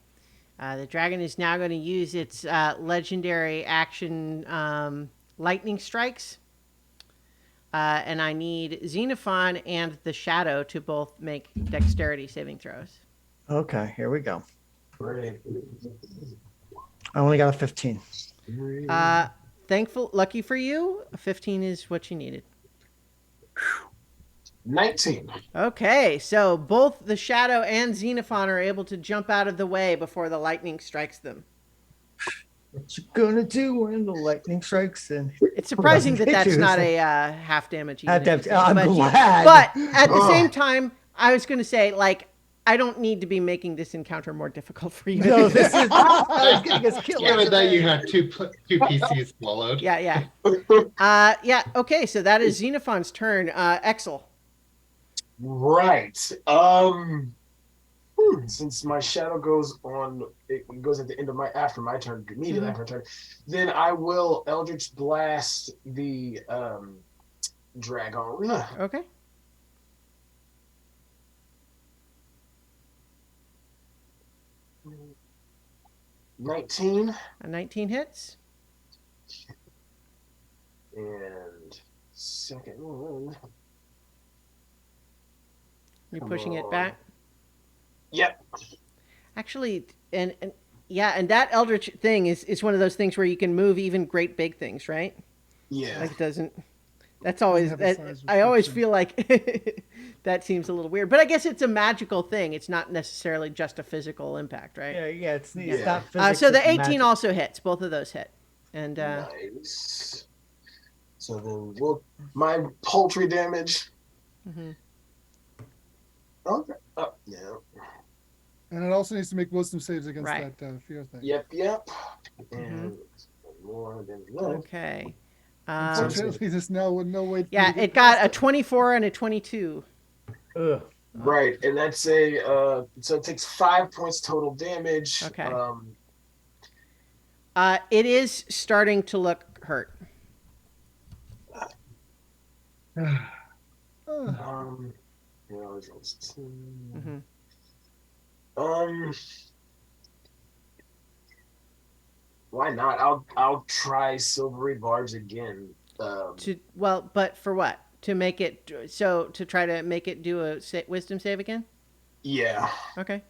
The dragon is now going to use its legendary action, lightning strikes. And I need Xenophon and the Shadow to both make dexterity saving throws. Okay, here we go. Great. I only got a 15. Lucky for you, 15 is what you needed. 19. Okay, so both the Shadow and Xenophon are able to jump out of the way before the lightning strikes them. What you gonna do when the lightning strikes? And It's surprising that that's not a. a half damage. I'm but, glad. But at the same time, I was going to say, like, I don't need to be making this encounter more difficult for you. No, this is getting us killed. Given that you have two PCs swallowed. Yeah. Yeah. Okay, so that is Xenophon's turn. Exel. Right. Since my shadow goes on, it goes at the end of after my turn, immediately after my turn, then I will Eldritch Blast the dragon. Okay. $19. A 19 hits. And second one. You're Come pushing it on. back. Yep. Actually, and that Eldritch thing is one of those things where you can move even great big things, right? Yeah. Like it doesn't. That's always have a that. size I always restriction. feel like that seems a little weird, but I guess it's a magical thing. It's not necessarily just a physical impact, right? Yeah, it's Yeah. not physics. So the it's 18 magic. also hits. Both of those hit, and Nice. So then my poultry damage. mhm. Okay. Oh, yeah. And it also needs to make wisdom saves against Right. that fear thing. Yep. And more than that. Okay. Unfortunately, there's no way. Yeah, it got a 24 and a 22. Ugh. Right, and that's a so it takes 5 points total damage. Okay. It is starting to look hurt. Mhm. Why not? I'll try silvery barbs again. But for what? To make it to try to make it do a wisdom save again? Yeah. Okay.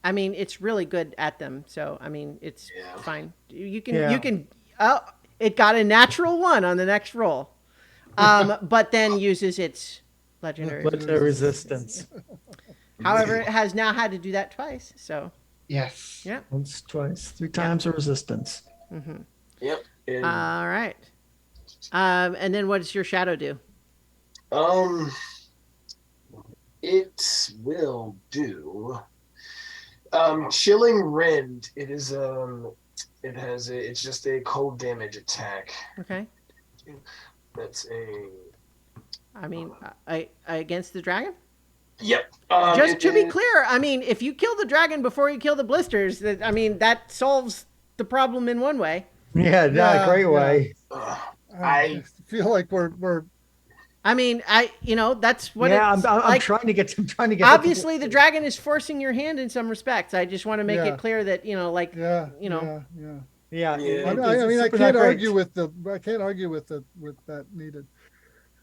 I mean, it's really good at them, so I mean, it's Yeah. fine. You Yeah. can. Oh, it got a natural 1 on the next roll, but then uses its legendary. Resistance. However, it has now had to do that twice. So Yes. yeah. Once, twice, 3 times a resistance. Yep. And, All right. And then what does your shadow do? it will do. Chilling Rend. It is it's just a cold damage attack. Okay. That's a. I mean, I against the dragon. Yep. Just to be clear, I mean, if you kill the dragon before you kill the blisters, that solves the problem in one way. Yeah, not a great way. I feel like we're. I mean, that's what. Yeah, it's I'm like. trying to get. Obviously, the dragon is forcing your hand in some respects. I just want to make it clear that Yeah. Yeah. I mean, I can't argue with that needed.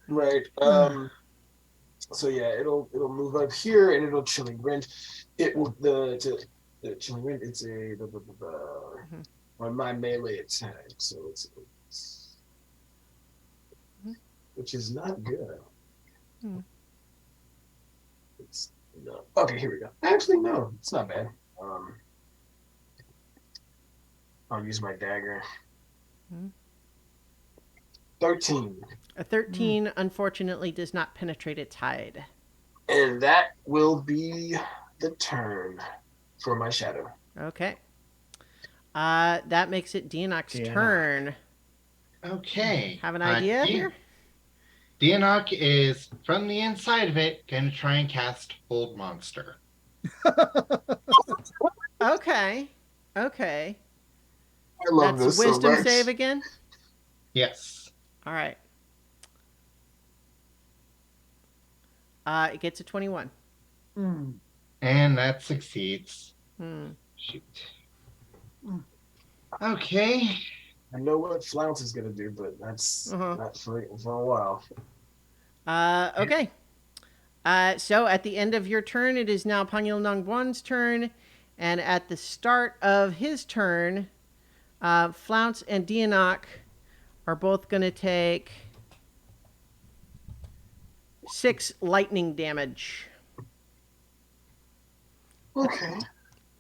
Right. So yeah, it'll move up here and it'll chilling rend. It will the chilling rend. It's a on my melee attack, so it's which is not good. It's no. Okay, here we go. Actually, no, it's not bad. I'll use my dagger. 13. A 13, unfortunately, does not penetrate its hide. And that will be the turn for my shadow. Okay. That makes it Dianok's turn. Okay. Have an idea here? Dianok is, from the inside of it, going to try and cast Hold Monster. Okay. I love That's this wisdom so much. save again? Yes. All right. It gets a 21. Mm, And that succeeds. Hmm. Shoot. mm. Okay. I know what Flounce is gonna do, but that's Uh-huh. not for a while. Okay. So at the end of your turn, it is now Panyul Nongguan's turn. And at the start of his turn, Flounce and Dianok are both going to take 6 lightning damage. Okay.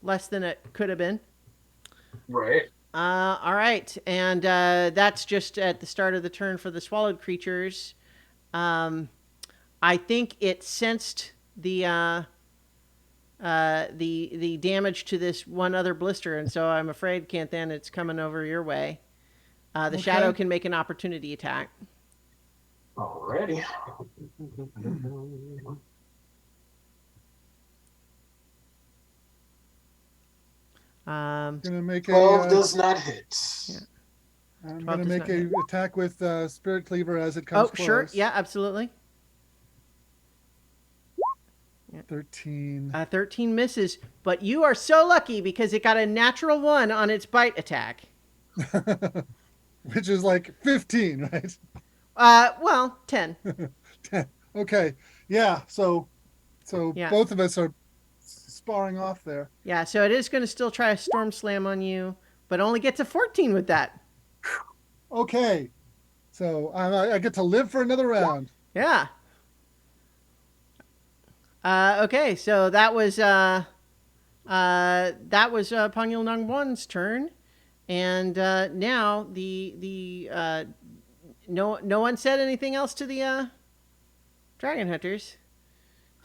Less than it could have been. Right. All right. And that's just at the start of the turn for the swallowed creatures. I think it sensed the damage to this one other blister, and so I'm afraid, Canthan, it's coming over your way. The Okay. shadow can make an opportunity attack. Alrighty. Gonna make 12 a. does not hit. Yeah. I'm 12 gonna does make not a hit. attack with Spirit Cleaver as it comes Oh, close. sure. Yeah, absolutely. 13. 13 misses, but you are so lucky because it got a natural 1 on its bite attack. Which is like 15, right? Well, 10. 10. Okay. Yeah. So Yeah. both of us are sparring off there. Yeah, so it is going to still try a storm slam on you, but only gets a 14 with that. Okay. So I get to live for another round. Yeah. Okay, so that was Pangil Nangwan's turn, and now no one said anything else to the dragon hunters,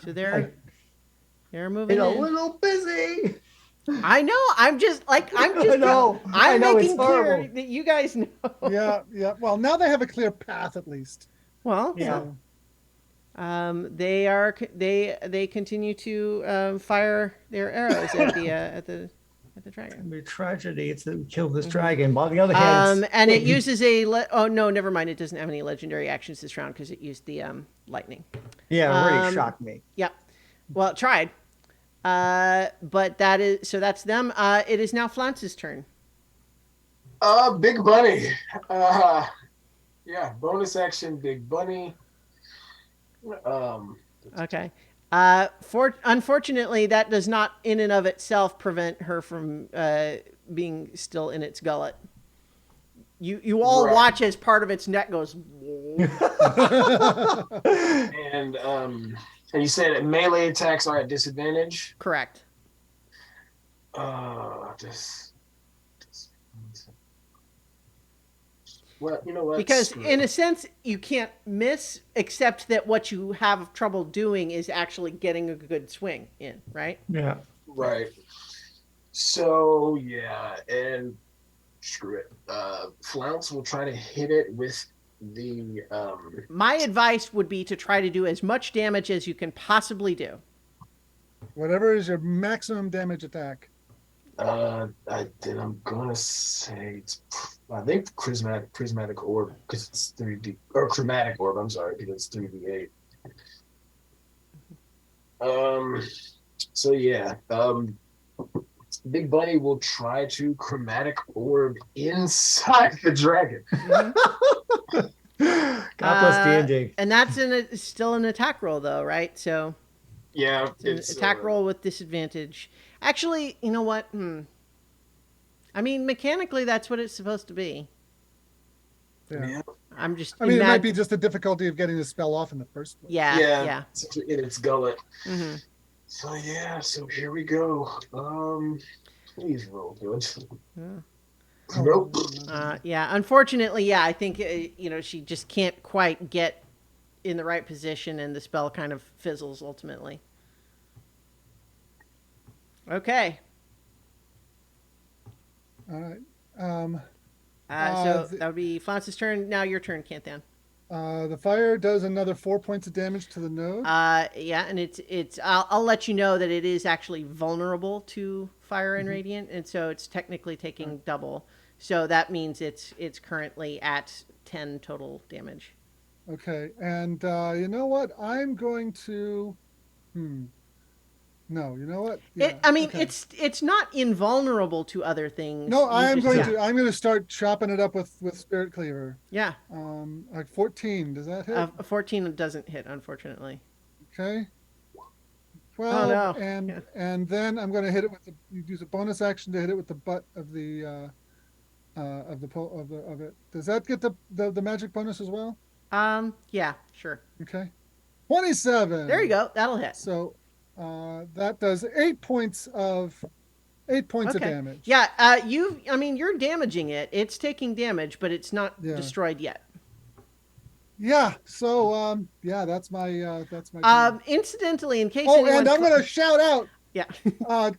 so they're moving Been a in. little busy. I know. I'm just I know. I'm it's making clear horrible. that you guys know. Yeah. Yeah. Well, now they have a clear path at least. Well, Yeah. So, they continue to fire their arrows at the dragon. It'd be a tragedy. It's that we killed this dragon. But on the other hand, And it uses oh no, never mind. It doesn't have any legendary actions this round because it used the lightning. yeah, it really shocked me. Yep. Well, it tried. But that's them. It is now Flounce's turn. Big Bunny. Yeah, bonus action, Big Bunny. Okay. Unfortunately, that does not in and of itself prevent her from being still in its gullet. You all Right. watch as part of its neck goes. And you said that melee attacks are at disadvantage. Correct. Well, you know what? Because Screw in it. a sense, you can't miss, except that what you have trouble doing is actually getting a good swing in, right? Yeah. Right. So yeah, and screw it. Flounce will try to hit it with the My advice would be to try to do as much damage as you can possibly do. whatever is your maximum damage attack. I'm gonna say I think prismatic orb because it's 3D or chromatic orb. I'm sorry because it's 3D8. So yeah. Big Bunny will try to chromatic orb inside the dragon. Mm-hmm. God bless D&D. And that's still an attack roll, though, right? So Yeah, it's an attack roll with disadvantage. Actually, you know what? I mean, mechanically, that's what it's supposed to be. Yeah. I'm just. I mean, it might be just the difficulty of getting the spell off in the first place. Yeah. It's in its gullet. Mm-hmm. So yeah, so here we go. Please roll good. Yeah. Nope. Yeah. Unfortunately, yeah. I think she just can't quite get in the right position, and the spell kind of fizzles ultimately. Okay. All right. So that would be Flounce's turn. Now your turn, Canthan. The fire does another 4 points of damage to the node. Yeah, and it's. I'll let you know that it is actually vulnerable to fire and radiant, and so it's technically taking double. So that means it's currently at 10 total damage. Okay, and you know what? I'm going to. No, you know what? I mean, okay. it's not invulnerable to other things. No, You I'm just- going yeah. to I'm going to start chopping it up with Spirit Cleaver. Yeah. Like 14. Does that hit? 14 doesn't hit, unfortunately. Okay. Oh 12, no. and Yeah. and then I'm going to hit it with you use a bonus action to hit it with the butt of of it. Does that get the magic bonus as well? Yeah, sure. Okay. 27. There you go. That'll hit. So that does 8 points of Okay. damage. Yeah, I mean, you're damaging it. It's taking damage, but it's not Yeah. destroyed yet. Yeah. So yeah, that's my turn. Incidentally, in case Oh, anyone and I'm gonna shout out yeah.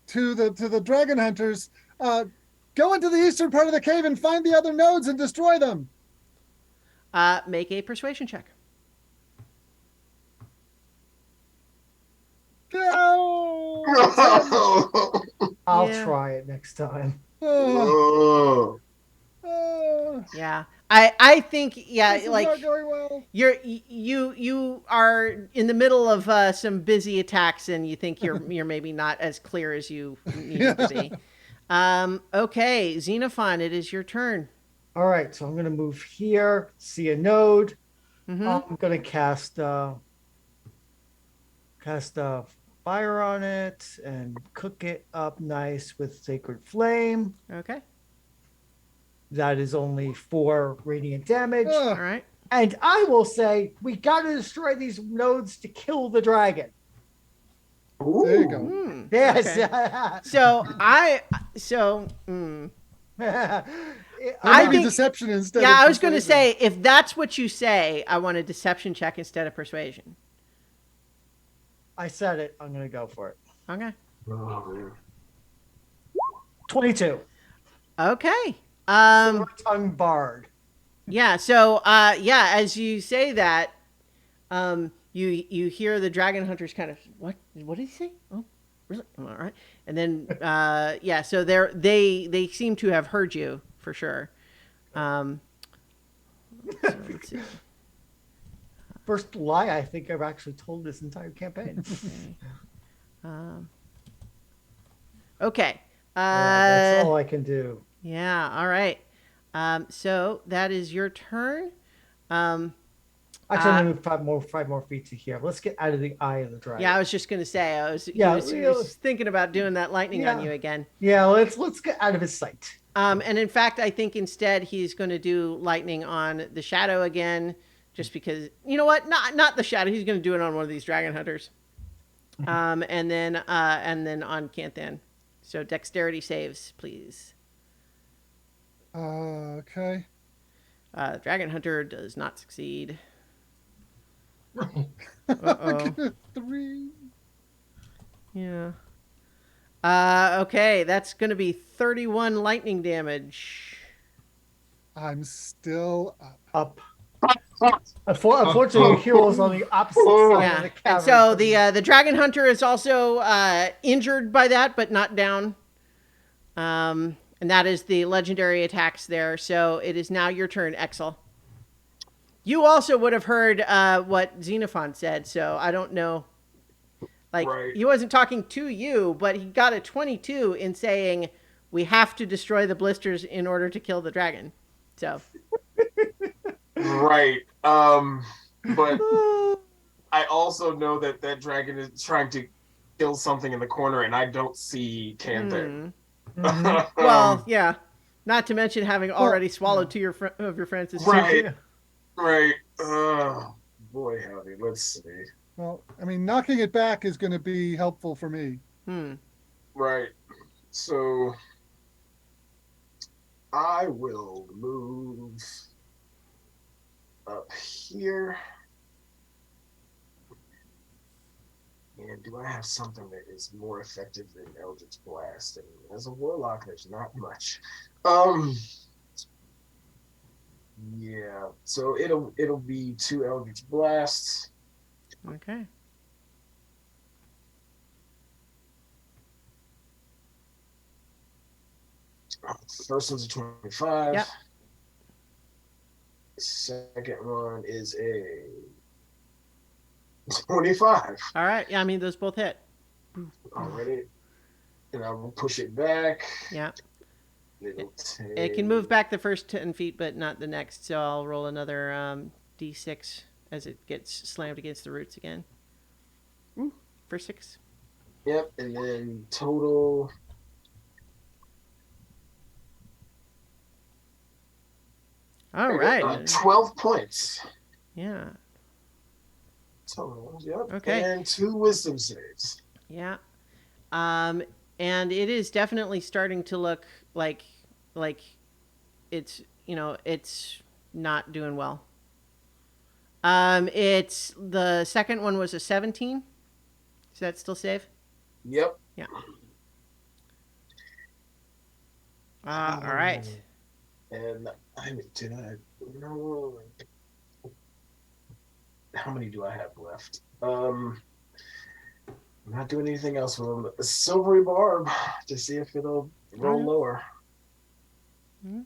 to the dragon hunters. Go into the eastern part of the cave and find the other nodes and destroy them. Make a persuasion check. No. I'll Yeah. try it next time. Oh, Yeah. I think this is like not going well. you are in the middle of some busy attacks and you think you're maybe not as clear as you need to be. Okay, Xenophon, it is your turn. All right, so I'm gonna move here, see a node. Mm-hmm. I'm gonna cast fire on it and cook it up nice with sacred flame. Okay. That is only 4 radiant damage. All right. And I will say we gotta destroy these nodes to kill the dragon. There you go. Hmm, Yes. okay. So I Maybe think- deception instead. yeah, of I was going to persuasion. say, if that's what you say, I want a deception check instead of persuasion. I said it. I'm gonna go for it. Okay. 22. Okay. Tongue barred. Yeah. So, yeah, as you say that, you hear the dragon hunters kind of what did he say? Oh, really? All right. And then, yeah. So they seem to have heard you for sure. So let's see. First lie I think I've actually told this entire campaign. Okay. That's all I can do. Yeah. All right. So that is your turn. Actually, I'm gonna move 5 more feet to here. Let's get out of the eye of the dragon. Yeah, I was just gonna say, he Yeah, was thinking about doing that lightning on Yeah. you again. Yeah, let's get out of his sight. And in fact, I think instead he's going to do lightning on the shadow again, just because you know what? Not the shadow. He's going to do it on one of these dragon hunters. And then on Canthan. So dexterity saves, please. Okay. Dragon hunter does not succeed. I Uh-oh. get a 3. Yeah. Okay, that's going to be 31 lightning damage. I'm still up. Unfortunately, your hero is on the opposite side of Yeah. the cavern. And so the dragon hunter is also injured by that, but not down. And that is the legendary attacks there. So it is now your turn, Exel. You also would have heard what Xenophon said, so I don't know. Like, Right. he wasn't talking to you, but he got a 22 in saying, we have to destroy the blisters in order to kill the dragon. So. Right. But I also know that dragon is trying to kill something in the corner, and I don't see Canthan. Mhm. Well, yeah. Not to mention having already swallowed two of your friends. Is Right. Right. Boy, howdy. Let's see. Well, I mean, knocking it back is going to be helpful for me. Right. So I will move up here. And do I have something that is more effective than Eldritch Blast? And as a warlock, there's not much. Yeah. So it'll be 2 Eldritch Blasts. Okay. First one's a 25. Yep. Second one is a 25. All right. Yeah, I mean, those both hit. Already. And I will push it back. Yeah. It'll take... It can move back the first 10 feet, but not the next. So I'll roll another d6 as it gets slammed against the roots again. Ooh, for 6. Yep, and then total. All right. 12 points. Yeah. Total. Yep. Okay. And 2 wisdom saves. Yeah. And it is definitely starting to look like it's, it's not doing well. It's the second one was a 17. Is that still safe? Yep. Yeah. All right. And no. How many do I have left? I'm not doing anything else with them. A silvery barb to see if it'll roll lower. Mm-hmm.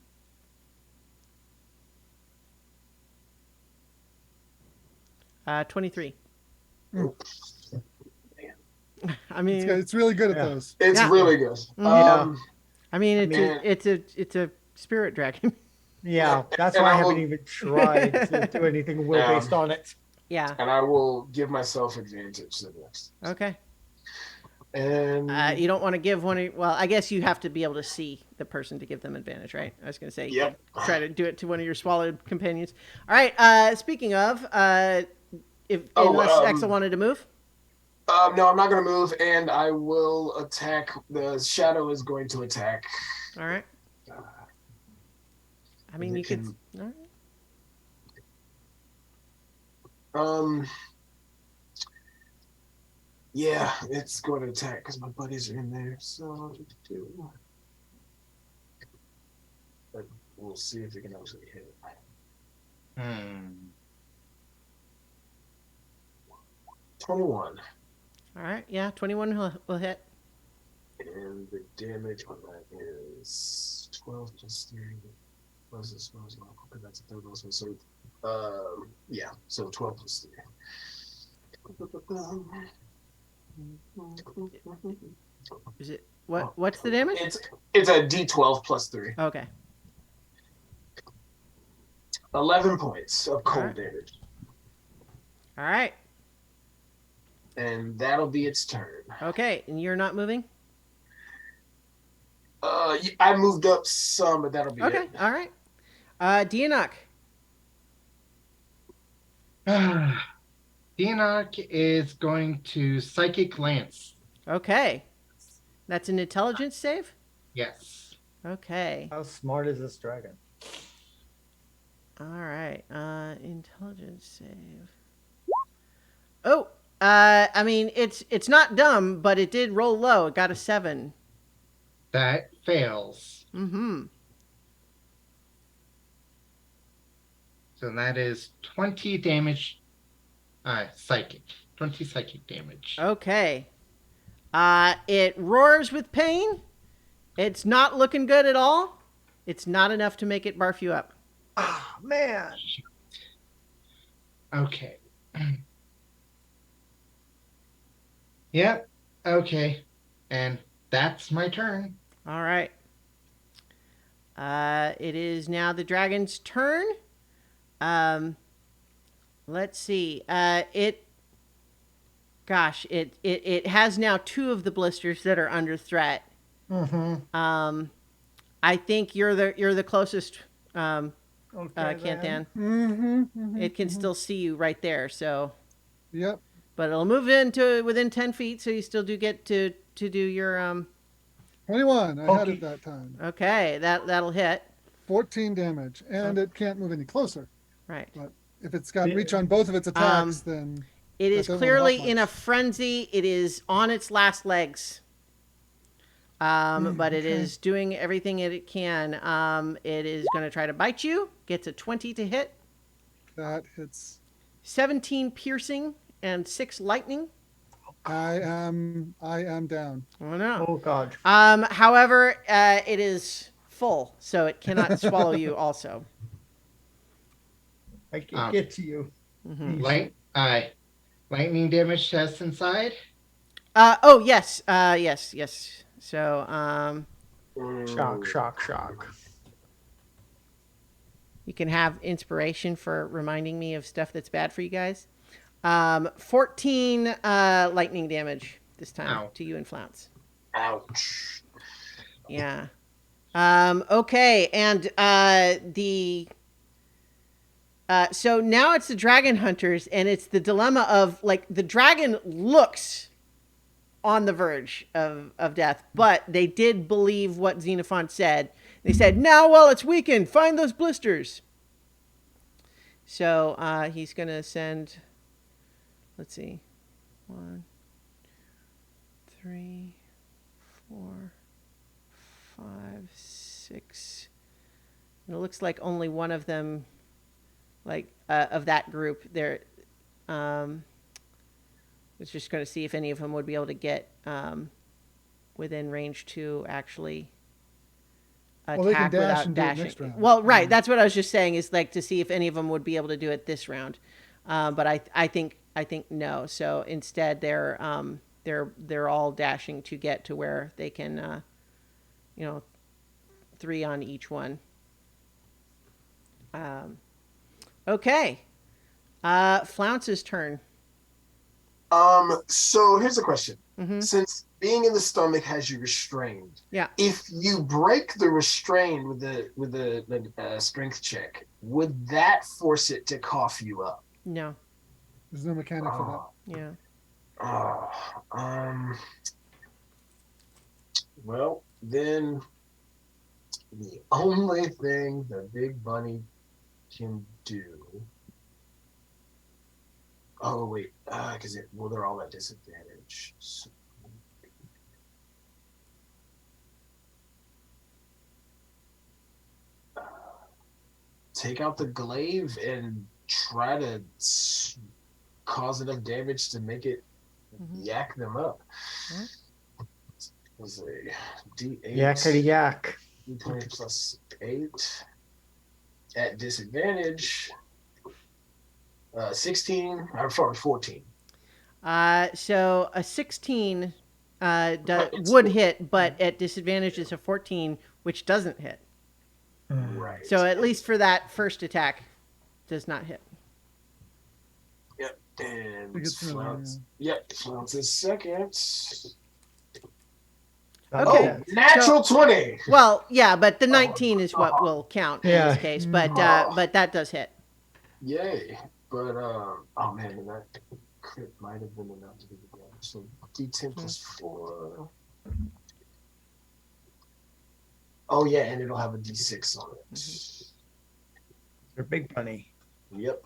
23. I mean, It's really good at those. It's really good. Yeah. I mean, it's a spirit dragon. Yeah, that's why I haven't even tried to do anything will based on it. Yeah. And I will give myself advantage to this. Okay. And you don't want to give one. Well, I guess you have to be able to see the person to give them advantage, right? I was going to say, yep. Try to do it to one of your swallowed companions. All right. Speaking of, unless Exel wanted to move. No, I'm not going to move, and I will attack. The shadow is going to attack. All right. I mean, you could. All right. Yeah, it's going to attack because my buddies are in there. So, but we'll see if it can actually hit. 21. All right. Yeah, 21 will hit. And the damage on that is 12 plus 3. Plus this was because that's a third also. So, yeah. So 12 plus 3. Is it what? What's the damage? It's a D12 plus 3. Okay. 11 points of cold damage. All right. And that'll be its turn. Okay, and you're not moving? I moved up some, but that'll be it. Okay, all right. Dianok. Dianok is going to Psychic Lance. Okay. That's an intelligence save? Yes. Okay. How smart is this dragon? All right. Intelligence save. Oh, I mean, it's not dumb, but it did roll low. It got a 7. That fails. Mm-hmm. So that is 20 damage. Psychic. 20 psychic damage. Okay. It roars with pain. It's not looking good at all. It's not enough to make it barf you up. Ah, man. Okay. Yep. Okay. And that's my turn. All right. It is now the dragon's turn. Let's see. It has now 2 of the blisters that are under threat. Mm-hmm. I think you're the closest. Canthan. It can still see you right there. So. Yep. But it'll move into within 10 feet, so you still do get to do your 21. I had it that time. Okay, that'll hit. 14 damage, and it can't move any closer. Right. But if it's got reach on both of its attacks, then it is clearly in a frenzy. It is on its last legs. But it is doing everything it can. It is going to try to bite you. Gets a 20 to hit. That hits. 17 piercing and 6 lightning. I am down. Oh no. Oh god. However, it is full, so it cannot swallow you also. I can get to you. Mm-hmm. Lightning damage test inside. Oh yes. Yes. So Shock, Mm, shock, shock. you can have inspiration for reminding me of stuff that's bad for you guys. 14 lightning damage this time Ow. to you and Flounce. ouch. Yeah. Okay, and the so now it's the dragon hunters, and it's the dilemma of like the dragon looks on the verge of death, but they did believe what Xenophon said. They said, "Now, while it's weakened, find those blisters." So he's gonna send. Let's see, 1, 3, 4, 5, 6. And it looks like only one of them, like of that group, there. Was just going to see if any of them would be able to get within range to actually Well, they can attack dash without and do it dashing. next round. Well, right. That's what I was just saying is like to see if any of them would be able to do it this round. But I think no. So instead, they're all dashing to get to where they can, 3 on each one. Okay. Flounce's turn. So here's a question. Mm-hmm. Since being in the stomach has you restrained, Yeah. if you break the restraint with the strength check, would that force it to cough you up? No. There's no mechanic for Yeah. Well, then the only thing the big bunny can do. Oh wait, because they're all at disadvantage. So, take out the glaive and try to cause enough damage to make it yak them up. Was a D8. Yakety yak. D20 plus 8 at disadvantage. 16 or 14. So a 16 would hit, but at disadvantage is a 14, which doesn't hit. Right. So at least for that first attack, does not hit. Yep. And It gets another one, Flounce. Yep. Flounce's second. Okay. Oh, natural 20. Well, yeah, but the 19 is what will count in Yeah. this case. But that does hit. Yay. But oh man, and that crit might have been enough to be the damage. So D10 plus 4. Oh yeah, and it'll have a D6 on it. They're big bunny. Yep.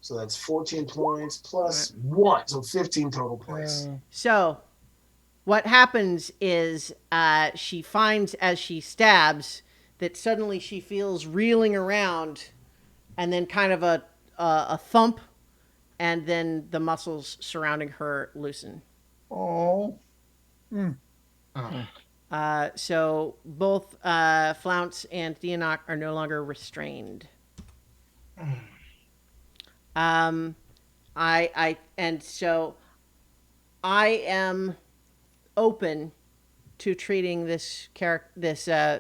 So that's 14 points plus 1, so 15 total points. So what happens is she finds as she stabs that suddenly she feels reeling around, and then kind of a thump, and then the muscles surrounding her loosen. Oh. So both Flounce and Dianok are no longer restrained. I am open to treating this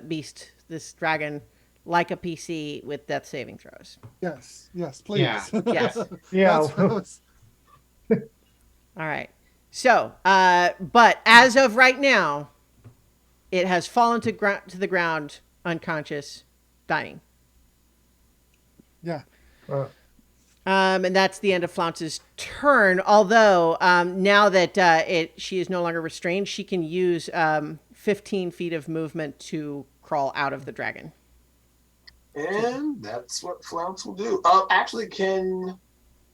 beast, this dragon, like a PC with death saving throws. Yes, please. Yeah. Yes. Yeah. All right. So, but as of right now, it has fallen to the ground, unconscious, dying. Yeah. And that's the end of Flounce's turn. Although now that she is no longer restrained, she can use 15 feet of movement to crawl out of the dragon. And that's what Flounce will do. Actually, can.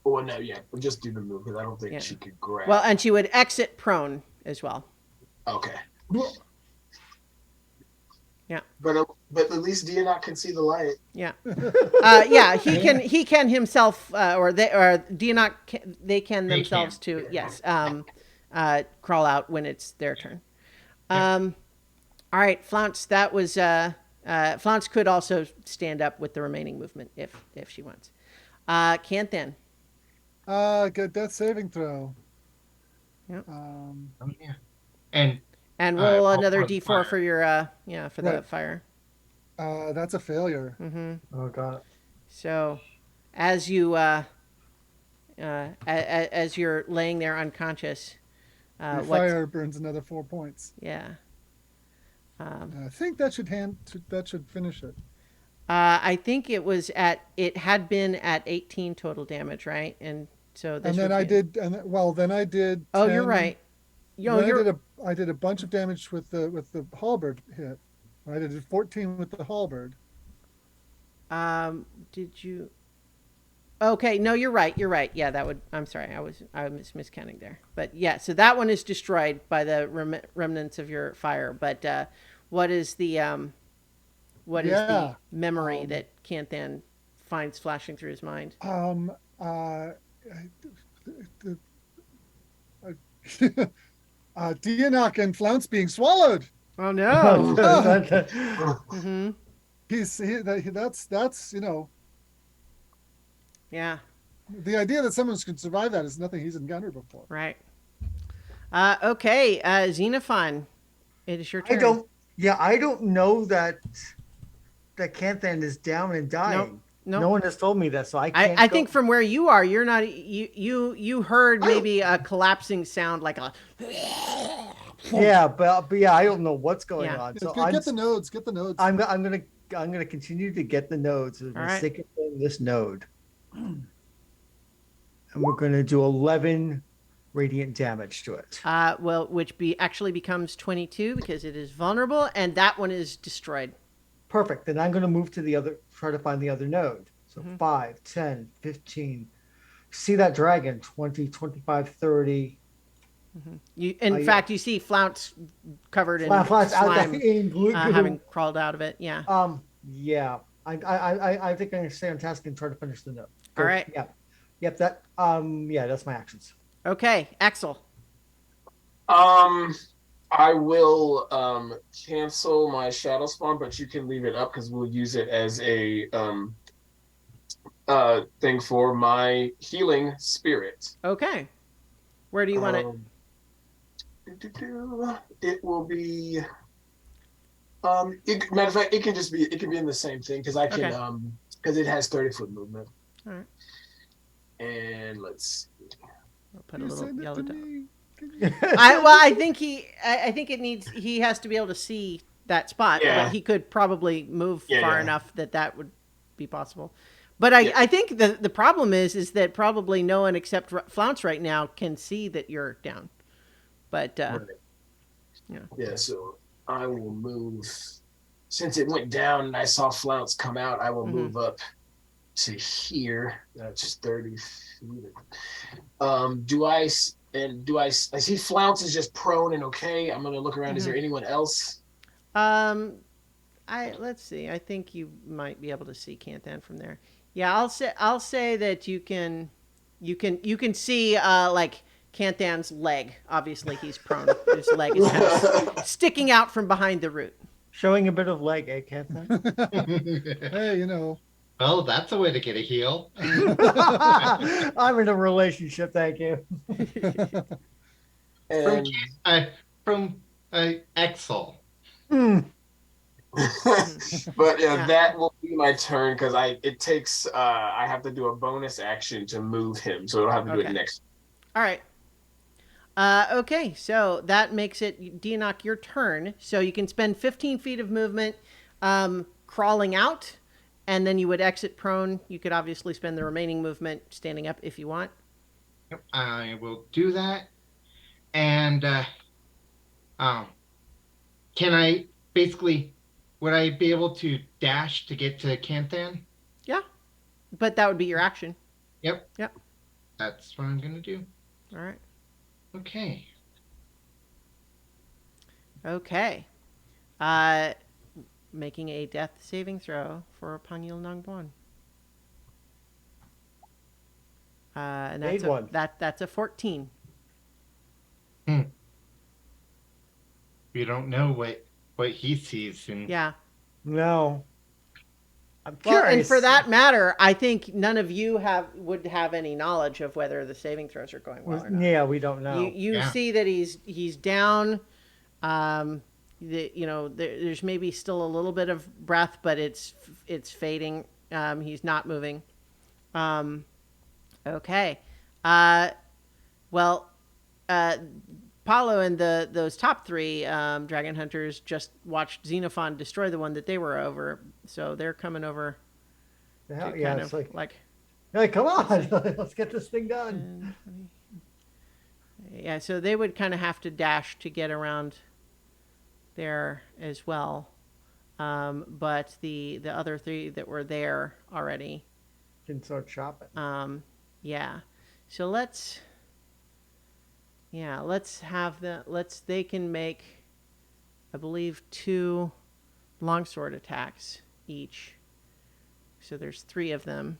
Oh, no, yeah. We'll just do the move because I don't think she could grab. Well, and she would exit prone as well. Okay. Yeah. But at least Dianok can see the light. Yeah. Yeah, he can himself, or Dianok, they can themselves too. Yes. Crawl out when it's their turn. All right, Flounce, that was, Flounce could also stand up with the remaining movement if she wants. Canthan. Good death saving throw. Oh, yeah. And And roll all another for the d4 fire. for your for the Right. fire. That's a failure. Mm-hmm. Oh god. So, as you as you're laying there unconscious, Your what? fire burns another 4 points. Yeah. Um, I think that should finish it. I think it had been at 18 total damage, right? And so And this then would I be. did, then I did Oh, you're 10. right. Yo, Then you're. I did a bunch of damage with the halberd hit. I did 14 with the halberd. Did you? Okay, no, you're right. You're right. Yeah, that would. I'm sorry. I was miscounting there. But yeah, so that one is destroyed by the remnants of your fire. But what is the what is the Yeah. memory Um, that Canthan finds flashing through his mind? um, uh, Dianok and Flounce being swallowed. Oh no. Oh, Mm-hmm. That's Yeah. the idea that someone could survive that is nothing he's encountered before. Right. Okay. Xenophon, it is your I turn. don't. Yeah, I don't know that Canthan is down and dying. Nope. Nope. No one has told me that, so I can't. I go. think from where you are, you're not. You heard maybe a collapsing sound like a. Yeah, but yeah, I don't know what's going Yeah. on. Yes, So get the nodes. Get the nodes. I'm gonna continue to get the nodes. I'm All right. sick of this node, and we're gonna do 11 radiant damage to it. Well, which actually becomes 22 because it is vulnerable, and that one is destroyed. Perfect. Then I'm gonna move to the other, try to find the other node. So Mhm. 5, 10, 15. See that dragon? 20, 25, 30. You, in fact, you see Flounce covered in Flats out slime, there in glue. having crawled out of it. Yeah. Yeah. I think I'm gonna stay on task and try to finish the node. All right. Yeah. Yep. Yeah, that's my actions. Okay, Axel. I will cancel my shadow spawn, but you can leave it up because we'll use it as a thing for my healing spirit. Okay. Where do you want it? It will be matter of fact, it can be in the same thing because I can Okay. because it has 30-foot movement. All right. And let's I'll put a You little send it yellow to dot. me. I think I think it needs. He has to be able to see that spot, Yeah. but he could probably move Yeah, far yeah. enough that would be possible. But Yeah. I think the problem is that probably no one except Flounce right now can see that you're down. But Right. Yeah, so I will move since it went down and I saw Flounce come out, I will Mhm. move up to here. That's 30 feet. I see Flounce is just prone and okay. I'm gonna look around. Is there anyone else? let's see. I think you might be able to see Canthan from there. Yeah, I'll say that you can see like Canthan's leg. Obviously, he's prone. His leg is kind of sticking out from behind the root. Showing a bit of leg, Canthan? Hey, Well, that's a way to get a heal. I'm in a relationship, thank you. And From Excel. but Yeah. that will be my turn because it takes I have to do a bonus action to move him, so I'll have to do Okay. it next. All right. Okay, so that makes it, Dianok, your turn. So you can spend 15 feet of movement crawling out, and then you would exit prone. You could obviously spend the remaining movement standing up if you want. Yep, I will do that. And can I basically, would I be able to dash to get to Canthan? Yeah, but that would be your action. Yep. Yep. That's what I'm going to do. All right. Okay. Okay. Making a death saving throw for Panyil Nangbuan. And that's Made one. that's a 14. You don't know what he sees, and Yeah. No. I'm Well, and curious. for that matter, I think none of you would have any knowledge of whether the saving throws are going well or not. Yeah, we don't You know. you Yeah. see that he's down. There's maybe still a little bit of breath, but it's fading. He's not moving. Okay. Well, uh, Paulo and those top three dragon hunters just watched Xenophon destroy the one that they were over, so they're coming over to Yeah, kind it's of like, come on, let's get this thing done. 10, 20. Yeah, so they would kind of have to dash to get around there as well. But the other three that were there already, Can start shopping. yeah. So let's have they can make, I believe, 2 longsword attacks each. So there's 3 of them.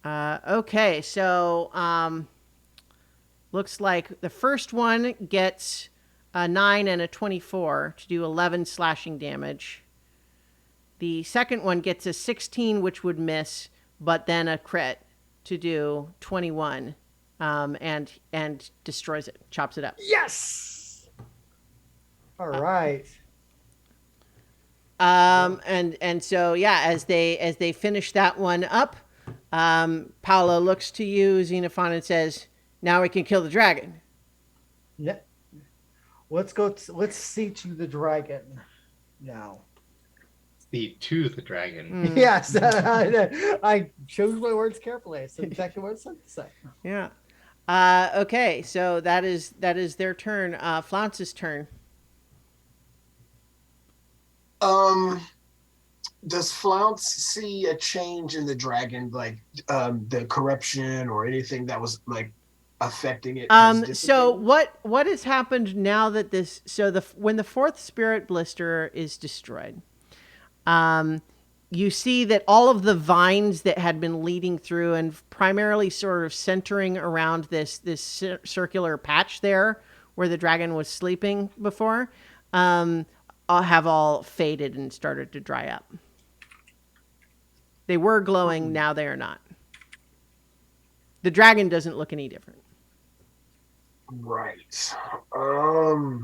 Okay, so looks like the first one gets a 9 and a 24 to do 11 slashing damage. The second one gets a 16, which would miss, but then a crit to do 21, and destroys it, chops it up. Yes. All right. And so yeah, as they finish that one up, Paolo looks to you, Xenophon, and says, "Now we can kill the dragon." Yeah. Let's go. Let's see to the dragon now. See to the dragon. Mm, Yes, I chose my words carefully. I said exactly what I said to say. yeah. Okay, so that is their turn. Flounce's turn. Does Flounce see a change in the dragon, like the corruption or anything that was like affecting it? So what has happened now that this? So when the 4th spirit blister is destroyed, you see that all of the vines that had been leading through and primarily sort of centering around this circular patch there where the dragon was sleeping before, have all faded and started to dry up. They were glowing, now they are not. The dragon doesn't look any different. Right. Oh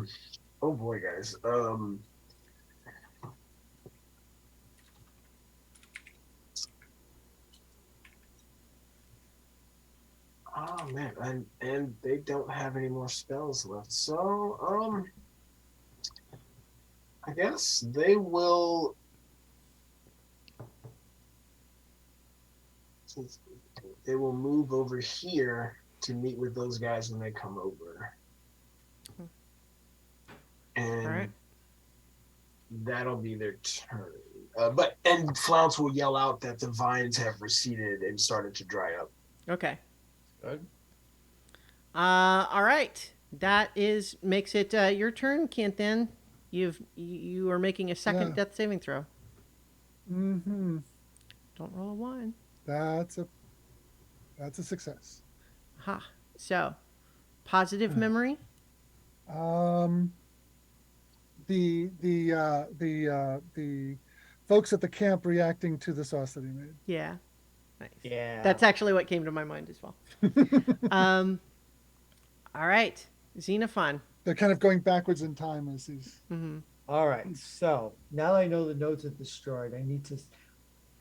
boy, guys. Oh man, and they don't have any more spells left. So, I guess they will. They will move over here to meet with those guys when they come over. And All right. that'll be their turn. And Flounce will yell out that the vines have receded and started to dry up. Okay. Good. All right. That makes it your turn, Kanthan. You are making a second Yeah. death saving throw. Mm-hmm. Don't roll a 1. That's a success. Ha. So, positive memory. The folks at the camp reacting to the sauce that he made. Yeah. Nice. Yeah. That's actually what came to my mind as well. All right. Xenophon. They're kind of going backwards in time as he's. Mm-hmm. All right. So now that I know the nodes are destroyed, I need to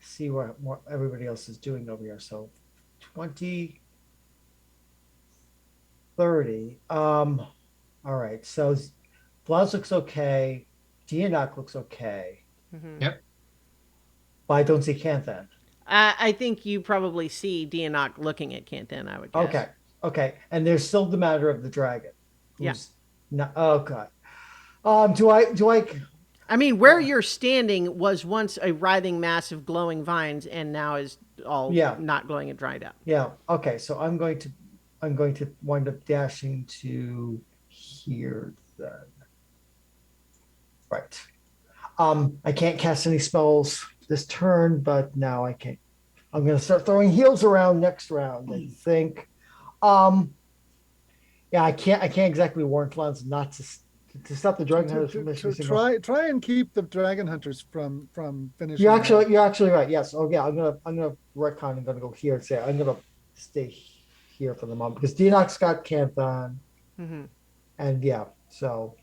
see what everybody else is doing over here. So 20, 30. All right. So Blouse looks okay. Dianoc looks okay. Mm-hmm. Yep. But I don't see Canthan. I think you probably see Dianoc looking at Kanthan, I would guess. Okay. Okay. And there's still the matter of the dragon. Yeah. Not, oh god. Do I I mean, where you're standing was once a writhing mass of glowing vines, and now is all not glowing and dried up. Yeah. Okay. So I'm going to wind up dashing to here then. Right. I can't cast any spells this turn, but now I can. I'm going to start throwing heals around next round. I think. Yeah, I can't exactly warn clowns not to to stop the dragon To, hunters to, from to missing. try and keep the dragon hunters from finishing. You're actually right. Yes. Oh yeah. I'm gonna retcon. I'm gonna go here and say I'm gonna stay here for the moment because Denox got Canthan, Mm-hmm. and yeah. So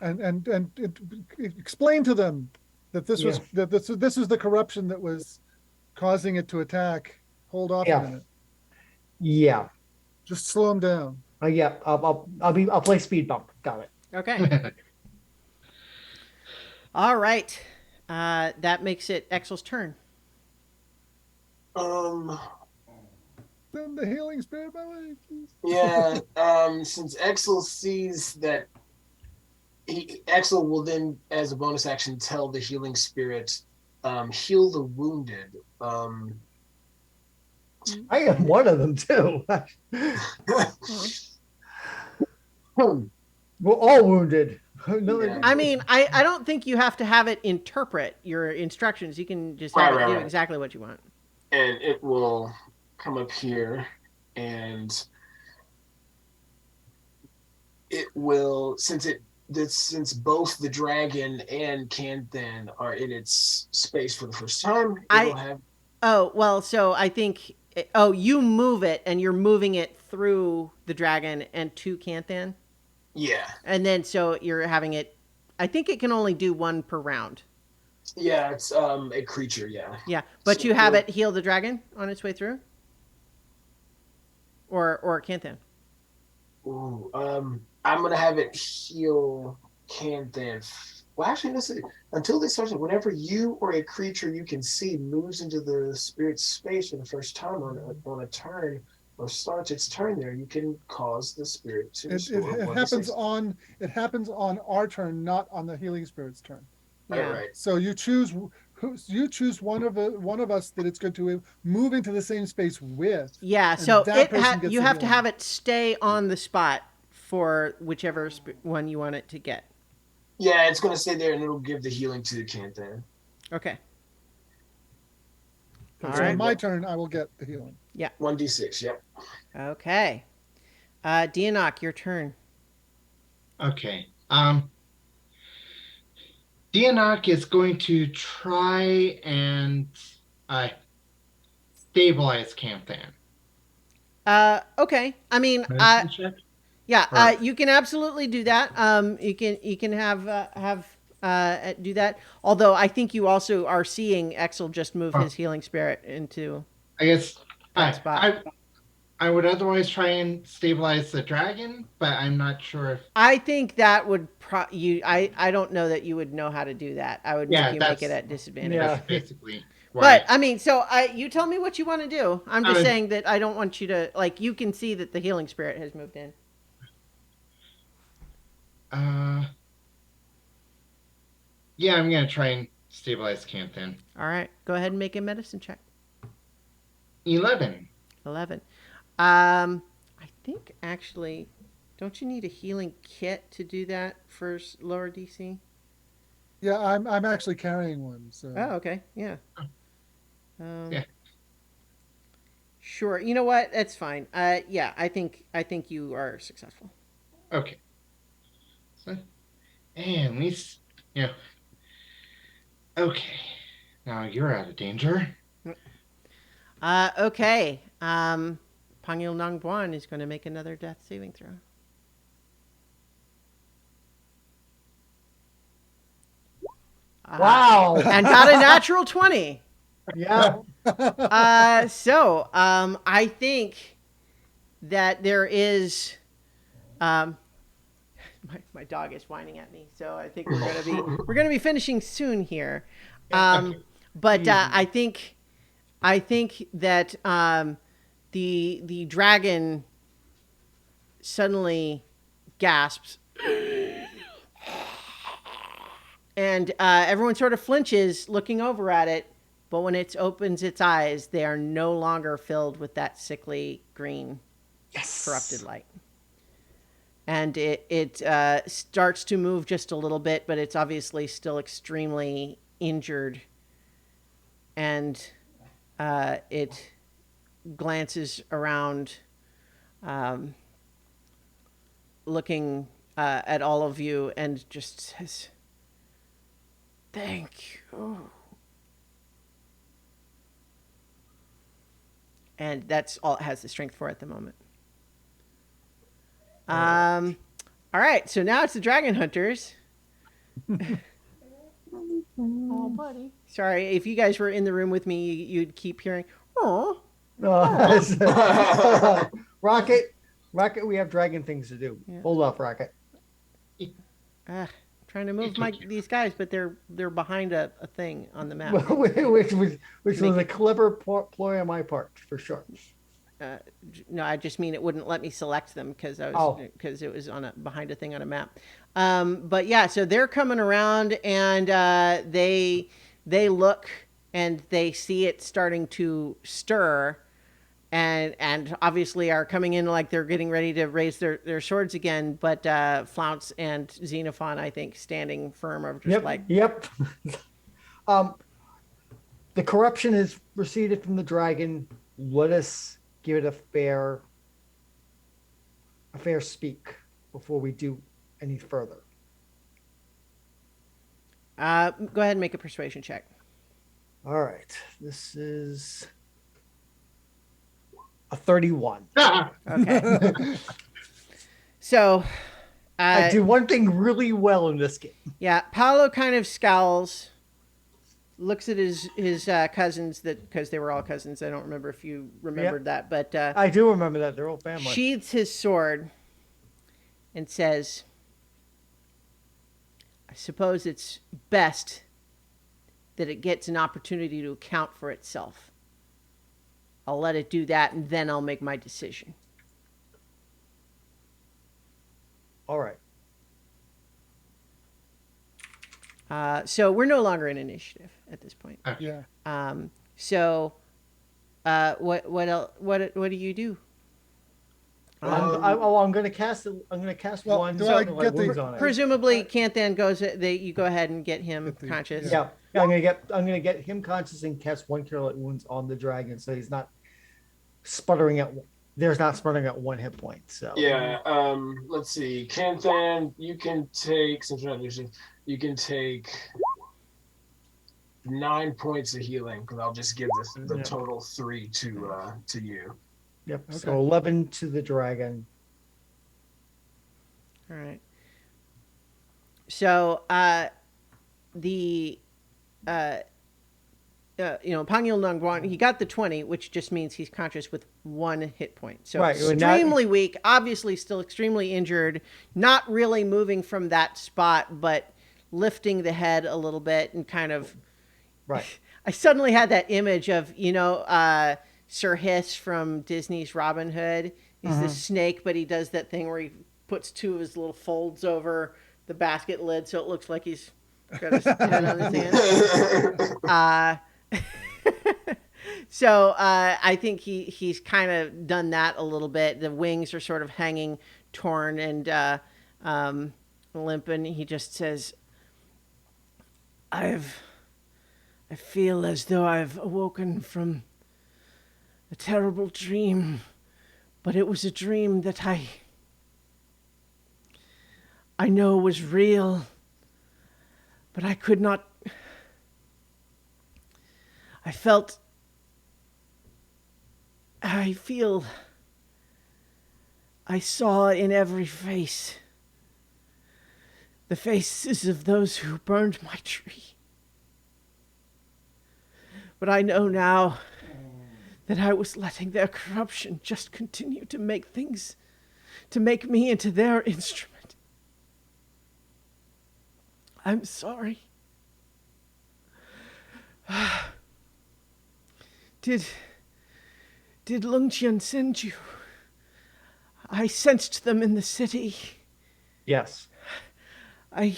and explain to them that this was Yeah. that this was the corruption that was causing it to attack. Hold off a Yeah. minute. Yeah. Just slow them down. Yeah. I'll play speed bump. Got it. Okay. All right. That makes it Exel's turn. Um. Send the healing spirit my way, please. Yeah. Since Exel sees that, Exel will then, as a bonus action, tell the healing spirit, heal the wounded. I am one of them too. We're all wounded. No, Yeah. I mean, I don't think you have to have it interpret your instructions. You can just have it do exactly what you want. And it will come up here, and it will, since both the dragon and Canthan are in its space for the first time, it'll have. Oh, well, so I think. Oh, you move it, and you're moving it through the dragon and to Canthan? Yeah. And then so you're having it. I think it can only do one per round. Yeah, it's a creature, yeah. Yeah, but So you have it heal the dragon on its way through? Or Canthan? Ooh, I'm gonna have it heal Canthan. Well, actually, listen. Until this starts, whenever you or a creature you can see moves into the spirit's space for the first time on a turn or starts its turn there, you can cause the spirit to restore It 1d6. happens on our turn, not on the healing spirit's turn. Yeah. Right. So you choose one of us that it's going to move into the same space with. Yeah, and so that person gets you the have to healing. have it stay on the spot for whichever one you want it to get. Yeah, it's gonna stay there, and it'll give the healing to Canthan. Okay. So All on right. my turn, I will get the healing. Yeah. 1d6. Yep. Okay. Dianok, your turn. Okay. Dianok is going to try and stabilize Canthan. Okay. I mean, Medicine check? yeah, Or- you can absolutely do that. You can have do that. Although I think you also are seeing Exel just move his healing spirit into I guess that spot. I would otherwise try and stabilize the dragon, but I'm not sure if. I think that would I don't know that you would know how to do that. I would make you make it that's- at disadvantage. Yeah. That's basically why. But I mean, so you tell me what you want to do. I'm just I would- saying that I don't want you to like. You can see that the healing spirit has moved in. Yeah, I'm gonna try and stabilize Canthan. All right, go ahead and make a medicine check. 11. 11. I think actually, don't you need a healing kit to do that for lower DC? Yeah, I'm actually carrying one. So Oh, okay, yeah. Yeah. Sure. You know what? That's fine. Yeah, I think you are successful. Okay. So, and at least, you know. Okay. Now you're out of danger. Okay. Pangil Nangbuan is going to make another death saving throw. Wow. And got a natural 20. Yeah. So I think that there is my dog is whining at me, so I think we're gonna be finishing soon here. Okay. But I think that the dragon suddenly gasps, and everyone sort of flinches, looking over at it. But when it opens its eyes, they are no longer filled with that sickly green, corrupted light. And it starts to move just a little bit, but it's obviously still extremely injured. And it glances around, looking at all of you and just says, "Thank you." And that's all it has the strength for at the moment. All right, so now it's the dragon hunters. Oh, buddy. Sorry, if you guys were in the room with me, you'd keep hearing, "Oh." Rocket, we have dragon things to do. Yeah. Hold up, Rocket. Trying to move these guys, but they're behind a thing on the map. which was a clever ploy on my part, for sure. No, I just mean it wouldn't let me select them because it was behind a thing on a map. But yeah, so they're coming around and they look and they see it starting to stir, and obviously are coming in like they're getting ready to raise their swords again. But Flounce and Xenophon, I think, standing firm are just Yep. The corruption has receded from the dragon. Let us give it a fair speak before we do any further. Go ahead and make a persuasion check. All right. This is a 31. Okay. So I do one thing really well in this game. Yeah, Paolo kind of scowls, looks at his cousins, because they were all cousins. I don't remember if you remembered that, but I do remember that. They're all family. Sheathes his sword and says, "I suppose it's best that it gets an opportunity to account for itself. I'll let it do that, and then I'll make my decision." All right. So we're no longer in initiative at this point. Yeah. So what else? What do you do? I'm going to cast. I'm going to cast Well, one. do I something get the- wounds on it. Presumably, Canthan goes. You go ahead and get him Get the- conscious. Yeah, I'm gonna get him conscious and cast one cure light wounds on the dragon, so he's not sputtering at. There's not sputtering at 1 hit point. So Yeah. Let's see. Canthan, you can take since we're not using. You can take 9 points of healing because I'll just give the total 3 to you. Yep. Okay. So 11 to the dragon. All right. So the Pangyul Nongguan, he got the 20, which just means he's conscious with 1 hit point. So Right, extremely weak, obviously still extremely injured, not really moving from that spot, but lifting the head a little bit and kind of. Right. I suddenly had that image of, Sir Hiss from Disney's Robin Hood. He's the snake, but he does that thing where he puts 2 of his little folds over the basket lid so it looks like he's got his head on his hand. So I think he's kind of done that a little bit. The wings are sort of hanging torn and limp, and he just says, I feel as though I've awoken from a terrible dream, but it was a dream that I know was real, but I could not. I feel, I saw in every face the faces of those who burned my tree. But I know now that I was letting their corruption just continue to make me into their instrument. I'm sorry. Did Lungqian send you? I sensed them in the city. Yes. I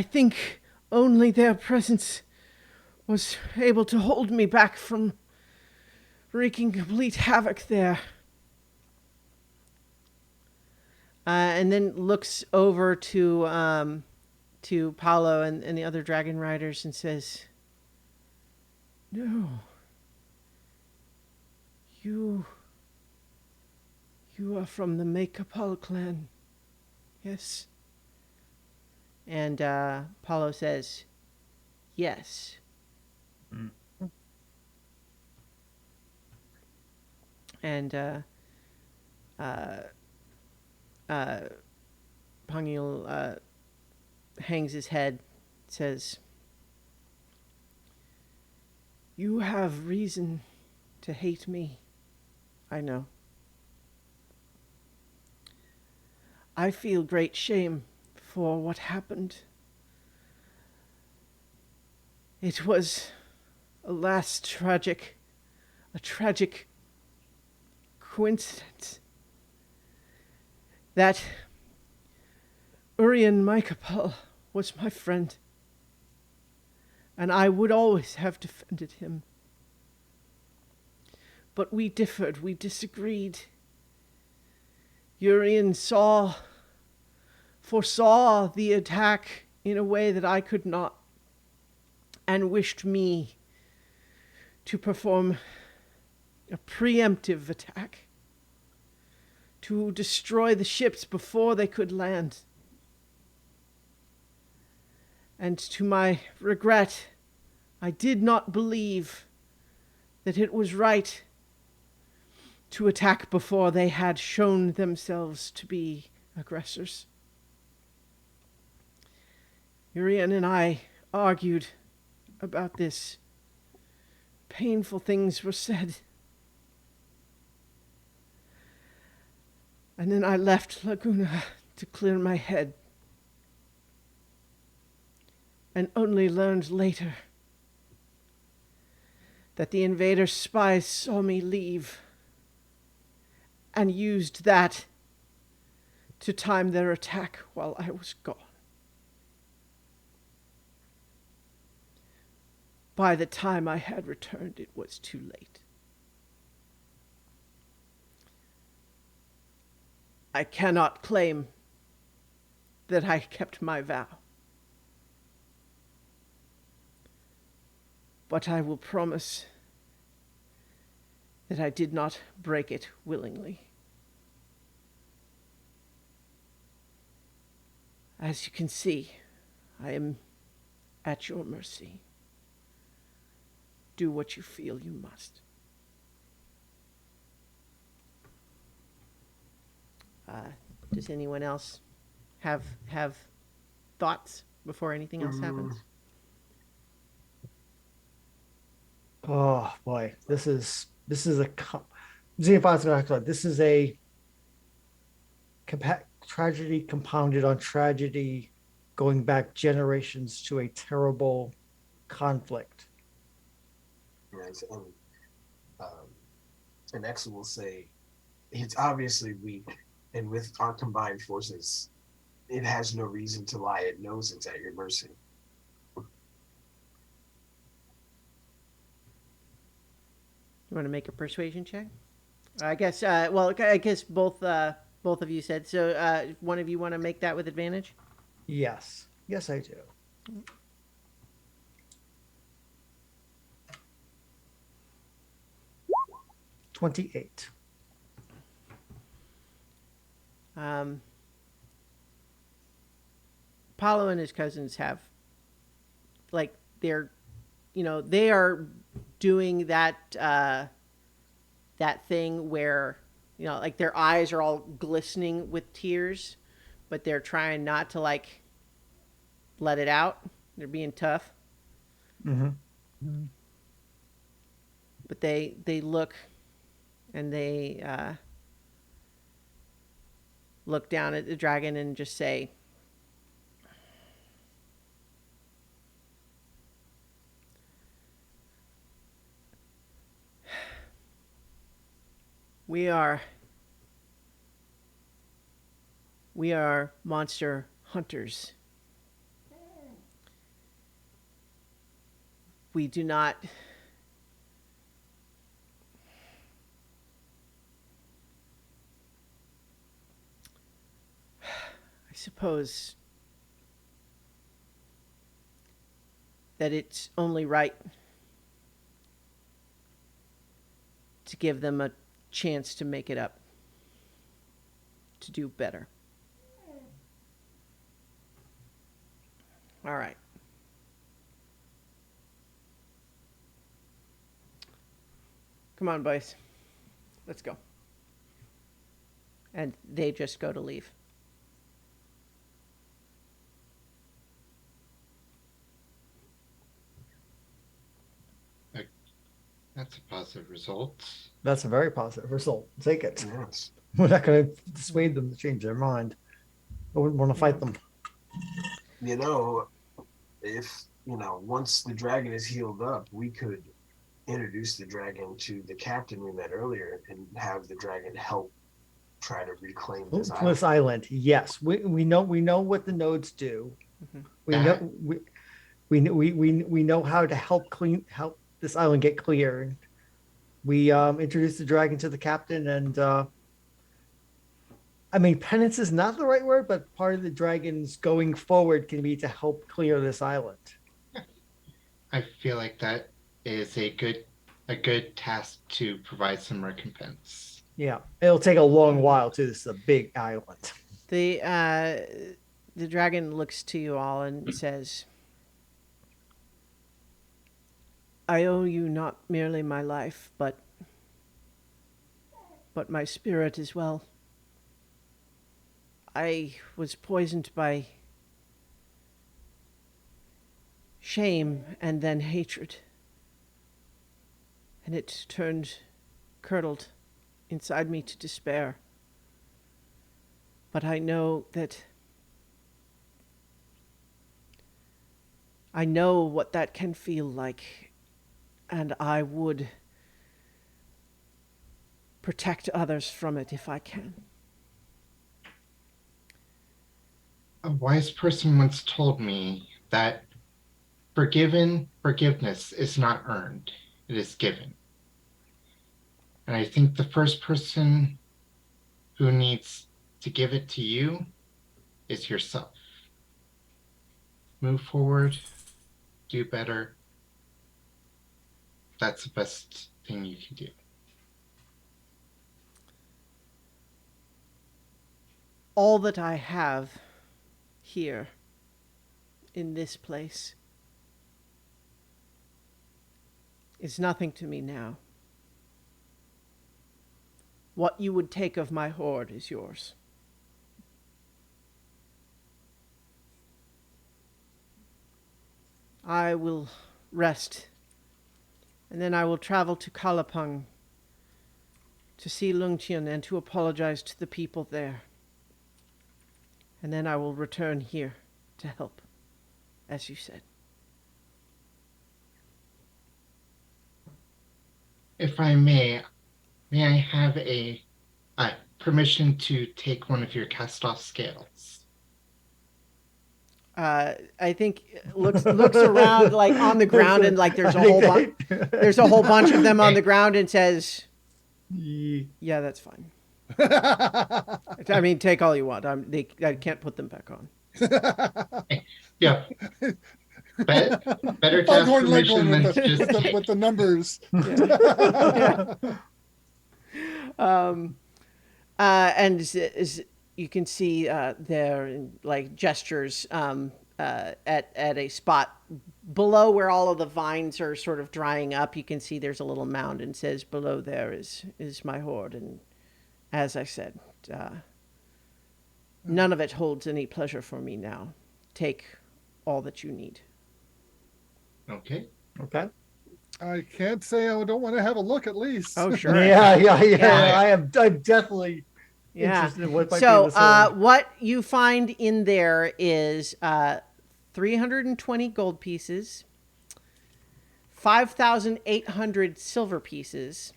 think only their presence was able to hold me back from wreaking complete havoc there. And then looks over to Paolo and the other dragon riders and says, "No. You are from the Makapal clan, Yes. And Paulo says, yes. Mm. And uh, Pangil hangs his head, says, you have reason to hate me, I know. I feel great shame for what happened. It was a tragic coincidence that Urian Maikapal was my friend, and I would always have defended him. But we differed, we disagreed. Urian foresaw the attack in a way that I could not, and wished me to perform a preemptive attack, to destroy the ships before they could land. And to my regret, I did not believe that it was right to attack before they had shown themselves to be aggressors. Urian and I argued about this. Painful things were said. And then I left Laguna to clear my head. And only learned later that the invader spies saw me leave and used that to time their attack while I was gone. By the time I had returned, it was too late. I cannot claim that I kept my vow, but I will promise that I did not break it willingly. As you can see, I am at your mercy. Do what you feel you must. Does anyone else have thoughts before anything else happens? Oh boy, this is a Xenophon's gonna have to. This is a tragedy compounded on tragedy, going back generations to a terrible conflict. Yes, and X will say, it's obviously weak, and with our combined forces, it has no reason to lie. It knows it's at your mercy. You want to make a persuasion check? I guess. Well, I guess both of you said so. One of you want to make that with advantage? Yes, yes, I do. 28. Paulo and his cousins have, like, they are doing that thing where, like, their eyes are all glistening with tears, but they're trying not to, like, let it out. They're being tough. Mm-hmm. But they look, and they look down at the dragon and just say, We are monster hunters. We do not I suppose that it's only right to give them a chance to make it up, to do better. All right. Come on, boys. Let's go. And they just go to leave. That's a positive result. That's a very positive result. Take it. Yes. We're not going to dissuade them to change their mind. I wouldn't want to fight them. You know, if, once the dragon is healed up, we could introduce the dragon to the captain we met earlier and have the dragon help try to reclaim this island. This island, yes. We know what the nodes do. Mhm. We know how to help this island get cleared. We introduced the dragon to the captain, and I mean, penance is not the right word, but part of the dragon's going forward can be to help clear this island. I feel like that is a good task to provide some recompense. Yeah, it'll take a long while too. This is a big island. The dragon looks to you all and says, I owe you not merely my life, but my spirit as well. I was poisoned by shame and then hatred. And it curdled inside me to despair. But I know what that can feel like, and I would protect others from it if I can. A wise person once told me that forgiveness is not earned, it is given. And I think the first person who needs to give it to you is yourself. Move forward, do better. That's the best thing you can do. All that I have here in this place is nothing to me now. What you would take of my hoard is yours. I will rest, and then I will travel to Kalapung to see Lungtian and to apologize to the people there. And then I will return here to help, as you said. If I may I have a permission to take one of your cast-off scales? I think looks around like on the ground and like there's a whole bunch of them on the ground and says, "Yeah, that's fine. I mean, take all you want. I can't put them back on." Yeah. Better to have permission than just take. with the numbers. And as you can see there in like gestures at a spot below where all of the vines are sort of drying up, you can see there's a little mound and says, below there is my hoard. And as I said, none of it holds any pleasure for me now. Take all that you need. Okay. Okay. I can't say I don't want to have a look at least. Oh, sure. Yeah. Yeah. I'm definitely Yeah. interested in what might So be in this one. what you find in there is 320 gold pieces, 5,800 silver pieces,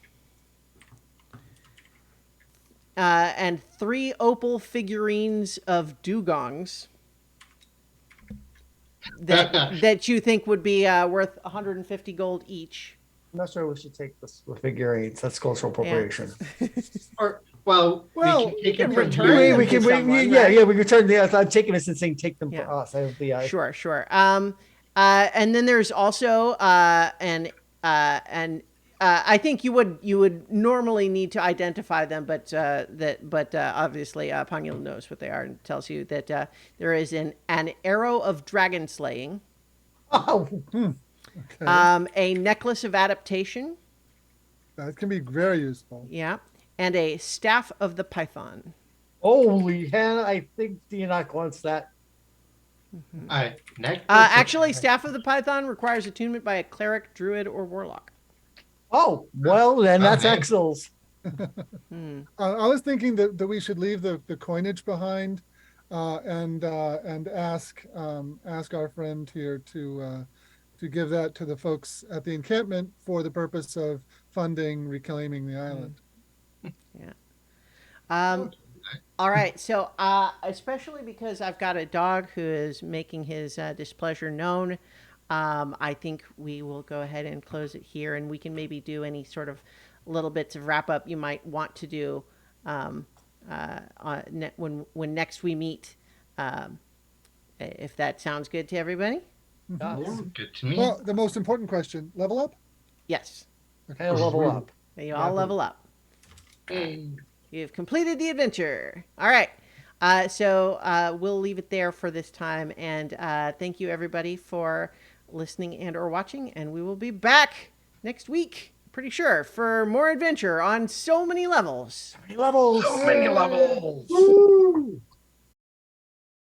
and 3 opal figurines of dugongs that you think would be worth 150 gold each. I'm not sure we should take this with figurines. That's cultural appropriation. Or we can take can it from return here. them We to can, someone, yeah, right? yeah. We return the. I'm taking this and saying take them Yeah. for us. I would be. Sure. And then there's also an I think you would normally need to identify them, but obviously Pangil knows what they are and tells you that there is an arrow of dragon slaying, Oh, Okay. a necklace of adaptation, That can be very useful. yeah, and a staff of the python. holy hell! I think Dianak wants that. Necklace. Actually, staff of the python requires attunement by a cleric, druid, or warlock. Oh, well, then that's Okay. Axel's. I was thinking that we should leave the coinage behind, and ask our friend here to give that to the folks at the encampment for the purpose of funding reclaiming the island. Yeah. All right. So, especially because I've got a dog who is making his displeasure known, I think we will go ahead and close it here, and we can maybe do any sort of little bits of wrap up you might want to do when next we meet, if that sounds good to everybody. Yes. Good to me. Well, the most important question: level up. Yes. And level up. You all level up. Yay. You've completed the adventure. All right. So we'll leave it there for this time. And thank you, everybody, for listening and or watching. And we will be back next week, pretty sure, for more adventure on so many levels. How many levels? So many levels. Woo!